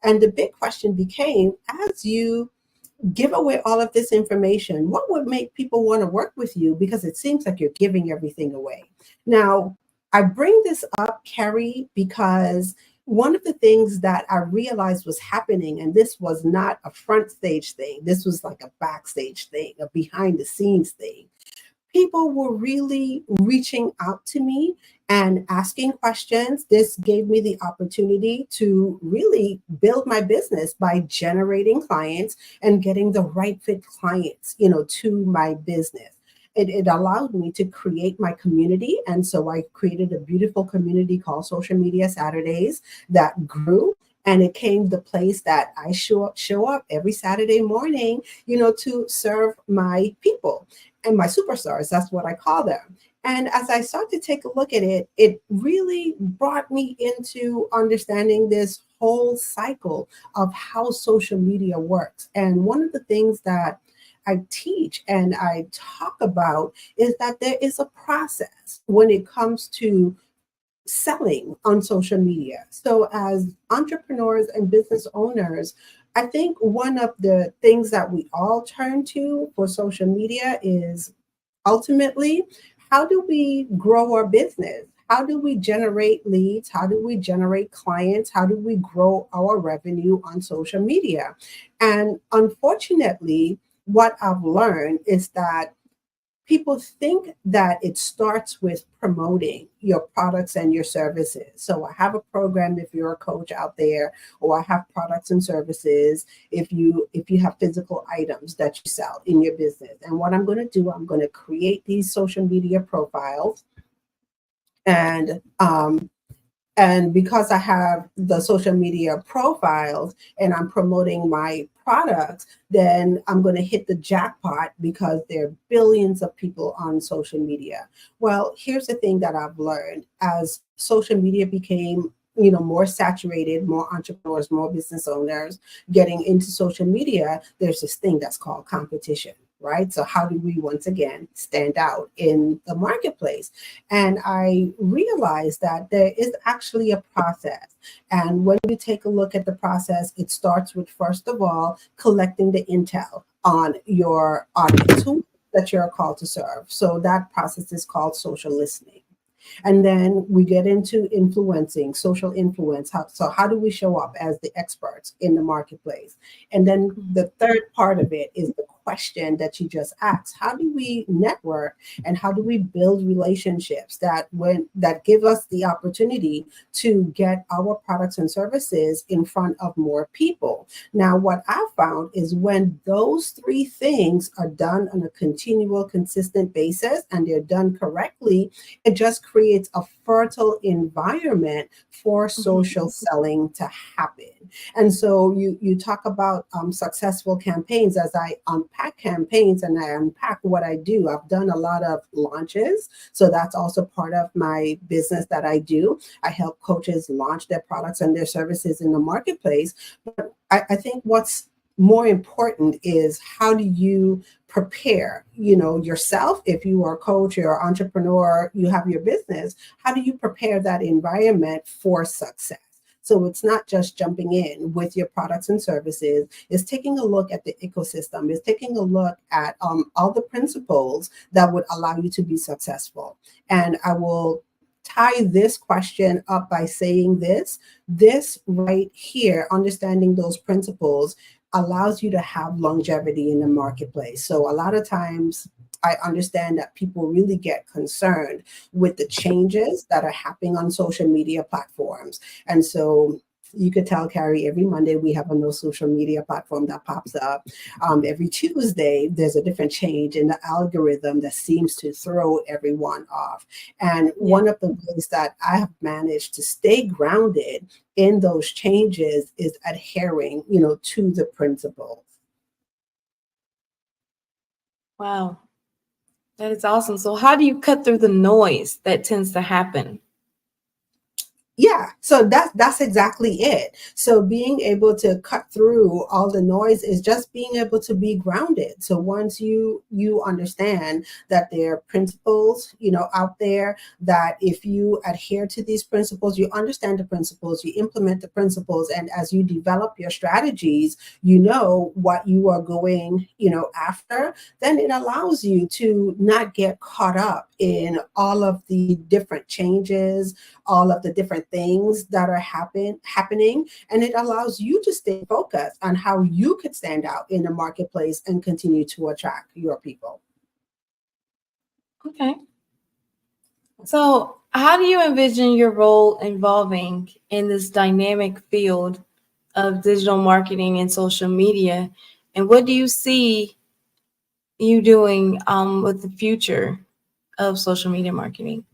And the big question became, as you give away all of this information, what would make people want to work with you? Because it seems like you're giving everything away. Now, I bring this up, Kerry, because one of the things that I realized was happening, and this was not a front stage thing, this was like a backstage thing, a behind the scenes thing. People were really reaching out to me and asking questions. This gave me the opportunity to really build my business by generating clients and getting the right fit clients, to my business. It allowed me to create my community. And so I created a beautiful community called Social Media Saturdays that grew. And it came the place that I show up every Saturday morning, to serve my people and my superstars. That's what I call them. And as I start to take a look at it, it really brought me into understanding this whole cycle of how social media works. And one of the things that I teach and I talk about is that there is a process when it comes to selling on social media. So as entrepreneurs and business owners, I think one of the things that we all turn to for social media is ultimately, how do we grow our business? How do we generate leads? How do we generate clients? How do we grow our revenue on social media? And unfortunately, what I've learned is that people think that it starts with promoting your products and your services. So I have a program if you're a coach out there, or I have products and services if you have physical items that you sell in your business. And what I'm going to do, I'm going to create these social media profiles. And because I have the social media profiles and I'm promoting my products, then I'm going to hit the jackpot because there are billions of people on social media. Well, here's the thing that I've learned. As social media became more saturated, more entrepreneurs, more business owners getting into social media, there's this thing that's called competition, right? So how do we once again stand out in the marketplace? And I realized that there is actually a process. And when you take a look at the process, it starts with, first of all, collecting the intel on your audience, who that you're called to serve. So that process is called social listening. And then we get into influencing, social influence. So how do we show up as the experts in the marketplace? And then the third part of it is the question that you just asked. How do we network and how do we build relationships that give us the opportunity to get our products and services in front of more people? Now, what I found is when those three things are done on a continual, consistent basis and they're done correctly, it just creates a fertile environment for social selling to happen. And so you talk about successful campaigns. As I unpack campaigns and I unpack what I do, I've done a lot of launches. So that's also part of my business that I do. I help coaches launch their products and their services in the marketplace. But I think what's more important is how do you prepare, yourself? If you are a coach, you're an entrepreneur, you have your business, how do you prepare that environment for success? So it's not just jumping in with your products and services. It's taking a look at the ecosystem. It's taking a look at all the principles that would allow you to be successful. And I will tie this question up by saying this right here, understanding those principles allows you to have longevity in the marketplace. So a lot of times I understand that people really get concerned with the changes that are happening on social media platforms. And so You could tell Carrie every Monday we have a no social media platform that pops up. Every Tuesday there's a different change in the algorithm that seems to throw everyone off. And one of the ways that I have managed to stay grounded in those changes is adhering, to the principles. Wow, that is awesome. So how do you cut through the noise that tends to happen? Yeah, so that's exactly it. So being able to cut through all the noise is just being able to be grounded. So once you understand that there are principles, out there, that if you adhere to these principles, you understand the principles, you implement the principles, and as you develop your strategies, you know what you are going, after, then it allows you to not get caught up in all of the different changes, all of the different things that are happening, and it allows you to stay focused on how you could stand out in the marketplace and continue to attract your people. Okay. So how do you envision your role evolving in this dynamic field of digital marketing and social media? And what do you see you doing with the future of social media marketing?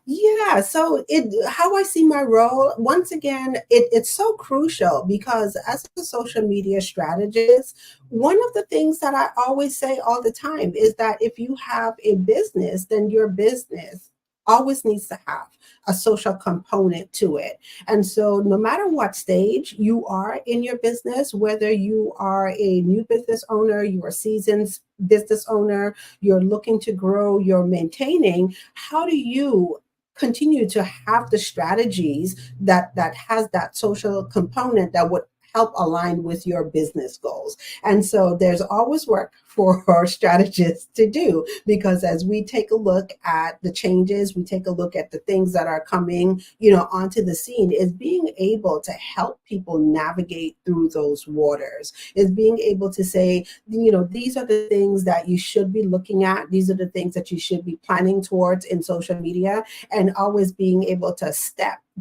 Yeah, so how I see my role, once again, it's so crucial because as a social media strategist, one of the things that I always say all the time is that if you have a business, then your business always needs to have a social component to it. And so no matter what stage you are in your business, whether you are a new business owner, you're a seasoned business owner, you're looking to grow, you're maintaining, how do you continue to have the strategies that has that social component that would help align with your business goals? And so there's always work for our strategists to do, because as we take a look at the changes, we take a look at the things that are coming, onto the scene, is being able to help people navigate through those waters, is being able to say, these are the things that you should be looking at. These are the things that you should be planning towards in social media, and always being able to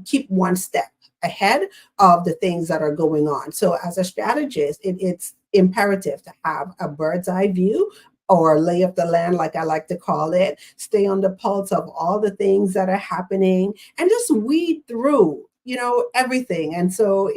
keep one step ahead of the things that are going on. So as a strategist, it's imperative to have a bird's eye view, or lay of the land, like I like to call it, stay on the pulse of all the things that are happening, and just weed through, everything. And so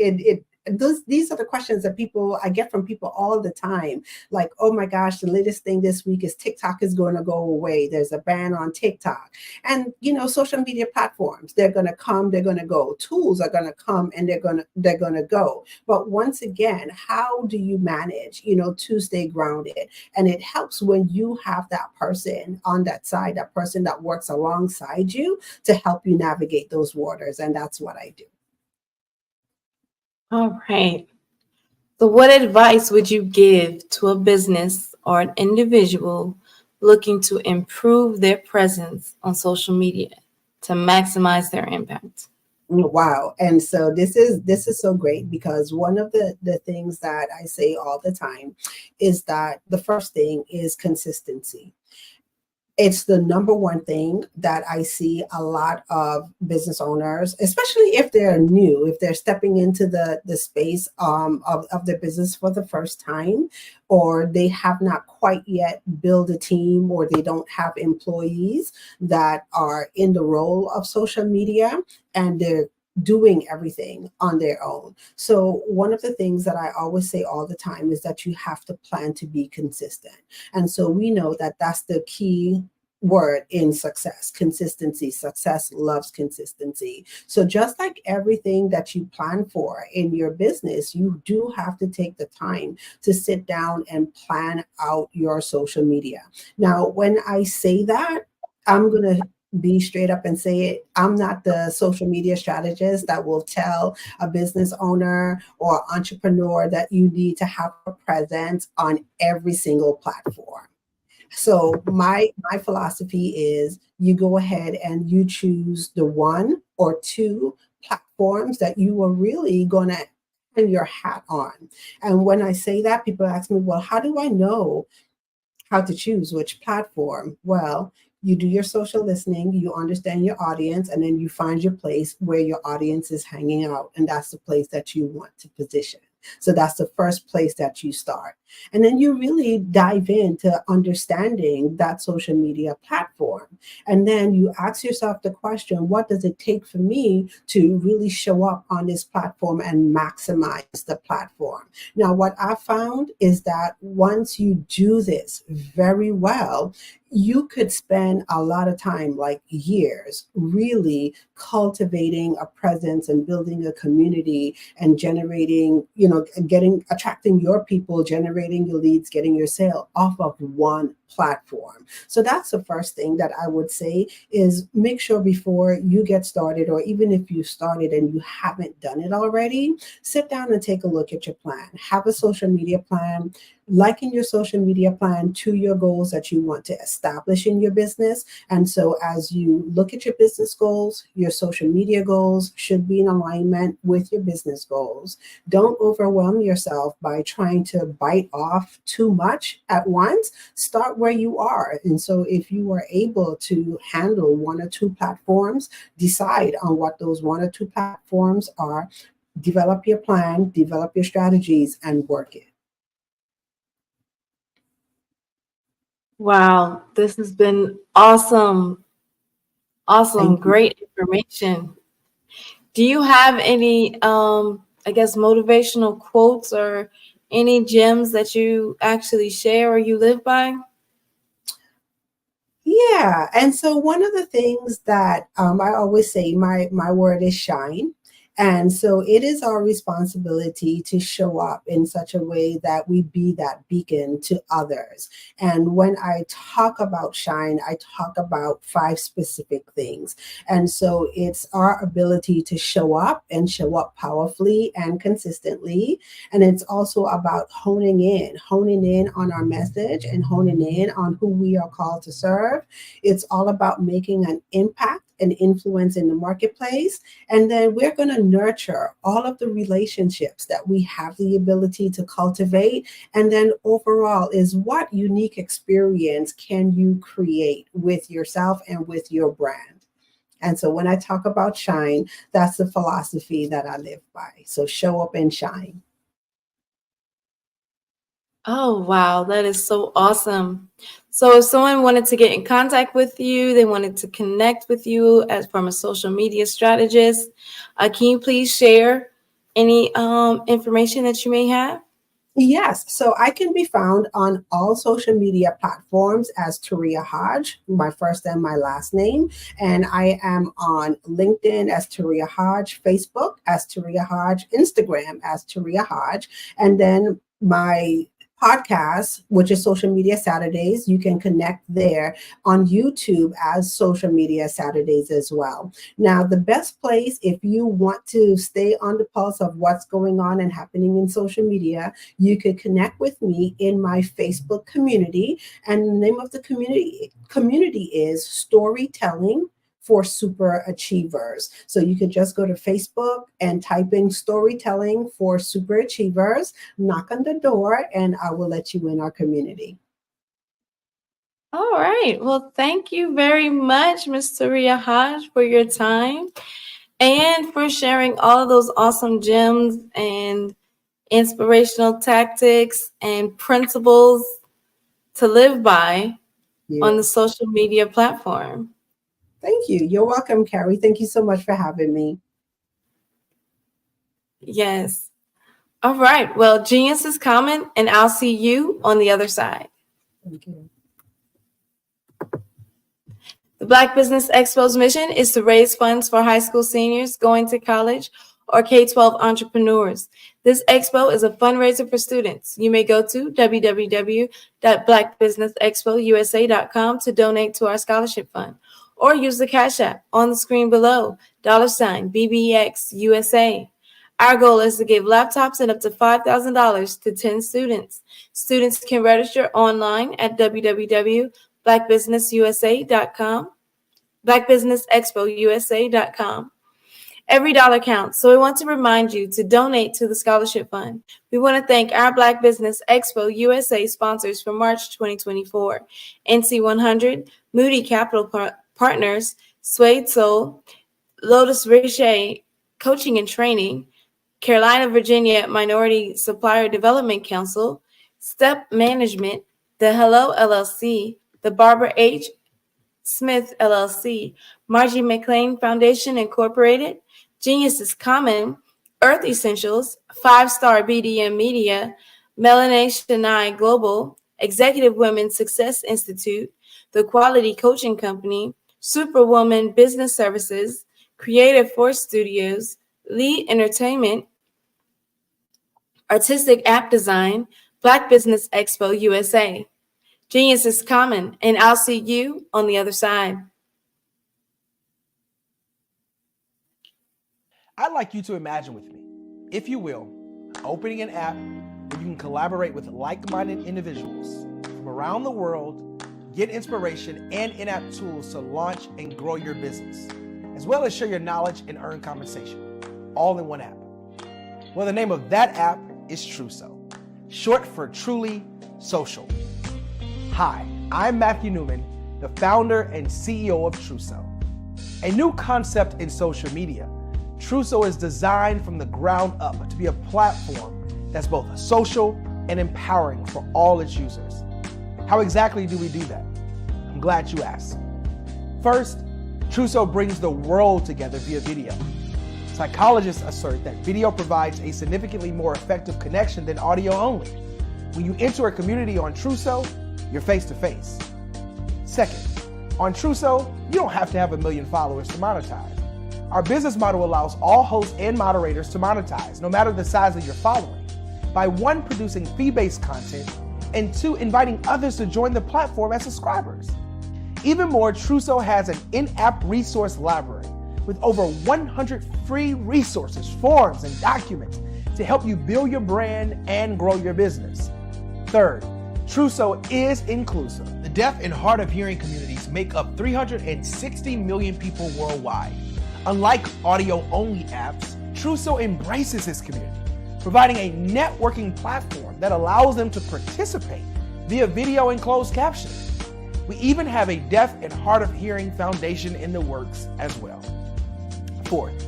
these are the questions that I get from people all the time. Like, oh my gosh, the latest thing this week is TikTok is going to go away. There's a ban on TikTok. And, social media platforms, they're going to come, they're going to go. Tools are going to come and they're going to go. But once again, how do you manage, to stay grounded? And it helps when you have that person on that side, that person that works alongside you to help you navigate those waters. And that's what I do. All right. So what advice would you give to a business or an individual looking to improve their presence on social media to maximize their impact? Wow. And so this is so great, because one of the things that I say all the time is that the first thing is consistency. It's the number one thing that I see a lot of business owners, especially if they're new, if they're stepping into the space of their business for the first time, or they have not quite yet built a team, or they don't have employees that are in the role of social media, and they're doing everything on their own. So one of the things that I always say all the time is that you have to plan to be consistent. And so we know that that's the key word in success: consistency. Success loves consistency. So just like everything that you plan for in your business, you do have to take the time to sit down and plan out your social media. Now, when I say that, I'm going to be straight up and say it. I'm not the social media strategist that will tell a business owner or entrepreneur that you need to have a presence on every single platform. So my philosophy is you go ahead and you choose the one or two platforms that you are really going to hang your hat on. And when I say that, people ask me, well, how do I know how to choose which platform? Well, You do your social listening, you understand your audience, and then you find your place where your audience is hanging out. And that's the place that you want to position. So that's the first place that you start. And then you really dive into understanding that social media platform. And then you ask yourself the question, what does it take for me to really show up on this platform and maximize the platform? Now, what I found is that once you do this very well, you could spend a lot of time, like years, really cultivating a presence and building a community and generating, attracting your people, generating your leads, getting your sale off of one platform. So that's the first thing that I would say is make sure before you get started, or even if you started and you haven't done it already, sit down and take a look at your plan. Have a social media plan. Liken your social media plan to your goals that you want to establish in your business. And so as you look at your business goals, your social media goals should be in alignment with your business goals. Don't overwhelm yourself by trying to bite off too much at once. Start where you are. And so if you are able to handle one or two platforms, decide on what those one or two platforms are, develop your plan, develop your strategies, and work it. Wow, this has been awesome. Awesome, great information. Do you have any, motivational quotes or any gems that you actually share or you live by? Yeah, and so one of the things that I always say, my word is shine. And so it is our responsibility to show up in such a way that we be that beacon to others. And when I talk about shine, I talk about 5 specific things. And so it's our ability to show up and show up powerfully and consistently. And it's also about honing in on our message and honing in on who we are called to serve. It's all about making an impact and influence in the marketplace. And then we're going to nurture all of the relationships that we have the ability to cultivate. And then overall is what unique experience can you create with yourself and with your brand? And so when I talk about shine, that's the philosophy that I live by. So show up and shine. Oh, wow. That is so awesome. So if someone wanted to get in contact with you, they wanted to connect with you as from a social media strategist, can you please share any information that you may have? Yes, so I can be found on all social media platforms as Taria Hodge, my first and my last name. And I am on LinkedIn as Taria Hodge, Facebook as Taria Hodge, Instagram as Taria Hodge, and then my podcast, which is Social Media Saturdays. You can connect there on YouTube as Social Media Saturdays as well. Now, the best place if you want to stay on the pulse of what's going on and happening in social media, you could connect with me in my Facebook community. And the name of the community is Storytelling for Super Achievers. So you could just go to Facebook and type in Storytelling for Super Achievers, knock on the door, and I will let you in our community. All right. Well, thank you very much, Ms. Taria Hodge, for your time and for sharing all of those awesome gems and inspirational tactics and principles to live by on the social media platform. Thank you. You're welcome, Carrie. Thank you so much for having me. Yes. All right. Well, genius is common, and I'll see you on the other side. Thank you. The Black Business Expo's mission is to raise funds for high school seniors going to college or K-12 entrepreneurs. This expo is a fundraiser for students. You may go to www.blackbusinessexpousa.com to donate to our scholarship fund, or use the Cash App on the screen below, $BBXUSA. Our goal is to give laptops and up to $5,000 to 10 students. Students can register online at www.blackbusinessusa.com, blackbusinessexpousa.com. Every dollar counts, so we want to remind you to donate to the scholarship fund. We want to thank our Black Business Expo USA sponsors for March 2024, NC100, Moody Capital Partners, Suede Soul, Lotus Richey Coaching and Training, Carolina, Virginia Minority Supplier Development Council, Step Management, The Hello LLC, the Barbara H. Smith LLC, Margie McLean Foundation Incorporated, Genius is Common, Earth Essentials, 5-Star BDM Media, Melanation Eye Global, Executive Women Success Institute, The Quality Coaching Company, Superwoman Business Services, Creative Force Studios, Lee Entertainment, Artistic App Design, Black Business Expo USA. Genius is common, and I'll see you on the other side. I'd like you to imagine with me, if you will, opening an app where you can collaborate with like-minded individuals from around the world, get inspiration and in-app tools to launch and grow your business, as well as share your knowledge and earn compensation, all in one app. Well, the name of that app is Truso, short for Truly Social. Hi, I'm Matthew Newman, the founder and CEO of Truso. A new concept in social media, Truso is designed from the ground up to be a platform that's both social and empowering for all its users. How exactly do we do that? I'm glad you asked. First, Truso brings the world together via video. Psychologists assert that video provides a significantly more effective connection than audio only. When you enter a community on Truso, you're face-to-face. Second, on Truso, you don't have to have 1 million followers to monetize. Our business model allows all hosts and moderators to monetize, no matter the size of your following, by 1, producing fee-based content, and 2, inviting others to join the platform as subscribers. Even more, Truso has an in-app resource library with over 100 free resources, forms, and documents to help you build your brand and grow your business. Third, Truso is inclusive. The deaf and hard of hearing communities make up 360 million people worldwide. Unlike audio-only apps, Truso embraces this community, providing a networking platform that allows them to participate via video and closed captioning. We even have a deaf and hard of hearing foundation in the works as well. Fourth,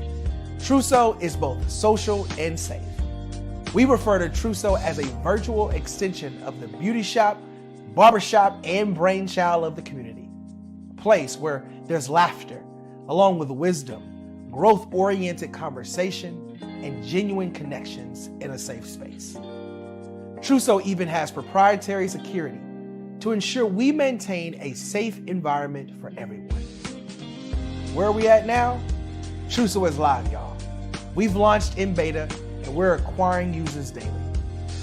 Truso is both social and safe. We refer to Truso as a virtual extension of the beauty shop, barbershop, and brainchild of the community. A place where there's laughter, along with wisdom, growth-oriented conversation, and genuine connections in a safe space. Truso even has proprietary security to ensure we maintain a safe environment for everyone. Where are we at now? Truso is live, y'all. We've launched in beta, and we're acquiring users daily.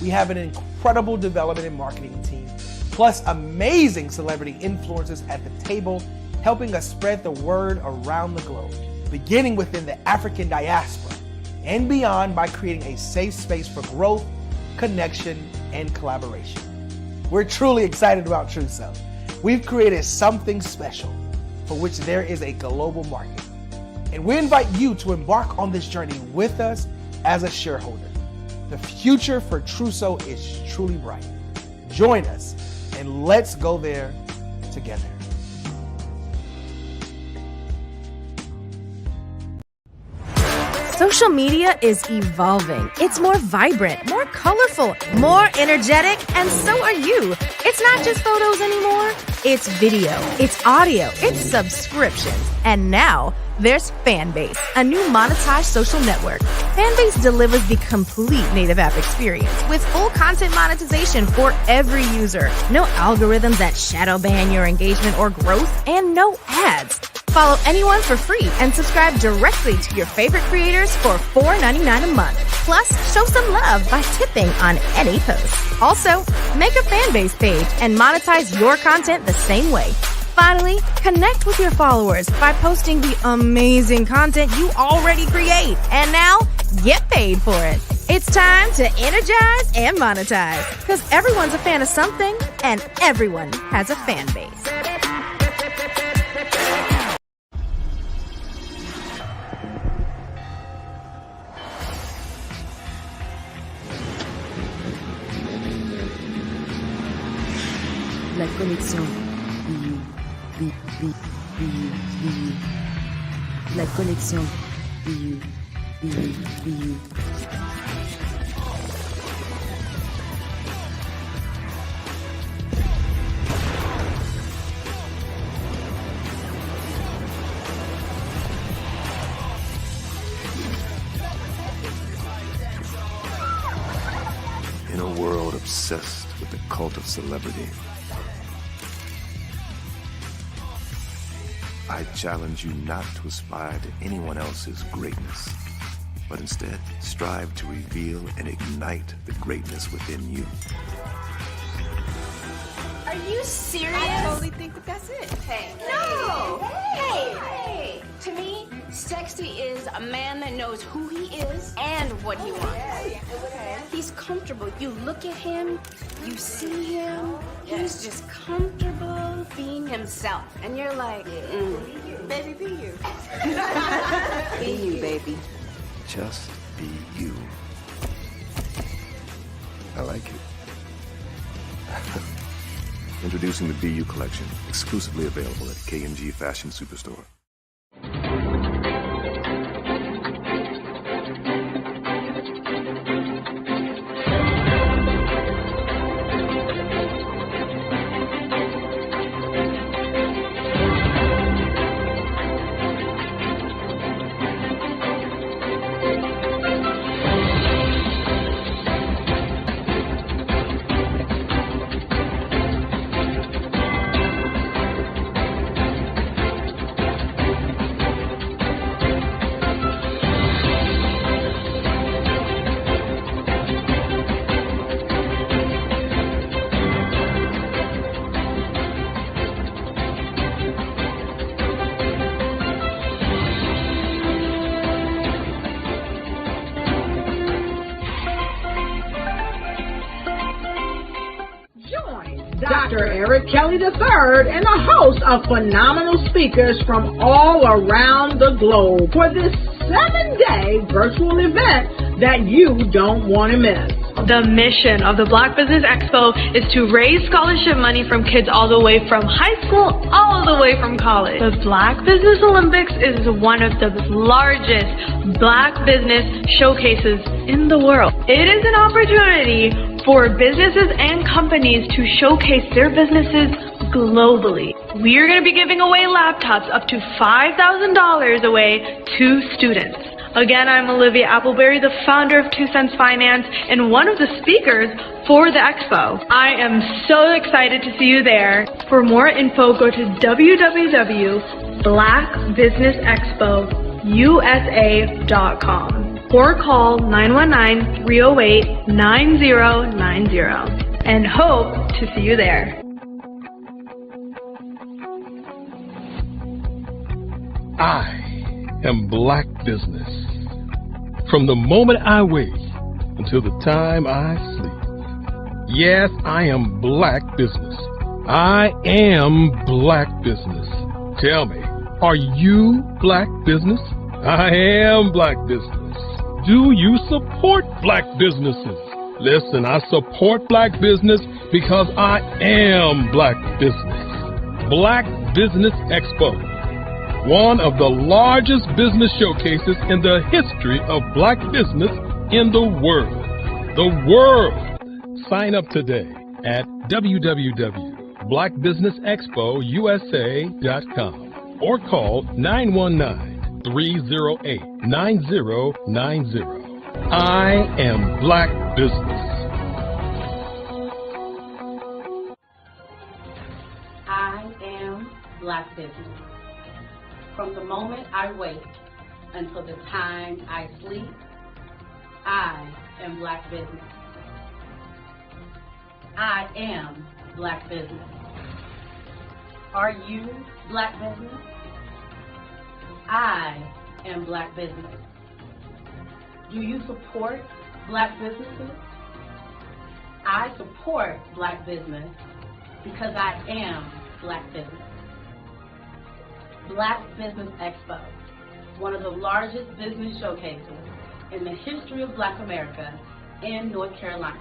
We have an incredible development and marketing team, plus amazing celebrity influencers at the table, helping us spread the word around the globe, beginning within the African diaspora and beyond by creating a safe space for growth, connection, and collaboration. We're truly excited about Truso. We've created something special for which there is a global market. And we invite you to embark on this journey with us as a shareholder. The future for Truso is truly bright. Join us and let's go there together. Social media is evolving. It's more vibrant, more colorful, more energetic, and so are you. It's not just photos anymore. It's video, it's audio, it's subscriptions. And now there's Fanbase, a new monetized social network. Fanbase delivers the complete native app experience with full content monetization for every user. No algorithms that shadow ban your engagement or growth, and no ads. Follow anyone for free and subscribe directly to your favorite creators for $4.99 a month. Plus, show some love by tipping on any post. Also, make a Fanbase page and monetize your content the same way. Finally, connect with your followers by posting the amazing content you already create. And now, get paid for it. It's time to energize and monetize, because everyone's a fan of something and everyone has a fan base. La connexion. La connexion. In a world obsessed with the cult of celebrity, I challenge you not to aspire to anyone else's greatness, but instead strive to reveal and ignite the greatness within you. Are you serious? I totally think that that's it. Hey. No! Hey! To me, sexy is a man that knows who he is and what he wants. Okay. He's comfortable. You look at him, you see him, he's just comfortable being himself. And you're like, Baby, be you. be you, baby. Just be you. I like it. Introducing the BU collection, exclusively available at K&G Fashion Superstore. Dr. Eric Kelly III and the host of phenomenal speakers from all around the globe for this 7-day virtual event that you don't want to miss. The mission of the Black Business Expo is to raise scholarship money from kids all the way from high school all the way from college. The Black Business Olympics is one of the largest Black business showcases in the world. It is an opportunity for businesses and companies to showcase their businesses globally. We are going to be giving away laptops up to $5,000 away to students. Again, I'm Olivia Appleberry, the founder of 2 Cents Finance and one of the speakers for the expo. I am so excited to see you there. For more info, go to www.blackbusinessexpousa.com or call 919-308-9090 and hope to see you there. I am Black Business. From the moment I wake until the time I sleep. Yes, I am Black Business. I am Black Business. Tell me, are you Black Business? I am Black Business. Do you support Black businesses? Listen, I support Black business because I am Black Business. Black Business Expo, one of the largest business showcases in the history of Black business in the world. The world! Sign up today at www.blackbusinessexpousa.com or call 919-308-9090. I am Black Business. I am Black Business. From the moment I wake until the time I sleep, I am Black Business. I am Black Business. Are you Black Business? I am Black Business. Do you support Black businesses? I support Black business because I am Black Business. Black Business Expo, one of the largest business showcases in the history of Black America in North Carolina.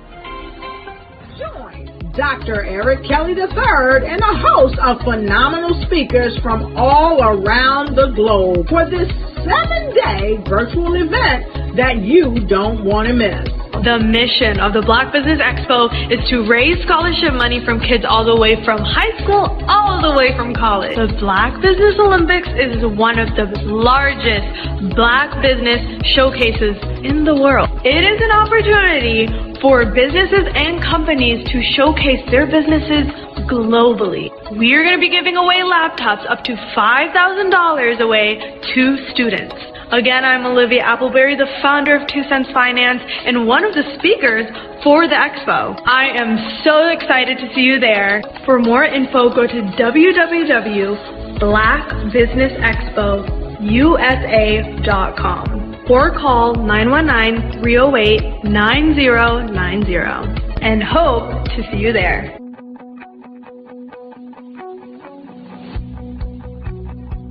Join Dr. Eric Kelly III and a host of phenomenal speakers from all around the globe for this 7-day virtual event that you don't want to miss. The mission of the Black Business Expo is to raise scholarship money from kids all the way from high school, all the way from college. The Black Business Olympics is one of the largest Black business showcases in the world. It is an opportunity for businesses and companies to showcase their businesses globally. We are going to be giving away laptops up to $5,000 away to students. Again, I'm Olivia Appleberry, the founder of 2 Cents Finance and one of the speakers for the expo. I am so excited to see you there. For more info, go to www.blackbusinessexpousa.com or call 919-308-9090 and hope to see you there.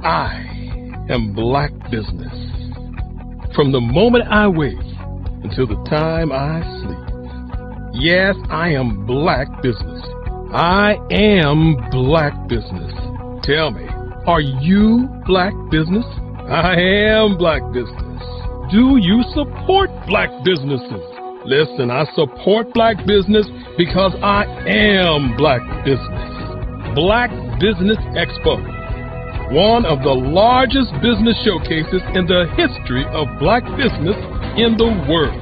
I am Black Business. From the moment I wake until the time I sleep. Yes, I am Black Business. I am Black Business. Tell me, are you Black Business? I am Black Business. Do you support Black businesses? Listen, I support Black business because I am Black Business. Black Business Expo, one of the largest business showcases in the history of Black business in the world.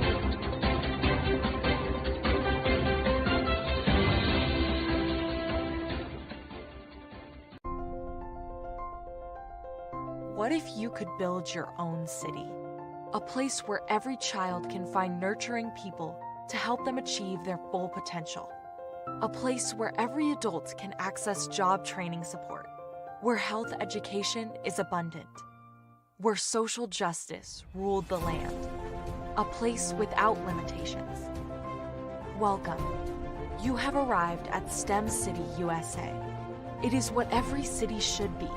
What if you could build your own city? A place where every child can find nurturing people to help them achieve their full potential. A place where every adult can access job training support. Where health education is abundant, where social justice ruled the land, a place without limitations. Welcome. You have arrived at STEM City USA. It is what every city should be,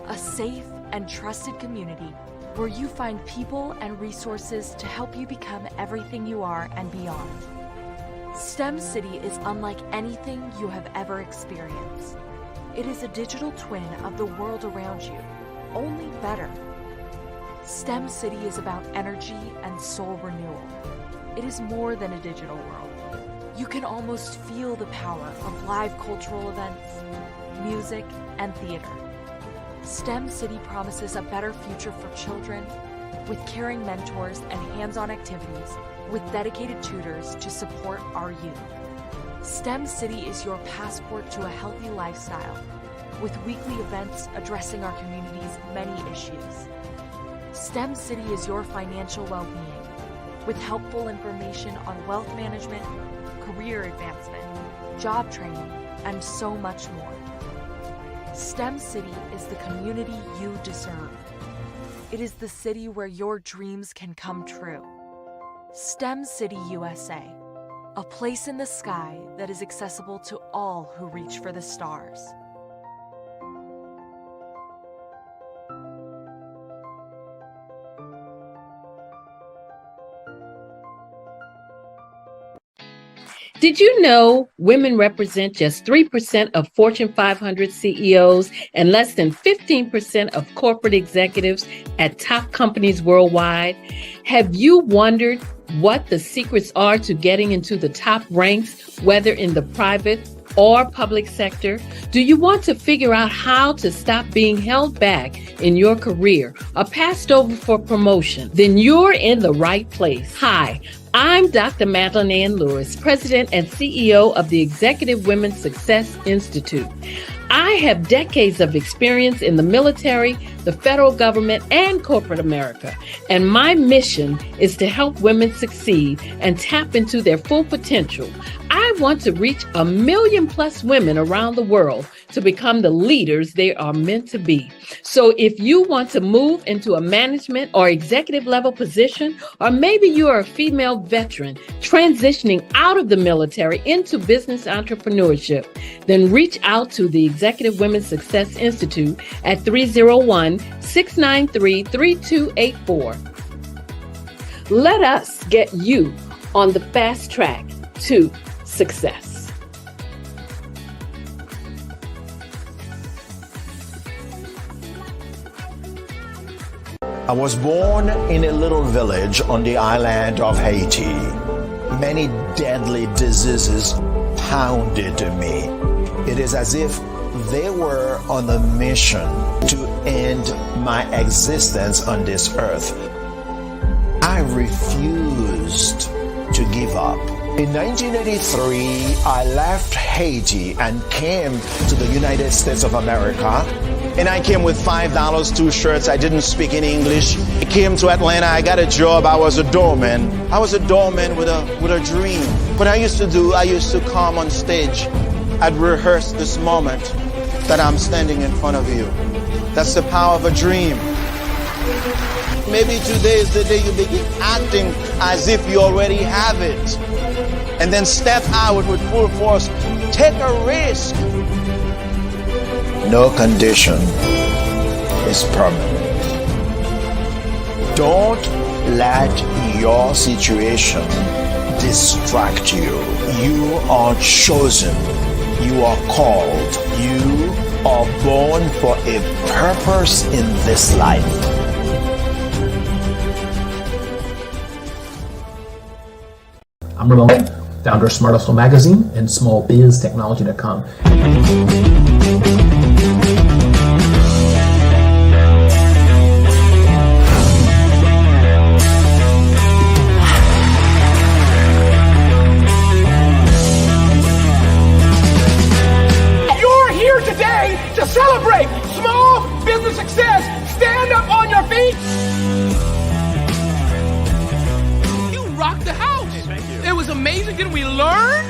a safe and trusted community where you find people and resources to help you become everything you are and beyond. STEM City is unlike anything you have ever experienced. It is a digital twin of the world around you, only better. STEM City is about energy and soul renewal. It is more than a digital world. You can almost feel the power of live cultural events, music, and theater. STEM City promises a better future for children with caring mentors and hands-on activities with dedicated tutors to support our youth. STEM City is your passport to a healthy lifestyle, with weekly events addressing our community's many issues. STEM City is your financial well-being, with helpful information on wealth management, career advancement, job training, and so much more. STEM City is the community you deserve. It is the city where your dreams can come true. STEM City USA. A place in the sky that is accessible to all who reach for the stars. Did you know women represent just 3% of Fortune 500 CEOs and less than 15% of corporate executives at top companies worldwide? Have you wondered what the secrets are to getting into the top ranks, whether in the private or public sector? Do you want to figure out how to stop being held back in your career or passed over for promotion? Then you're in the right place. Hi, I'm Dr. Madeline Ann Lewis, President and CEO of the Executive Women's Success Institute. I have decades of experience in the military, the federal government, and corporate America, and my mission is to help women succeed and tap into their full potential. I want to reach 1 million plus women around the world to become the leaders they are meant to be. So if you want to move into a management or executive level position, or maybe you are a female veteran transitioning out of the military into business entrepreneurship, then reach out to the Executive Women's Success Institute at 301-693-3284. Let us get you on the fast track to success. I was born in a little village on the island of Haiti. Many deadly diseases pounded me. It is as if they were on a mission to end my existence on this earth. I refused to give up. In 1983, I left Haiti and came to the United States of America. And I came with $5, 2 shirts. I didn't speak any English. I came to Atlanta. I got a job. I was a doorman. I was a doorman with a dream. What I used to come on stage. I'd rehearse this moment that I'm standing in front of you. That's the power of a dream. Maybe today is the day you begin acting as if you already have it. And then step out with full force. Take a risk. No condition is permanent. Don't let your situation distract you. You are chosen. You are called. You are born for a purpose in this life. I'm Ramon, founder of Smart Hustle Magazine and smallbiztechnology.com. You're here today to celebrate small business success. Stand up on your feet. You rocked the house. Thank you. It was amazing. Didn't we learn?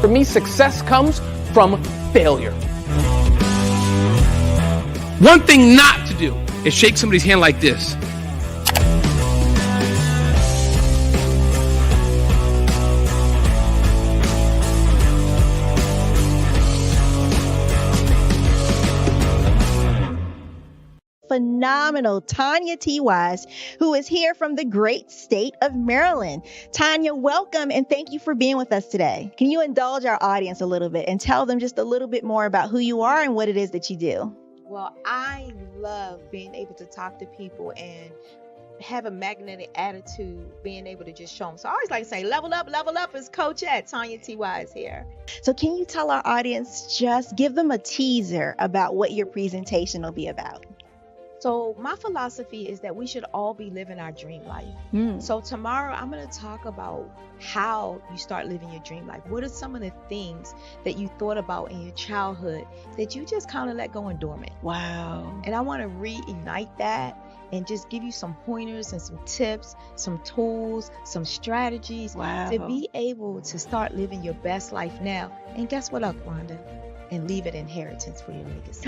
For me, success comes from failure. One thing not to do is shake somebody's hand like this. Phenomenal Tanya T. Wise, who is here from the great state of Maryland. Tanya, welcome and thank you for being with us today. Can you indulge our audience a little bit and tell them just a little bit more about who you are and what it is that you do? Well, I love being able to talk to people and have a magnetic attitude, being able to just show them. So I always like to say, level up is Coach at Tanya T. Wise here. So can you tell our audience, just give them a teaser about what your presentation will be about? So my philosophy is that we should all be living our dream life. So tomorrow I'm going to talk about how you start living your dream life. What are some of the things that you thought about in your childhood that you just kind of let go and dormant? Wow. And I want to reignite that and just give you some pointers and some tips, some tools, some strategies to be able to start living your best life now. And guess what, Aquanda? And leave an inheritance for your legacy.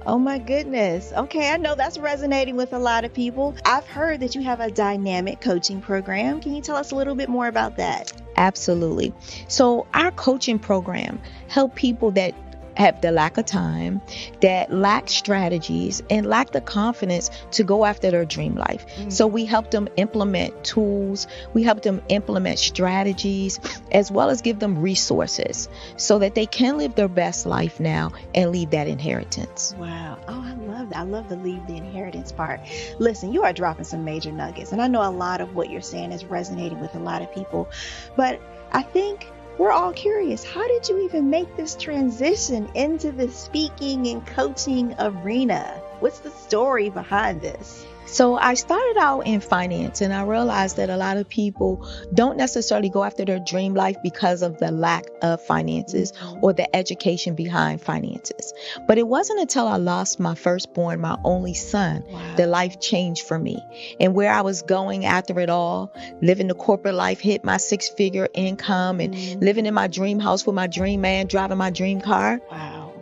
Oh my goodness. Okay, I know that's resonating with a lot of people. I've heard that you have a dynamic coaching program. Can you tell us a little bit more about that? Absolutely. So our coaching program help people that have the lack of time, that lack strategies, and lack the confidence to go after their dream life. So we help them implement tools, we help them implement strategies, as well as give them resources so that they can live their best life now and leave that inheritance. Wow. Oh, I love that. I love the leave the inheritance part. Listen, you are dropping some major nuggets, and I know a lot of what you're saying is resonating with a lot of people, but I think we're all curious. How did you even make this transition into the speaking and coaching arena? What's the story behind this? So I started out in finance, and I realized that a lot of people don't necessarily go after their dream life because of the lack of finances or the education behind finances. But it wasn't until I lost my firstborn, my only son, that life changed for me. And where I was going after it all, living the corporate life, hit my 6-figure income and living in my dream house with my dream man, driving my dream car.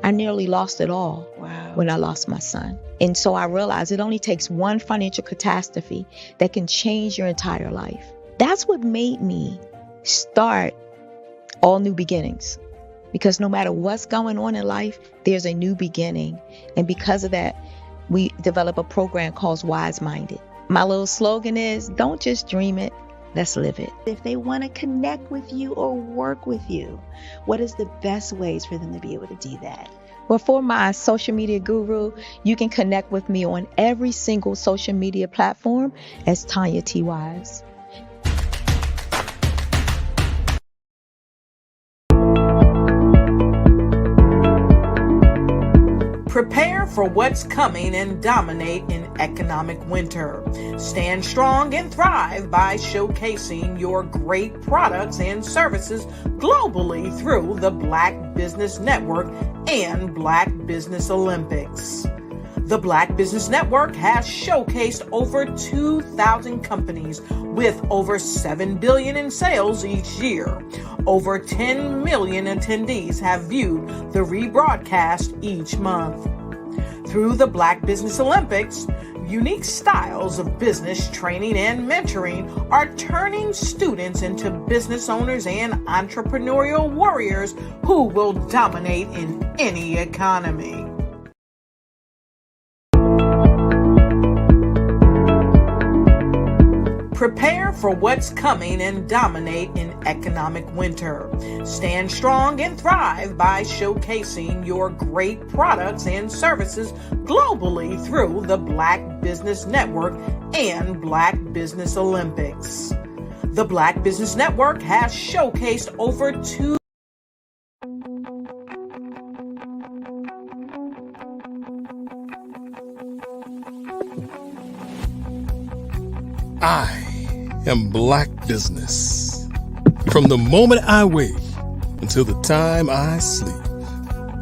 I nearly lost it all when I lost my son. And so I realized it only takes one financial catastrophe that can change your entire life. That's what made me start All New Beginnings. Because no matter what's going on in life, there's a new beginning. And because of that, we develop a program called Wise Minded. My little slogan is, don't just dream it, Let's live it. If they want to connect with you or work with you, what is the best ways for them to be able to do that? Well, for my social media guru, you can connect with me on every single social media platform as Tanya T. Wise. Prepare for what's coming and dominate in economic winter. Stand strong and thrive by showcasing your great products and services globally through the Black Business Network and Black Business Olympics. The Black Business Network has showcased over 2,000 companies with over $7 billion in sales each year. Over 10 million attendees have viewed the rebroadcast each month. Through the Black Business Olympics, unique styles of business training and mentoring are turning students into business owners and entrepreneurial warriors who will dominate in any economy. Prepare for what's coming and dominate in economic winter. Stand strong and thrive by showcasing your great products and services globally through the Black Business Network and Black Business Olympics. The Black Business Network has showcased over 2 I am Black Business. From the moment I wake until the time I sleep.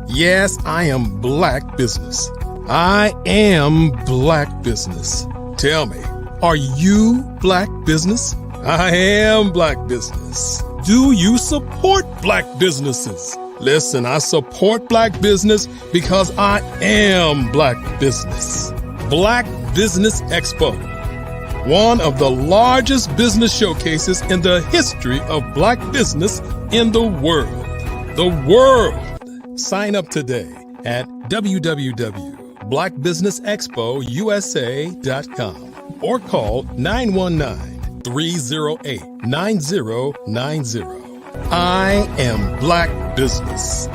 Yes, I am Black Business. I am Black Business. Tell me, are you Black Business? I am Black Business. Do you support Black businesses? Listen, I support Black business because I am Black Business. Black Business Expo, one of the largest business showcases in the history of Black business in the world. The world! Sign up today at www.blackbusinessexpousa.com or call 919-308-9090. I am Black Business.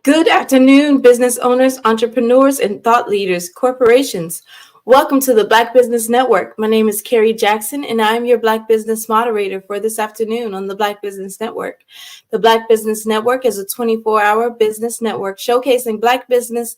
Good afternoon, business owners, entrepreneurs, and thought leaders, corporations. Welcome to the Black Business Network. My name is Carrie Jackson, and I am your Black Business moderator for this afternoon on the Black Business Network. The Black Business Network is a 24-hour business network showcasing Black business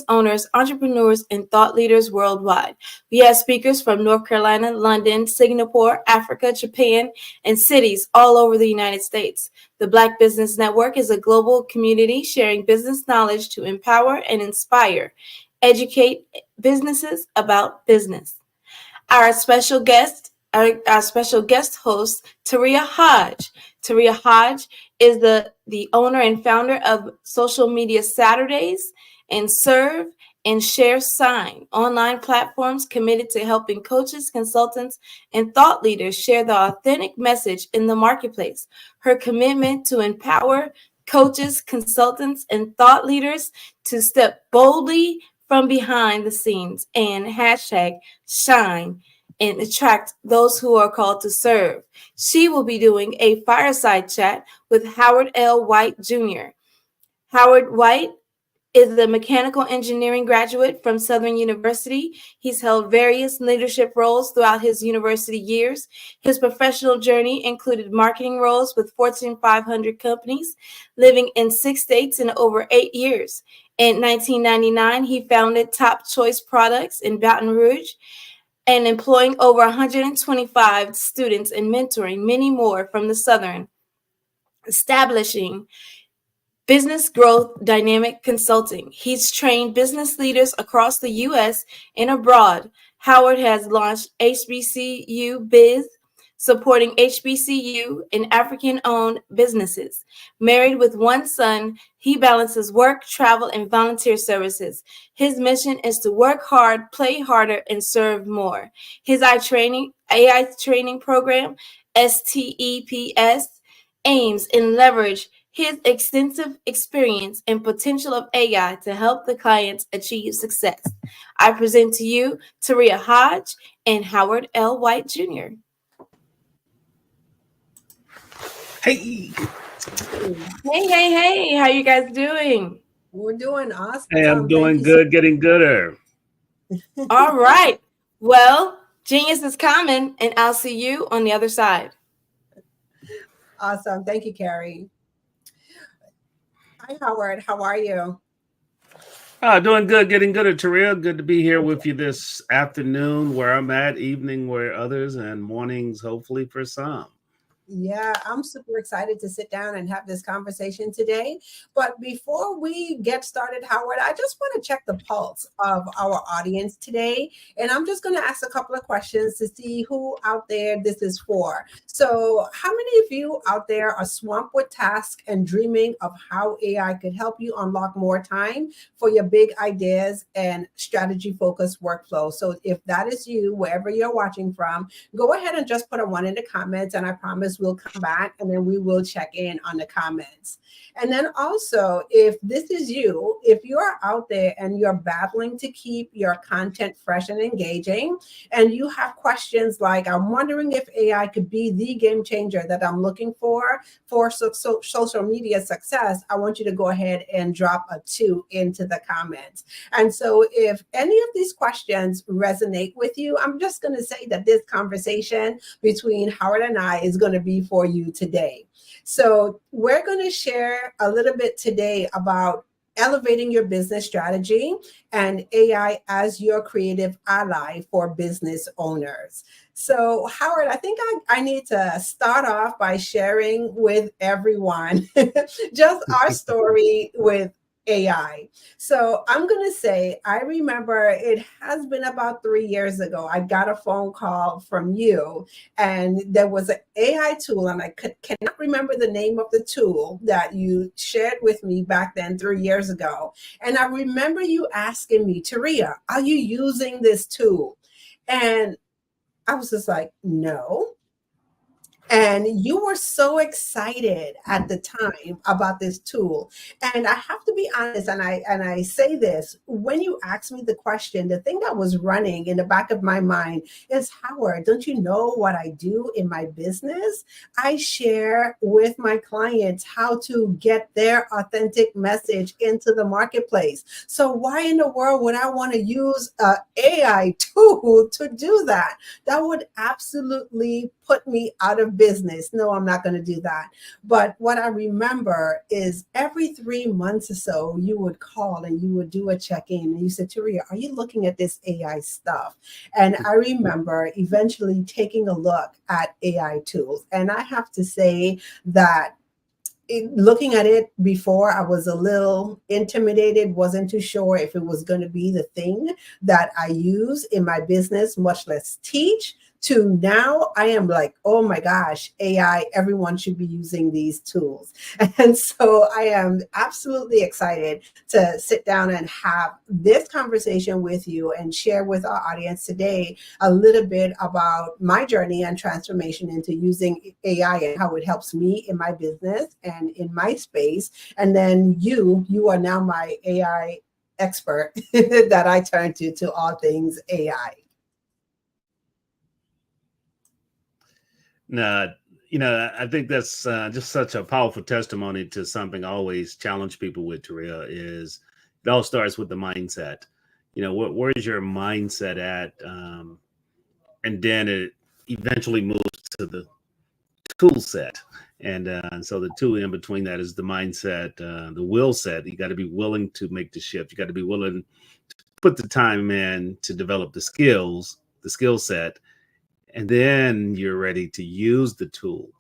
owners, entrepreneurs, and thought leaders worldwide. We have speakers from North Carolina, London, Singapore, Africa, Japan, and cities all over the United States. The Black Business Network is a global community sharing business knowledge to empower and inspire, educate businesses about business. Our special guest host, Taria Hodge. Taria Hodge is the owner and founder of Social Media Saturdays and Serve and Share Sign, online platforms committed to helping coaches, consultants, and thought leaders share the authentic message in the marketplace. Her commitment to empower coaches, consultants, and thought leaders to step boldly from behind the scenes and #shine and attract those who are called to serve. She will be doing a fireside chat with Howard L. White Jr. Howard White is a mechanical engineering graduate from Southern University. He's held various leadership roles throughout his university years. His professional journey included marketing roles with Fortune 500 companies, living in 6 states in over 8 years. In 1999, he founded Top Choice Products in Baton Rouge and employing over 125 students and mentoring many more from the Southern, establishing Business Growth Dynamic Consulting. He's trained business leaders across the U.S. and abroad. Howard has launched HBCU Biz, supporting HBCU and African-owned businesses. Married with one son, he balances work, travel, and volunteer services. His mission is to work hard, play harder, and serve more. His AI training program, STEPS, aims and leverage his extensive experience and potential of AI to help the clients achieve success. I present to you Taria Hodge and Howard L. White Jr. Hey. Hey, how you guys doing? We're doing awesome. Hey, I'm doing good, getting gooder. All right. Well, genius is coming, and I'll see you on the other side. Awesome. Thank you, Carrie. Hi, Howard. How are you? Doing good, getting gooder, Taria. Good to be here with you this afternoon where I'm at, evening where others, and mornings hopefully for some. Yeah, I'm super excited to sit down and have this conversation today. But before we get started, Howard, I just want to check the pulse of our audience today. And I'm just going to ask a couple of questions to see who out there this is for. So how many of you out there are swamped with tasks and dreaming of how AI could help you unlock more time for your big ideas and strategy-focused workflow? So if that is you, wherever you're watching from, go ahead and just put a 1 in the comments, and I promise we'll come back and then we will check in on the comments. And then also, if this is you, if you're out there and you're battling to keep your content fresh and engaging, and you have questions like, I'm wondering if AI could be the game changer that I'm looking for social media success, I want you to go ahead and drop a 2 into the comments. And so if any of these questions resonate with you, I'm just going to say that this conversation between Howard and I is going to be for you today. So we're going to share a little bit today about elevating your business strategy and AI as your creative ally for business owners. So Howard, I think I need to start off by sharing with everyone just our story with AI. So I'm going to say, I remember it has been about 3 years ago, I got a phone call from you, and there was an AI tool, and I cannot remember the name of the tool that you shared with me back then 3 years ago. And I remember you asking me, Taria, are you using this tool? And I was just like, no. And you were so excited at the time about this tool. And I have to be honest, and I say this, when you asked me the question, the thing that was running in the back of my mind is, Howard, don't you know what I do in my business? I share with my clients how to get their authentic message into the marketplace. So why in the world would I want to use an AI tool to do that? That would absolutely put me out of business. No, I'm not going to do that. But what I remember is every 3 months or so, you would call and you would do a check-in and you said, Taria, are you looking at this AI stuff? And I remember eventually taking a look at AI tools. And I have to say that looking at it before, I was a little intimidated, wasn't too sure if it was going to be the thing that I use in my business, much less teach. To now, I am like, oh my gosh, AI, everyone should be using these tools. And so I am absolutely excited to sit down and have this conversation with you and share with our audience today a little bit about my journey and transformation into using AI and how it helps me in my business and in my space. And then you are now my AI expert that I turn to all things AI. No, I think that's just such a powerful testimony to something I always challenge people with, Taria, is it all starts with the mindset. Where's your mindset at? And then it eventually moves to the tool set. And so the two in between that is the mindset, the will set. You got to be willing to make the shift. You got to be willing to put the time in to develop the skill set. And then you're ready to use the tool.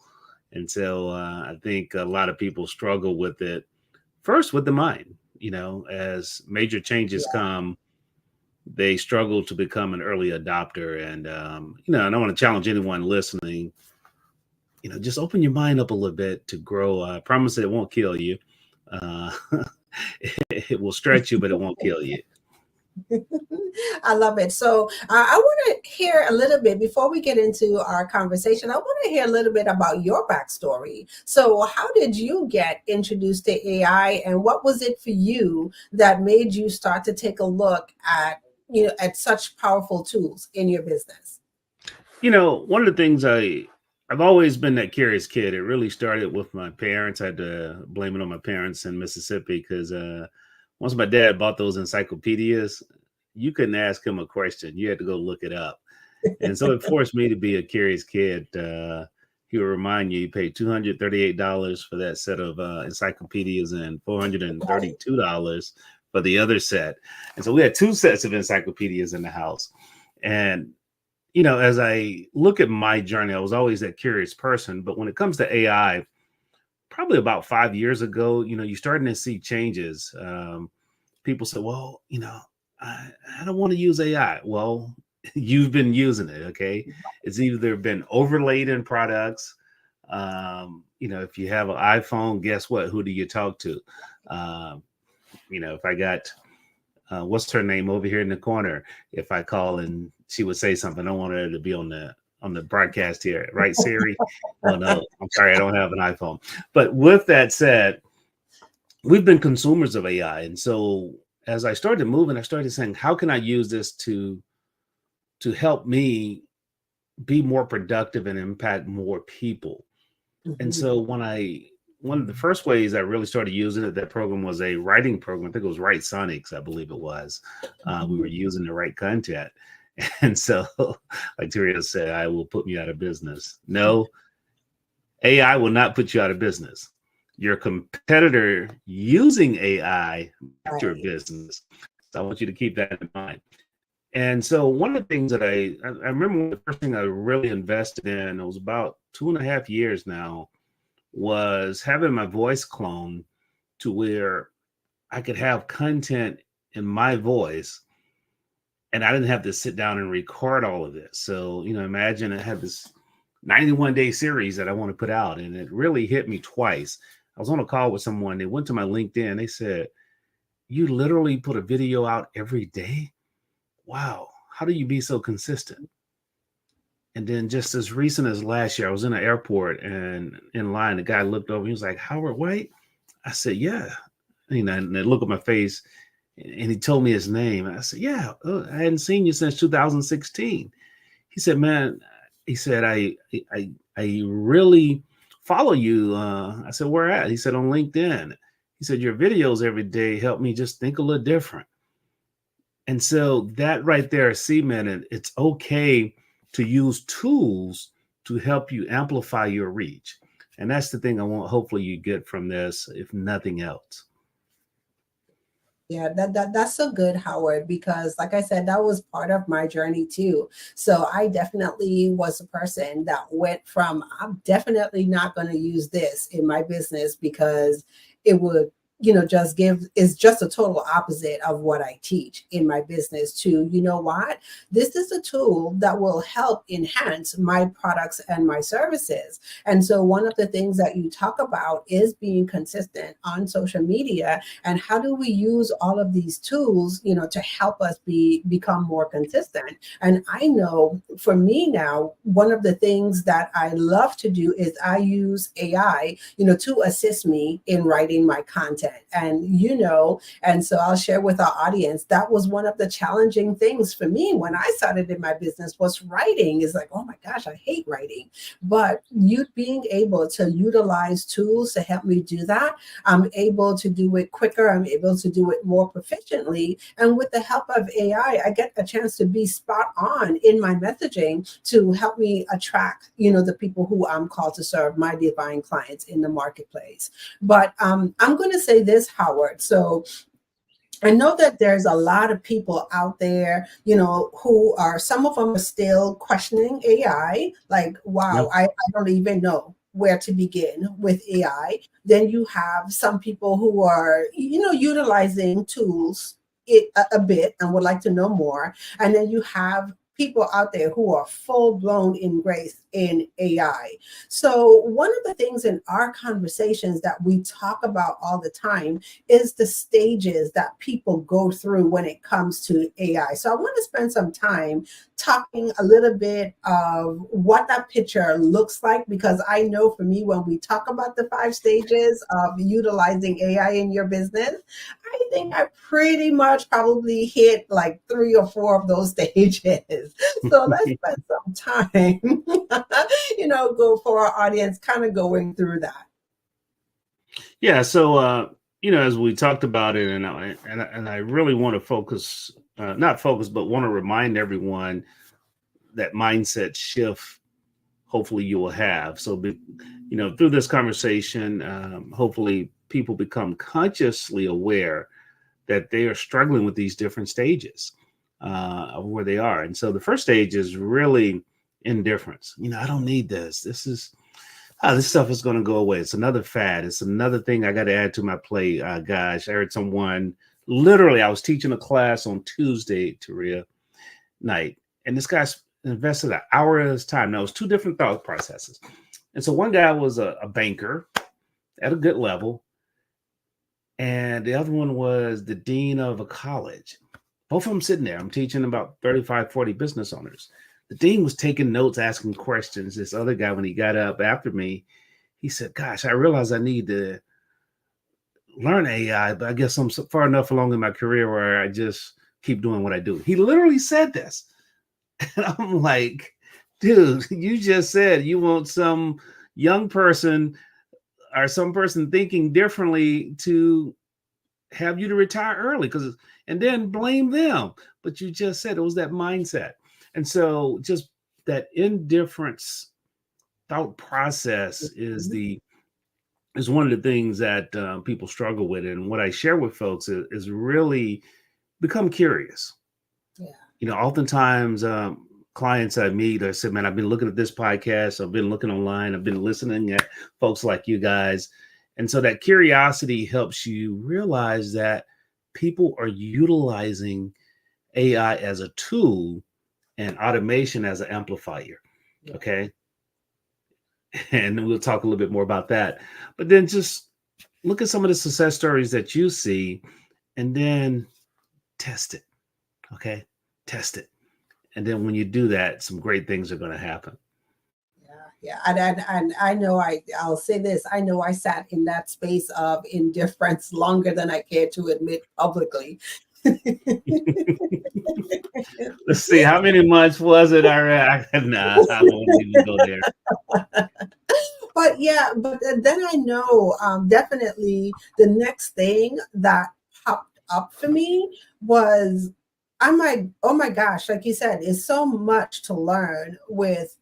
And so I think a lot of people struggle with it first with the mind, as major changes come, they struggle to become an early adopter. And, and I want to challenge anyone listening, just open your mind up a little bit to grow. I promise it won't kill you. It will stretch you, but it won't kill you. I love it. So I want to hear a little bit before we get into our conversation. I want to hear a little bit about your backstory. So how did you get introduced to AI, and what was it for you that made you start to take a look at, at such powerful tools in your business? One of the things I've always been that curious kid. It really started with my parents. I had to blame it on my parents in Mississippi because once my dad bought those encyclopedias, you couldn't ask him a question. You had to go look it up. And so it forced me to be a curious kid. He would remind you paid $238 for that set of encyclopedias and $432 for the other set. And so we had two sets of encyclopedias in the house. And as I look at my journey, I was always that curious person. But when it comes to AI, probably about 5 years ago, you're starting to see changes. People say, well, I don't want to use AI. Well, you've been using it. Okay. It's either been overlaid in products. If you have an iPhone, guess what? Who do you talk to? If I got, what's her name over here in the corner? If I call and she would say something, I don't want her to be on the broadcast here, right, Siri? Oh no, I'm sorry, I don't have an iPhone. But with that said, we've been consumers of AI, and so as I started moving, I started saying, how can I use this to help me be more productive and impact more people? And so one of the first ways I really started using it, that program was a writing program. I think it was Write Sonics, I believe it was. We were using the right content. And so, like Teresa said, I will put me out of business. No, AI will not put you out of business. Your competitor using AI at your business. So I want you to keep that in mind. And so one of the things that I remember, the first thing I really invested in, it was about 2.5 years now, was having my voice cloned to where I could have content in my voice and I didn't have to sit down and record all of this. So, imagine I had this 91-day series that I want to put out, and it really hit me twice. I was on a call with someone. They went to my LinkedIn. They said, you literally put a video out every day? Wow. How do you be so consistent? And then just as recent as last year, I was in an airport and in line, the guy looked over, he was like, Howard White? I said, yeah. And they look at my face and he told me his name. I said, yeah, I hadn't seen you since 2016. He said, man, I really follow you. I said, where at? He said, on LinkedIn. He said, your videos every day help me just think a little different. And so that right there cemented it's okay to use tools to help you amplify your reach. And that's the thing I want, hopefully you get from this, if nothing else. Yeah, that's so good, Howard, because like I said, that was part of my journey too. So I definitely was a person that went from, I'm definitely not going to use this in my business because it would, is just a total opposite of what I teach in my business to, what? This is a tool that will help enhance my products and my services. And so one of the things that you talk about is being consistent on social media and how do we use all of these tools, to help us become more consistent. And I know for me now, one of the things that I love to do is I use AI, to assist me in writing my content. And so I'll share with our audience, that was one of the challenging things for me when I started in my business was writing. Is like, oh my gosh, I hate writing. But you being able to utilize tools to help me do that, I'm able to do it quicker. I'm able to do it more proficiently. And with the help of AI, I get a chance to be spot on in my messaging to help me attract, the people who I'm called to serve, my divine clients in the marketplace. But I'm going to say this, Howard. So I know that there's a lot of people out there, who are, some of them are still questioning AI, like, wow, I don't even know where to begin with AI. Then you have some people who are, utilizing tools a bit and would like to know more. And then you have people out there who are full-blown embraced in AI. So one of the things in our conversations that we talk about all the time is the stages that people go through when it comes to AI. So I want to spend some time talking a little bit of what that picture looks like, because I know for me, when we talk about the 5 stages of utilizing AI in your business, I think I pretty much probably hit like 3 or 4 of those stages. So let's spend some time, go for our audience, kind of going through that. Yeah. So, as we talked about it, and I really want to focus, not focus, but want to remind everyone that mindset shift, hopefully you will have. So, through this conversation, hopefully people become consciously aware that they are struggling with these different stages of where they are. And so the first stage is really indifference. I don't need this. This stuff is going to go away. It's another fad. It's another thing I got to add to my plate. Gosh, I heard someone, literally, I was teaching a class on Tuesday, Taria, night, and this guy invested an hour of his time. Now, it was 2 different thought processes. And so one guy was a banker at a good level, and the other one was the dean of a college. Both of them sitting there. I'm teaching about 35, 40 business owners. The dean was taking notes, asking questions. This other guy, when he got up after me, he said, gosh, I realize I need to learn AI, but I guess I'm far enough along in my career where I just keep doing what I do. He literally said this. And I'm like, dude, you just said you want some young person or some person thinking differently to have you to retire early, and then blame them. But you just said it was that mindset. And so just that indifference thought process is one of the things that people struggle with. And what I share with folks is really become curious. Yeah. Oftentimes clients I meet, I said, man, I've been looking at this podcast. I've been looking online. I've been listening at folks like you guys. And so that curiosity helps you realize that people are utilizing AI as a tool and automation as an amplifier. Yeah. Okay. And we'll talk a little bit more about that. But then just look at some of the success stories that you see and then test it. Okay. Test it. And then when you do that, some great things are going to happen. Yeah. And I know I'll say this. I know I sat in that space of indifference longer than I care to admit publicly. Let's see, how many months was it? I won't even go there. But then I know definitely the next thing that popped up for me was, I'm like, oh my gosh, like you said, it's so much to learn with,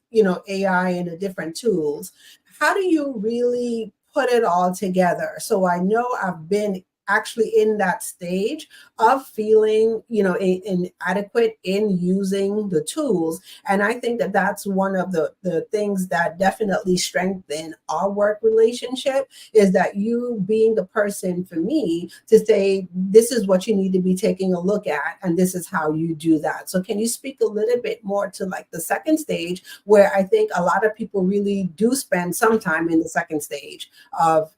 AI and the different tools. How do you really put it all together? So I know I've been actually in that stage of feeling, inadequate in using the tools. And I think that that's one of the things that definitely strengthen our work relationship, is that you being the person for me to say, this is what you need to be taking a look at, and this is how you do that. So can you speak a little bit more to like the second stage, where I think a lot of people really do spend some time in the second stage of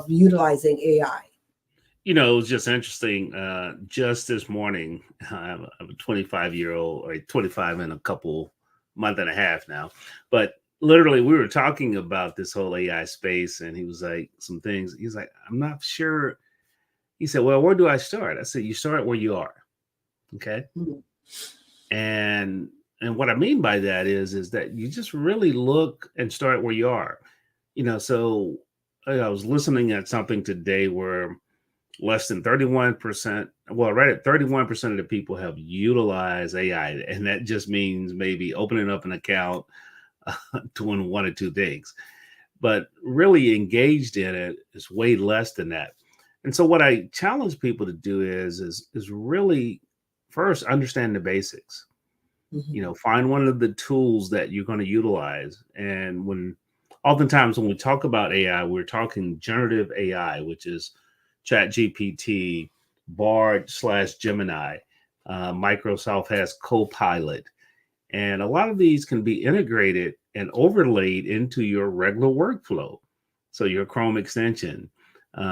utilizing AI? It was just interesting. Just this morning, I'm a 25-year-old, or 25 in a month and a half now. But literally, we were talking about this whole AI space, and he was like, some things. He's like, I'm not sure. He said, well, where do I start? I said, you start where you are. Okay. Mm-hmm. And what I mean by that is that you just really look and start where you are. So I was listening at something today where less than 31%, right at 31% of the people have utilized AI. And that just means maybe opening up an account, doing 1 or 2 things. But really engaged in it is way less than that. And so what I challenge people to do is really first understand the basics. Mm-hmm. Find one of the tools that you're going to utilize. And oftentimes when we talk about AI, we're talking generative AI, which is ChatGPT, Bard /Gemini. Microsoft has Copilot. And a lot of these can be integrated and overlaid into your regular workflow. So your Chrome extension,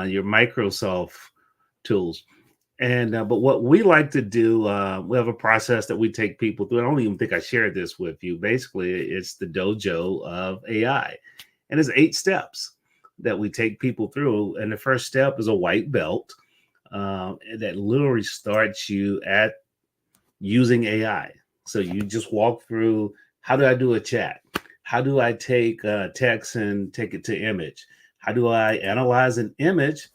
your Microsoft tools. And but what we like to do, we have a process that we take people through. I don't even think I shared this with you. Basically, it's the dojo of AI, and it's 8 steps that we take people through. And the first step is a white belt that literally starts you at using AI. So you just walk through, how do I do a chat? How do I take text and take it to image? How do I analyze an image?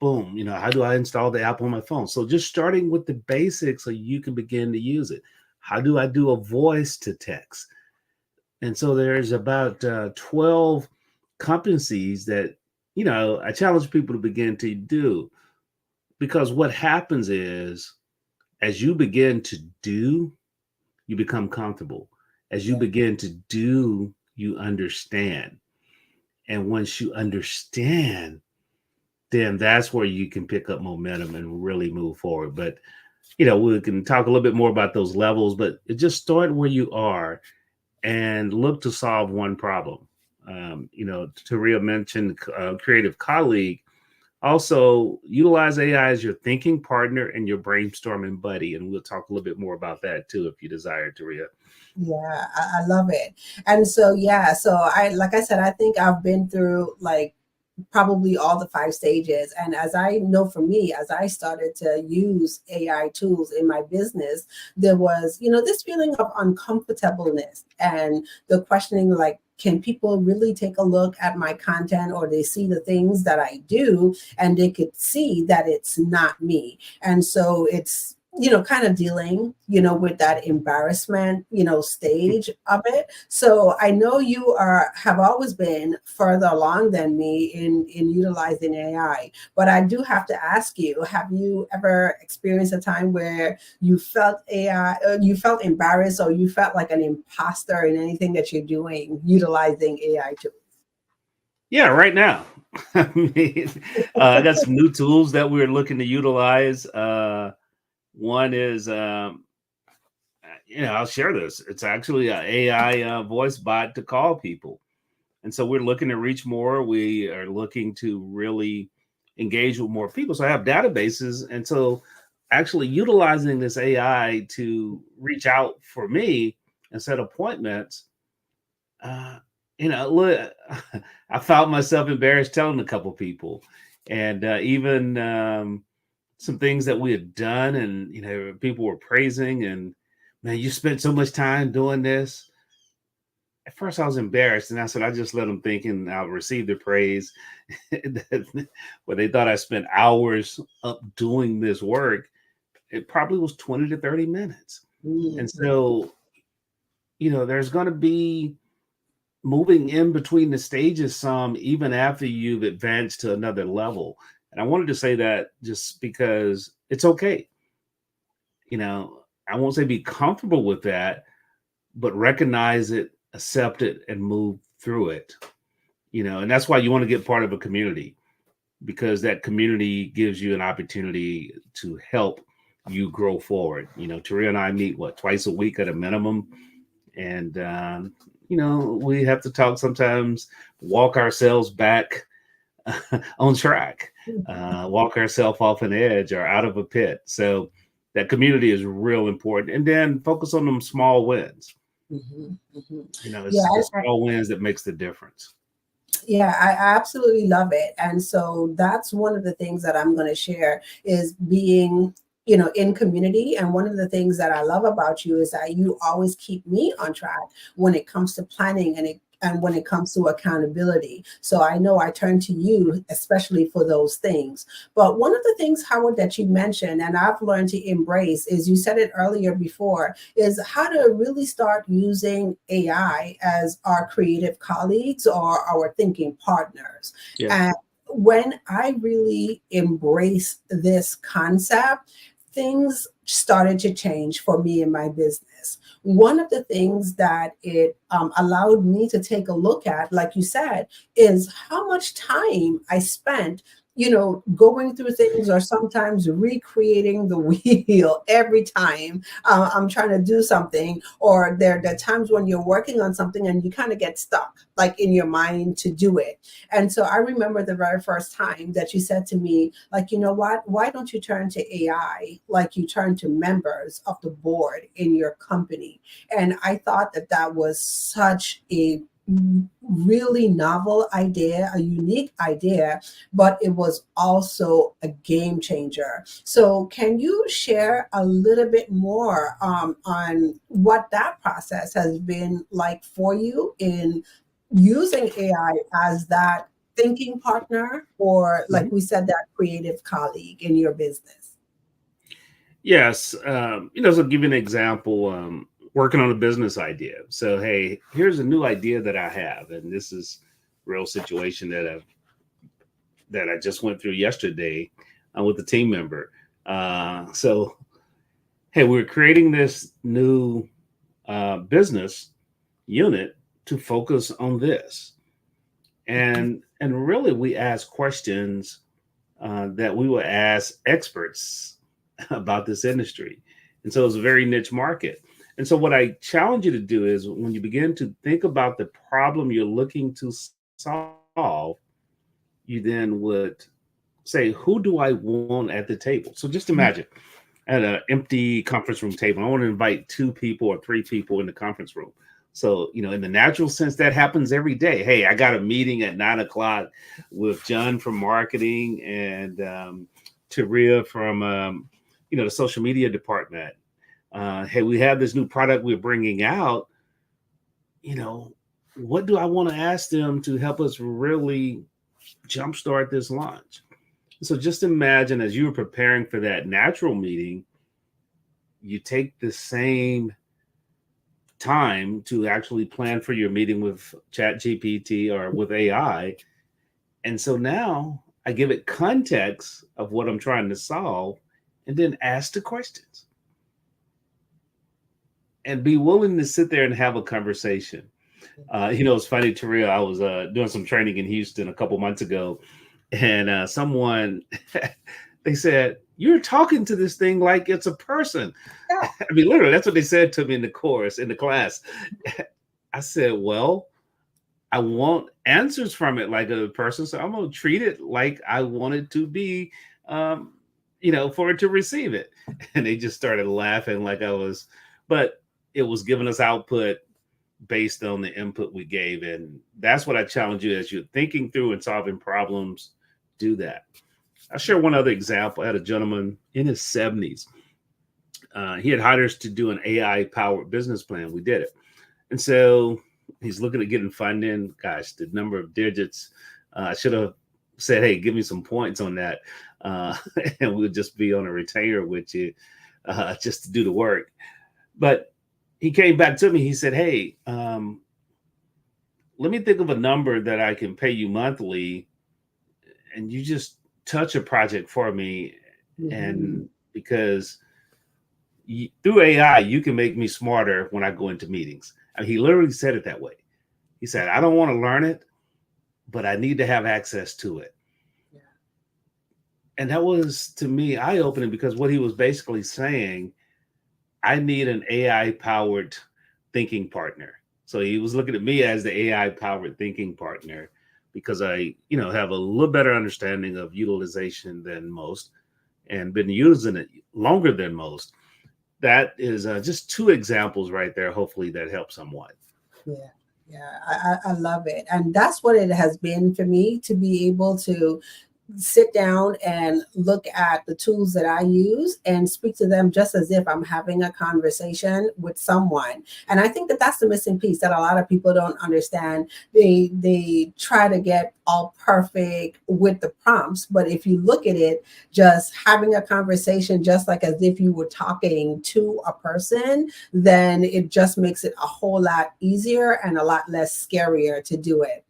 Boom, how do I install the app on my phone? So just starting with the basics so you can begin to use it. How do I do a voice to text? And so there's about 12 competencies that, I challenge people to begin to do, because what happens is, as you begin to do, you become comfortable. As you begin to do, you understand. And once you understand, then that's where you can pick up momentum and really move forward. But, we can talk a little bit more about those levels, but just start where you are and look to solve one problem. Taria mentioned creative colleague. Also, utilize AI as your thinking partner and your brainstorming buddy. And we'll talk a little bit more about that too, if you desire, Taria. Yeah, I love it. And so, like I said, I think I've been through probably all the 5 stages. And as I know for me, as I started to use AI tools in my business, there was, this feeling of uncomfortableness and the questioning, can people really take a look at my content, or they see the things that I do and they could see that it's not me? And so it's, kind of dealing, with that embarrassment, stage of it. So I know you have always been further along than me in utilizing AI, but I do have to ask you, have you ever experienced a time where you felt you felt embarrassed, or you felt like an imposter in anything that you're doing utilizing AI tools? Yeah, right now. I mean, I got some new tools that we're looking to utilize. One is, I'll share this. It's actually an AI voice bot to call people. And so we're looking to reach more. We are looking to really engage with more people. So I have databases. And so actually utilizing this AI to reach out for me and set appointments, look, I found myself embarrassed telling a couple people. And even some things that we had done, and people were praising, and man, you spent so much time doing this. At first I was embarrassed, and I said, I just let them think, and I'll receive the praise where they thought I spent hours up doing this work. It probably was 20 to 30 minutes. Mm-hmm. And so, there's going to be moving in between the stages some, even after you've advanced to another level. And I wanted to say that just because it's okay. I won't say be comfortable with that, but recognize it, accept it, and move through it. And that's why you want to get part of a community, because that community gives you an opportunity to help you grow forward. Taria and I meet twice a week at a minimum. And, we have to talk sometimes, walk ourselves back on track, walk ourselves off an edge or out of a pit. So that community is real important. And then focus on them small wins. Mm-hmm, mm-hmm. It's the small wins that makes the difference. Yeah, I absolutely love it. And so that's one of the things that I'm going to share is being in community. And one of the things that I love about you is that you always keep me on track when it comes to planning and when it comes to accountability. So I know I turn to you, especially for those things. But one of the things, Howard, that you mentioned, and I've learned to embrace, is you said it earlier before, is how to really start using AI as our creative colleagues or our thinking partners. Yeah. And when I really embrace this concept, things started to change for me in my business. One of the things that it allowed me to take a look at, like you said, is how much time I spent going through things or sometimes recreating the wheel every time I'm trying to do something, or there are times when you're working on something and you kind of get stuck, like in your mind to do it. And so I remember the very first time that you said to me, like, you know what, why don't you turn to AI like you turn to members of the board in your company? And I thought that was such a really novel idea, a unique idea, but it was also a game changer. So can you share a little bit more on what that process has been like for you in using AI as that thinking partner, or like we said, that creative colleague in your business? Yes. So I'll give you an example. Working on a business idea. So, hey, here's a new idea that I have, and this is a real situation that I just went through yesterday with a team member. So, hey, we're creating this new business unit to focus on this, and really we ask questions that we will ask experts about this industry, and so it's a very niche market. And so what I challenge you to do is, when you begin to think about the problem you're looking to solve, you then would say, who do I want at the table? So just imagine at an empty conference room table, I want to invite 2 people or 3 people in the conference room. So, in the natural sense, that happens every day. Hey, I got a meeting at 9:00 with John from marketing and Taria from, the social media department. Hey, we have this new product we're bringing out. What do I want to ask them to help us really jumpstart this launch? So just imagine, as you were preparing for that natural meeting, you take the same time to actually plan for your meeting with ChatGPT or with AI. And so now I give it context of what I'm trying to solve and then ask the questions. And be willing to sit there and have a conversation. It's funny, Taria, I was doing some training in Houston a couple months ago, and someone, they said, you're talking to this thing like it's a person. Yeah. I mean, literally, that's what they said to me in the class. I said, well, I want answers from it like a person, so I'm going to treat it like I want it to be, for it to receive it. And they just started laughing like I was, but it was giving us output based on the input we gave. And that's what I challenge you, as you're thinking through and solving problems, do that. I'll share one other example. I had a gentleman in his 70s. He had hired us to do an AI-powered business plan. We did it. And so he's looking at getting funding. Gosh, the number of digits. I should have said, hey, give me some points on that. And we'll just be on a retainer with you just to do the work. But he came back to me. He said, hey, let me think of a number that I can pay you monthly, and you just touch a project for me. And because through AI, you can make me smarter when I go into meetings. I mean, he literally said it that way. He said, I don't want to learn it, but I need to have access to it. Yeah. And that was, to me, eye-opening, because what he was basically saying, I need an AI-powered thinking partner. So he was looking at me as the AI-powered thinking partner, because I, have a little better understanding of utilization than most and been using it longer than most. That is just 2 examples right there. Hopefully that helps somewhat. Yeah, I love it. And that's what it has been for me, to be able to sit down and look at the tools that I use and speak to them just as if I'm having a conversation with someone. And I think that that's the missing piece that a lot of people don't understand. They try to get all perfect with the prompts, but if you look at it, just having a conversation, just like as if you were talking to a person, then it just makes it a whole lot easier and a lot less scarier to do it.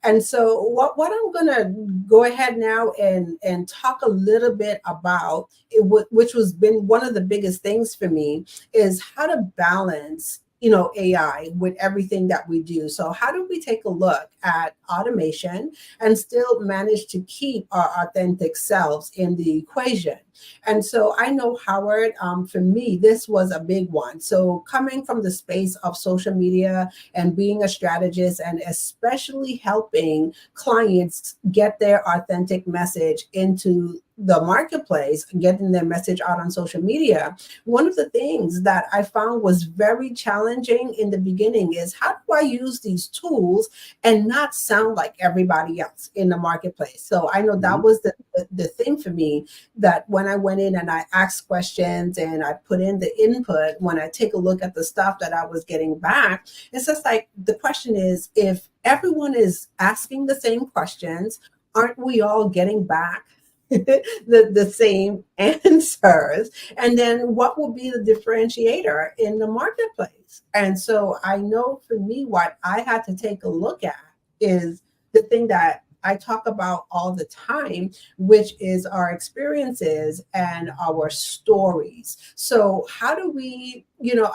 And so what I'm going to go ahead now and talk a little bit about, which was been one of the biggest things for me, is how to balance AI with everything that we do. So how do we take a look at automation and still manage to keep our authentic selves in the equation? And so I know, Howard, for me, this was a big one. So coming from the space of social media and being a strategist, and especially helping clients get their authentic message into the marketplace, getting their message out on social media, one of the things that I found was very challenging in the beginning is, how do I use these tools and not sound like everybody else in the marketplace? So I know that was the thing for me, that when I went in and I asked questions and I put in the input, when I take a look at the stuff that I was getting back, it's just like, the question is, if everyone is asking the same questions, aren't we all getting back the same answers? And then what will be the differentiator in the marketplace? And so I know for me, what I had to take a look at is the thing that I talk about all the time, which is our experiences and our stories. So how do we,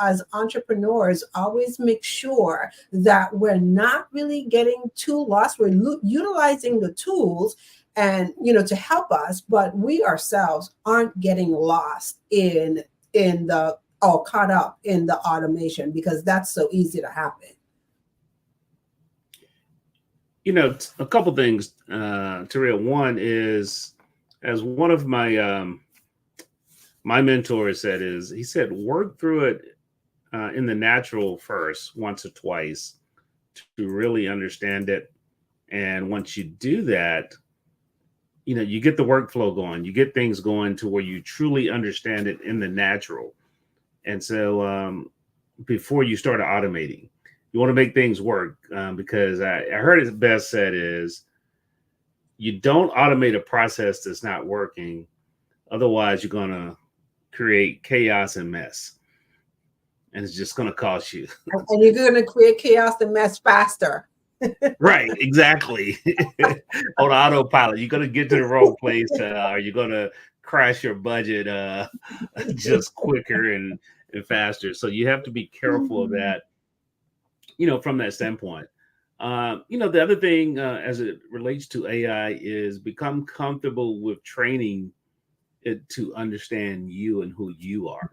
as entrepreneurs, always make sure that we're not really getting too lost? We're utilizing the tools and, to help us, but we ourselves aren't getting lost in the, or caught up in the automation, because that's so easy to happen. A couple things, Taria. One is, as one of my my mentors said, he said, work through it in the natural first, once or twice, to really understand it. And once you do that, you get the workflow going, you get things going to where you truly understand it in the natural. And so before you start automating, you want to make things work, because I heard it best said is, you don't automate a process that's not working. Otherwise, you're going to create chaos and mess. And it's just going to cost you. And you're going to create chaos and mess faster. Right, exactly. On autopilot, you're going to get to the wrong place, or you're going to crash your budget just quicker and faster. So you have to be careful of that, from that standpoint. The other thing as it relates to AI is become comfortable with training it to understand you and who you are.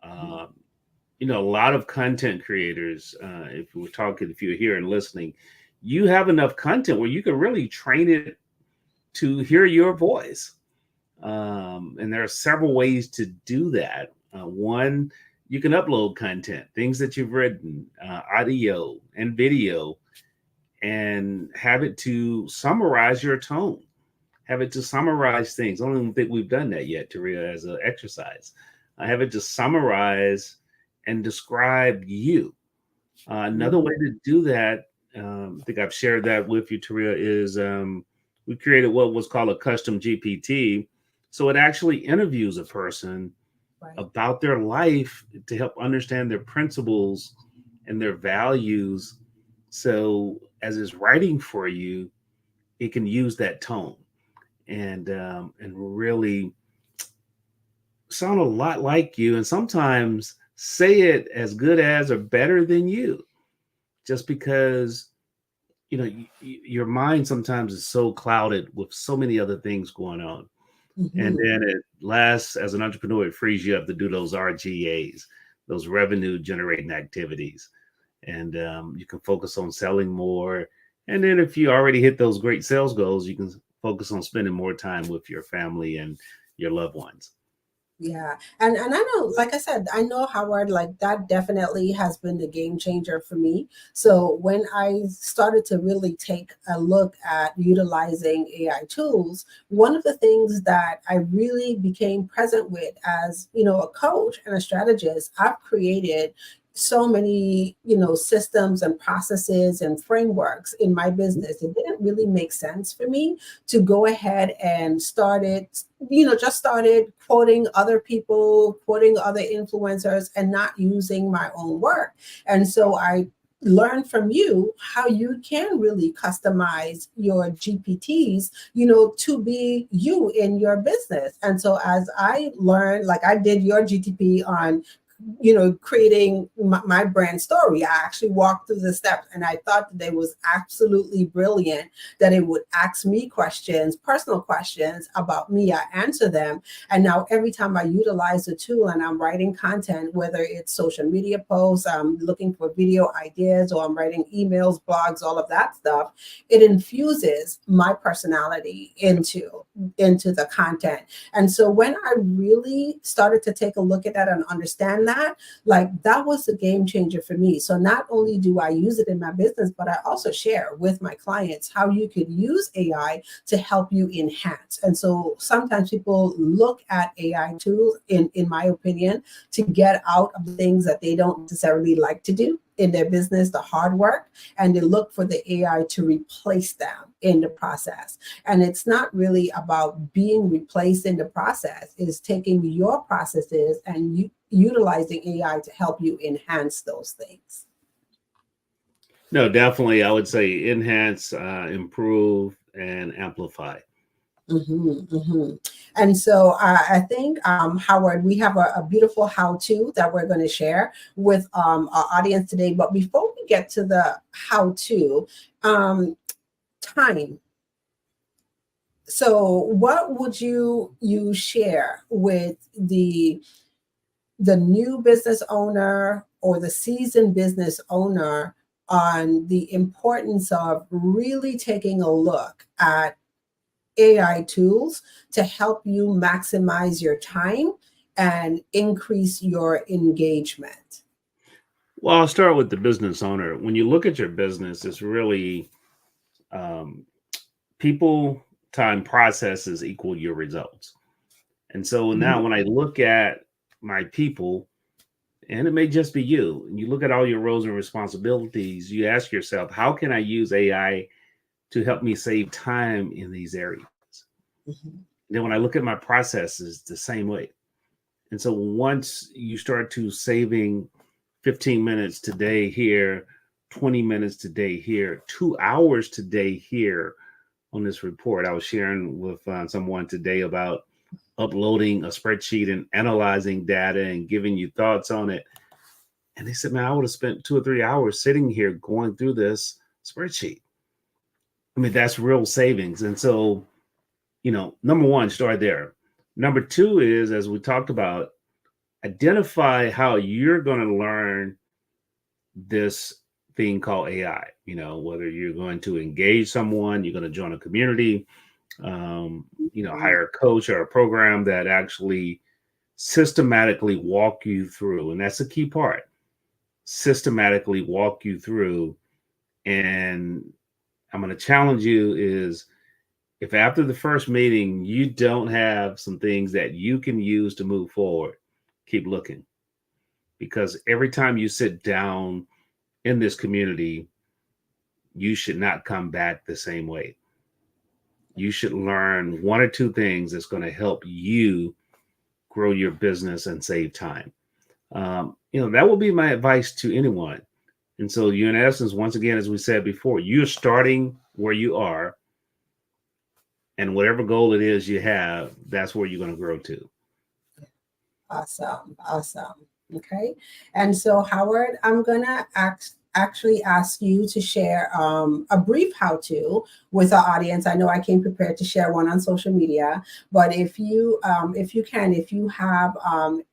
A lot of content creators, if you're here and listening, you have enough content where you can really train it to hear your voice. And there are several ways to do that. One, you can upload content, things that you've written, audio and video, and have it to summarize your tone, have it to summarize things. I don't even think we've done that yet, Taria, as an exercise. I have it to summarize and describe you. Another way to do that, I think I've shared that with you, Taria, is we created what was called a custom GPT. So it actually interviews a person about their life to help understand their principles and their values. So as it's writing for you, it can use that tone and really sound a lot like you, and sometimes say it as good as or better than you, just because your mind sometimes is so clouded with so many other things going on. And then at last, as an entrepreneur, it frees you up to do those RGAs, those revenue generating activities. And you can focus on selling more. And then if you already hit those great sales goals, you can focus on spending more time with your family and your loved ones. Yeah. And I know, like I said, I know, Howard, like that definitely has been the game changer for me. So when I started to really take a look at utilizing AI tools, one of the things that I really became present with as, a coach and a strategist, I've created so many, systems and processes and frameworks in my business. It didn't really make sense for me to go ahead and started quoting other people, quoting other influencers, and not using my own work. And so I learned from you how you can really customize your GPTs, to be you in your business. And so as I learned, like I did your GTP on creating my brand story. I actually walked through the steps, and I thought that it was absolutely brilliant that it would ask me questions, personal questions about me. I answer them. And now every time I utilize the tool and I'm writing content, whether it's social media posts, I'm looking for video ideas, or I'm writing emails, blogs, all of that stuff, it infuses my personality into the content. And so when I really started to take a look at that and understand that, like, that was a game changer for me. So not only do I use it in my business, but I also share with my clients how you could use AI to help you enhance. And so sometimes people look at AI tools, in my opinion, to get out of things that they don't necessarily like to do in their business, the hard work, and they look for the AI to replace them in the process. And it's not really about being replaced in the process. It's taking your processes and utilizing AI to help you enhance those things. No, definitely. I would say enhance, improve, and amplify. And so I think, Howard, we have a beautiful how-to that we're going to share with our audience today. But before we get to the how-to, time. So what would you share with the new business owner or the seasoned business owner on the importance of really taking a look at AI tools to help you maximize your time and increase your engagement? Well, I'll start with the business owner. When you look at your business, it's really people, time, processes equal your results. And so now when I look at my people, and it may just be you, and you look at all your roles and responsibilities, you ask yourself, how can I use AI to help me save time in these areas? Then when I look at my processes, the same way. And so once you start to saving 15 minutes today here, 20 minutes today here, 2 hours today here on this report, I was sharing with someone today about uploading a spreadsheet and analyzing data and giving you thoughts on it. And they said, man, I would have spent 2 or 3 hours sitting here going through this spreadsheet. I mean, that's real savings. And so, number one, start there. Number two is, as we talked about, identify how you're going to learn this thing called AI. Whether you're going to engage someone, you're going to join a community, hire a coach or a program that actually systematically walk you through. And that's a key part. Systematically walk you through. And I'm going to challenge you is, if after the first meeting, you don't have some things that you can use to move forward, keep looking. Because every time you sit down in this community, you should not come back the same way. You should learn 1 or 2 things that's going to help you grow your business and save time. That will be my advice to anyone. And so you, in essence, once again, as we said before, you're starting where you are. And whatever goal it is you have, that's where you're going to grow to. Awesome. Okay. And so, Howard, I'm going to actually ask you to share a brief how-to with our audience. I know I came prepared to share one on social media, but if you have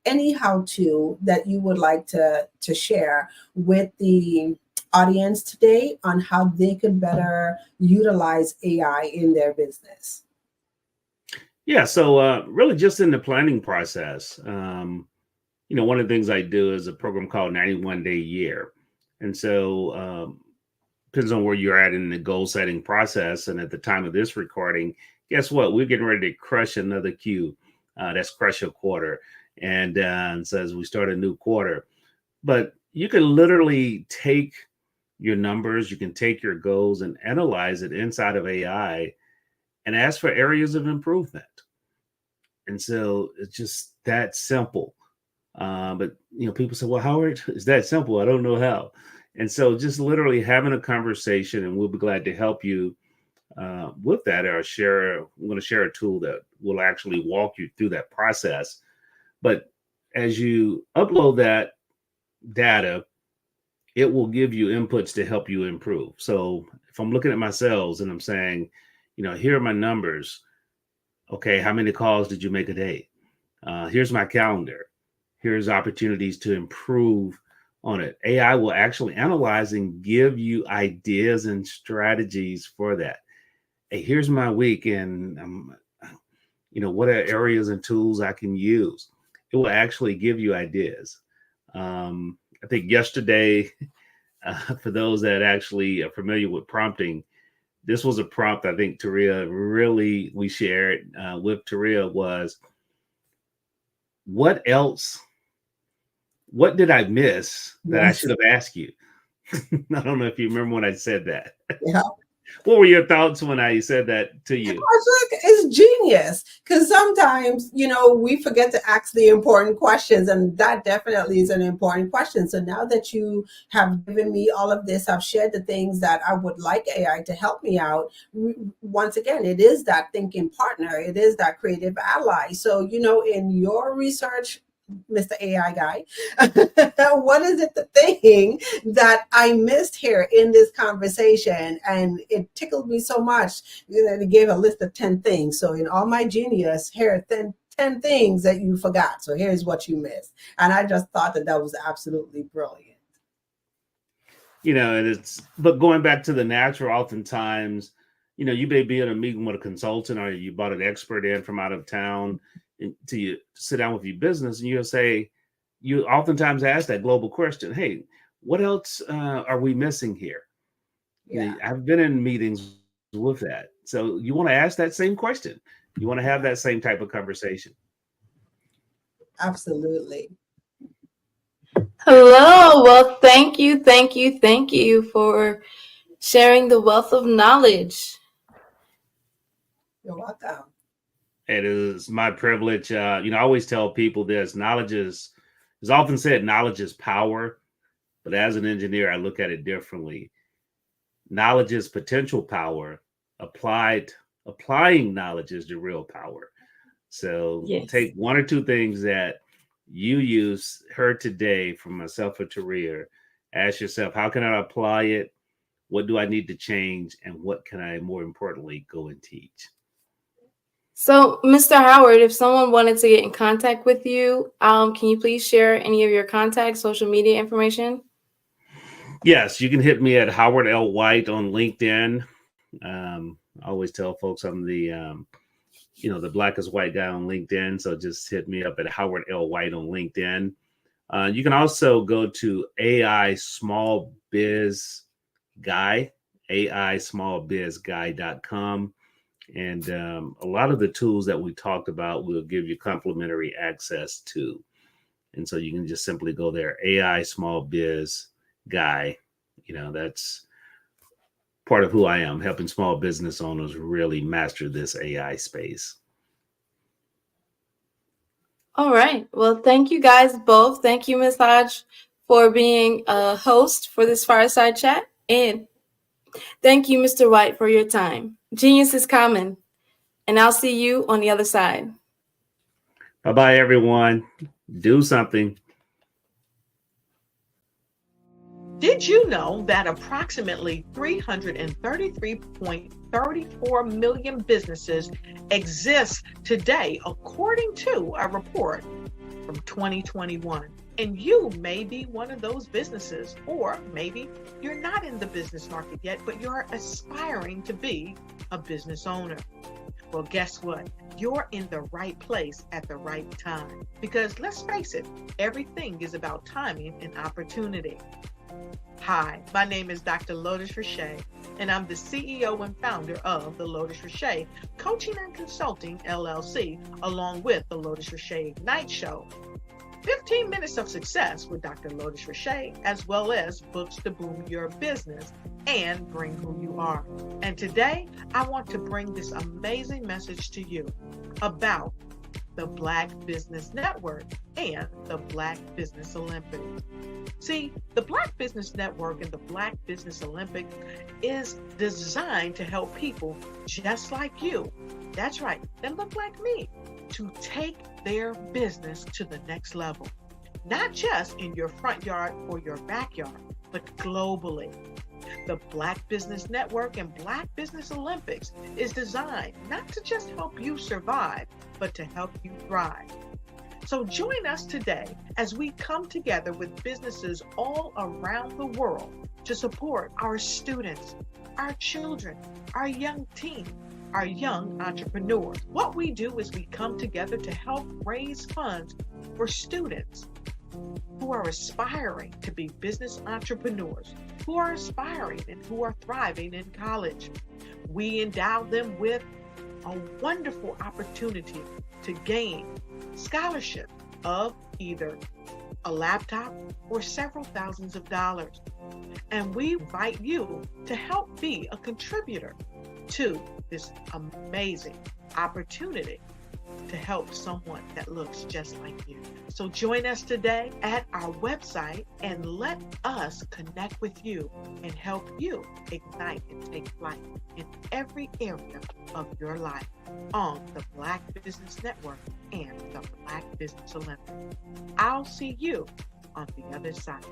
any how-to that you would like to share with the audience today on how they could better utilize AI in their business. Yeah, so really just in the planning process, one of the things I do is a program called 91 Day Year. And so depends on where you're at in the goal setting process. And at the time of this recording, guess what? We're getting ready to crush another Q. That's crush a quarter. And so as we start a new quarter, but you can literally take your numbers, you can take your goals and analyze it inside of AI and ask for areas of improvement. And so it's just that simple. But people say, well, Howard, it's that simple. I don't know how. And so just literally having a conversation, and we'll be glad to help you with that. I'm going to share a tool that will actually walk you through that process. But as you upload that data, it will give you inputs to help you improve. So if I'm looking at my sales and I'm saying, here are my numbers. Okay, how many calls did you make a day? Here's my calendar. Here's opportunities to improve on it. AI will actually analyze and give you ideas and strategies for that. Hey, here's my week, and what are areas and tools I can use? It will actually give you ideas. I think yesterday, for those that actually are familiar with prompting, this was a prompt I think we shared with Taria was, what did I miss that I should have asked you? I don't know if you remember when I said that. Yeah. What were your thoughts when I said that to you? It's genius, because sometimes, we forget to ask the important questions, and that definitely is an important question. So now that you have given me all of this, I've shared the things that I would like AI to help me out. Once again, it is that thinking partner. It is that creative ally. So, in your research, Mr. AI guy, what is it the thing that I missed here in this conversation? And it tickled me so much that it gave a list of 10 things. So in all my genius, here are 10 things that you forgot. So here's what you missed. And I just thought that was absolutely brilliant. But going back to the natural, oftentimes, you may be in a meeting with a consultant, or you brought an expert in from out of town to sit down with your business, and you oftentimes ask that global question, hey, what else are we missing here? Yeah. I've been in meetings with that. So you want to ask that same question. You want to have that same type of conversation. Absolutely. Hello. Well, thank you for sharing the wealth of knowledge. You're welcome. It is my privilege. I always tell people this: knowledge is often said, knowledge is power. But as an engineer, I look at it differently. Knowledge is potential power. Applying knowledge is the real power. So Take one or two things that you heard today from myself or Taria. Ask yourself, how can I apply it? What do I need to change? And what can I, more importantly, go and teach? So, Mr. Howard, if someone wanted to get in contact with you, can you please share any of your contact, social media information? Yes, you can hit me at Howard L. White on LinkedIn. I always tell folks I'm the Black is White guy on LinkedIn. So just hit me up at Howard L. White on LinkedIn. You can also go to AISmallBizGuy.com. And a lot of the tools that we talked about will give you complimentary access to. And so you can just simply go there, AI Small Biz Guy. That's part of who I am, helping small business owners really master this AI space. All right. Well, thank you guys both. Thank you, Ms. Hodge, for being a host for this fireside chat. And thank you, Mr. White, for your time. Genius is common. And I'll see you on the other side. Bye-bye, everyone. Do something. Did you know that approximately 333.34 million businesses exist today, according to a report from 2021? And you may be one of those businesses, or maybe you're not in the business market yet, but you're aspiring to be a business owner. Well, guess what? You're in the right place at the right time. Because let's face it, everything is about timing and opportunity. Hi, my name is Dr. Lotus Richey, and I'm the CEO and founder of the Lotus Richey Coaching and Consulting LLC, along with the Lotus Richey Ignite Show. 15 minutes of success with Dr. Lotus Richey, as well as books to boom your business and bring who you are. And today, I want to bring this amazing message to you about the Black Business Network and the Black Business Olympic. See, the Black Business Network and the Black Business Olympic is designed to help people just like you, that's right, that look like me, to take their business to the next level, not just in your front yard or your backyard, but globally. The Black Business Network and Black Business Olympics is designed not to just help you survive, but to help you thrive. So join us today as we come together with businesses all around the world to support our students, our children, our young teens, our young entrepreneurs. What we do is we come together to help raise funds for students who are aspiring to be business entrepreneurs, who are aspiring and who are thriving in college. We endow them with a wonderful opportunity to gain scholarship of either a laptop or several thousands of dollars. And we invite you to help be a contributor to this amazing opportunity to help someone that looks just like you. So join us today at our website and let us connect with you and help you ignite and take flight in every area of your life on the Black Business Network and the Black Business Olympics. I'll see you on the other side.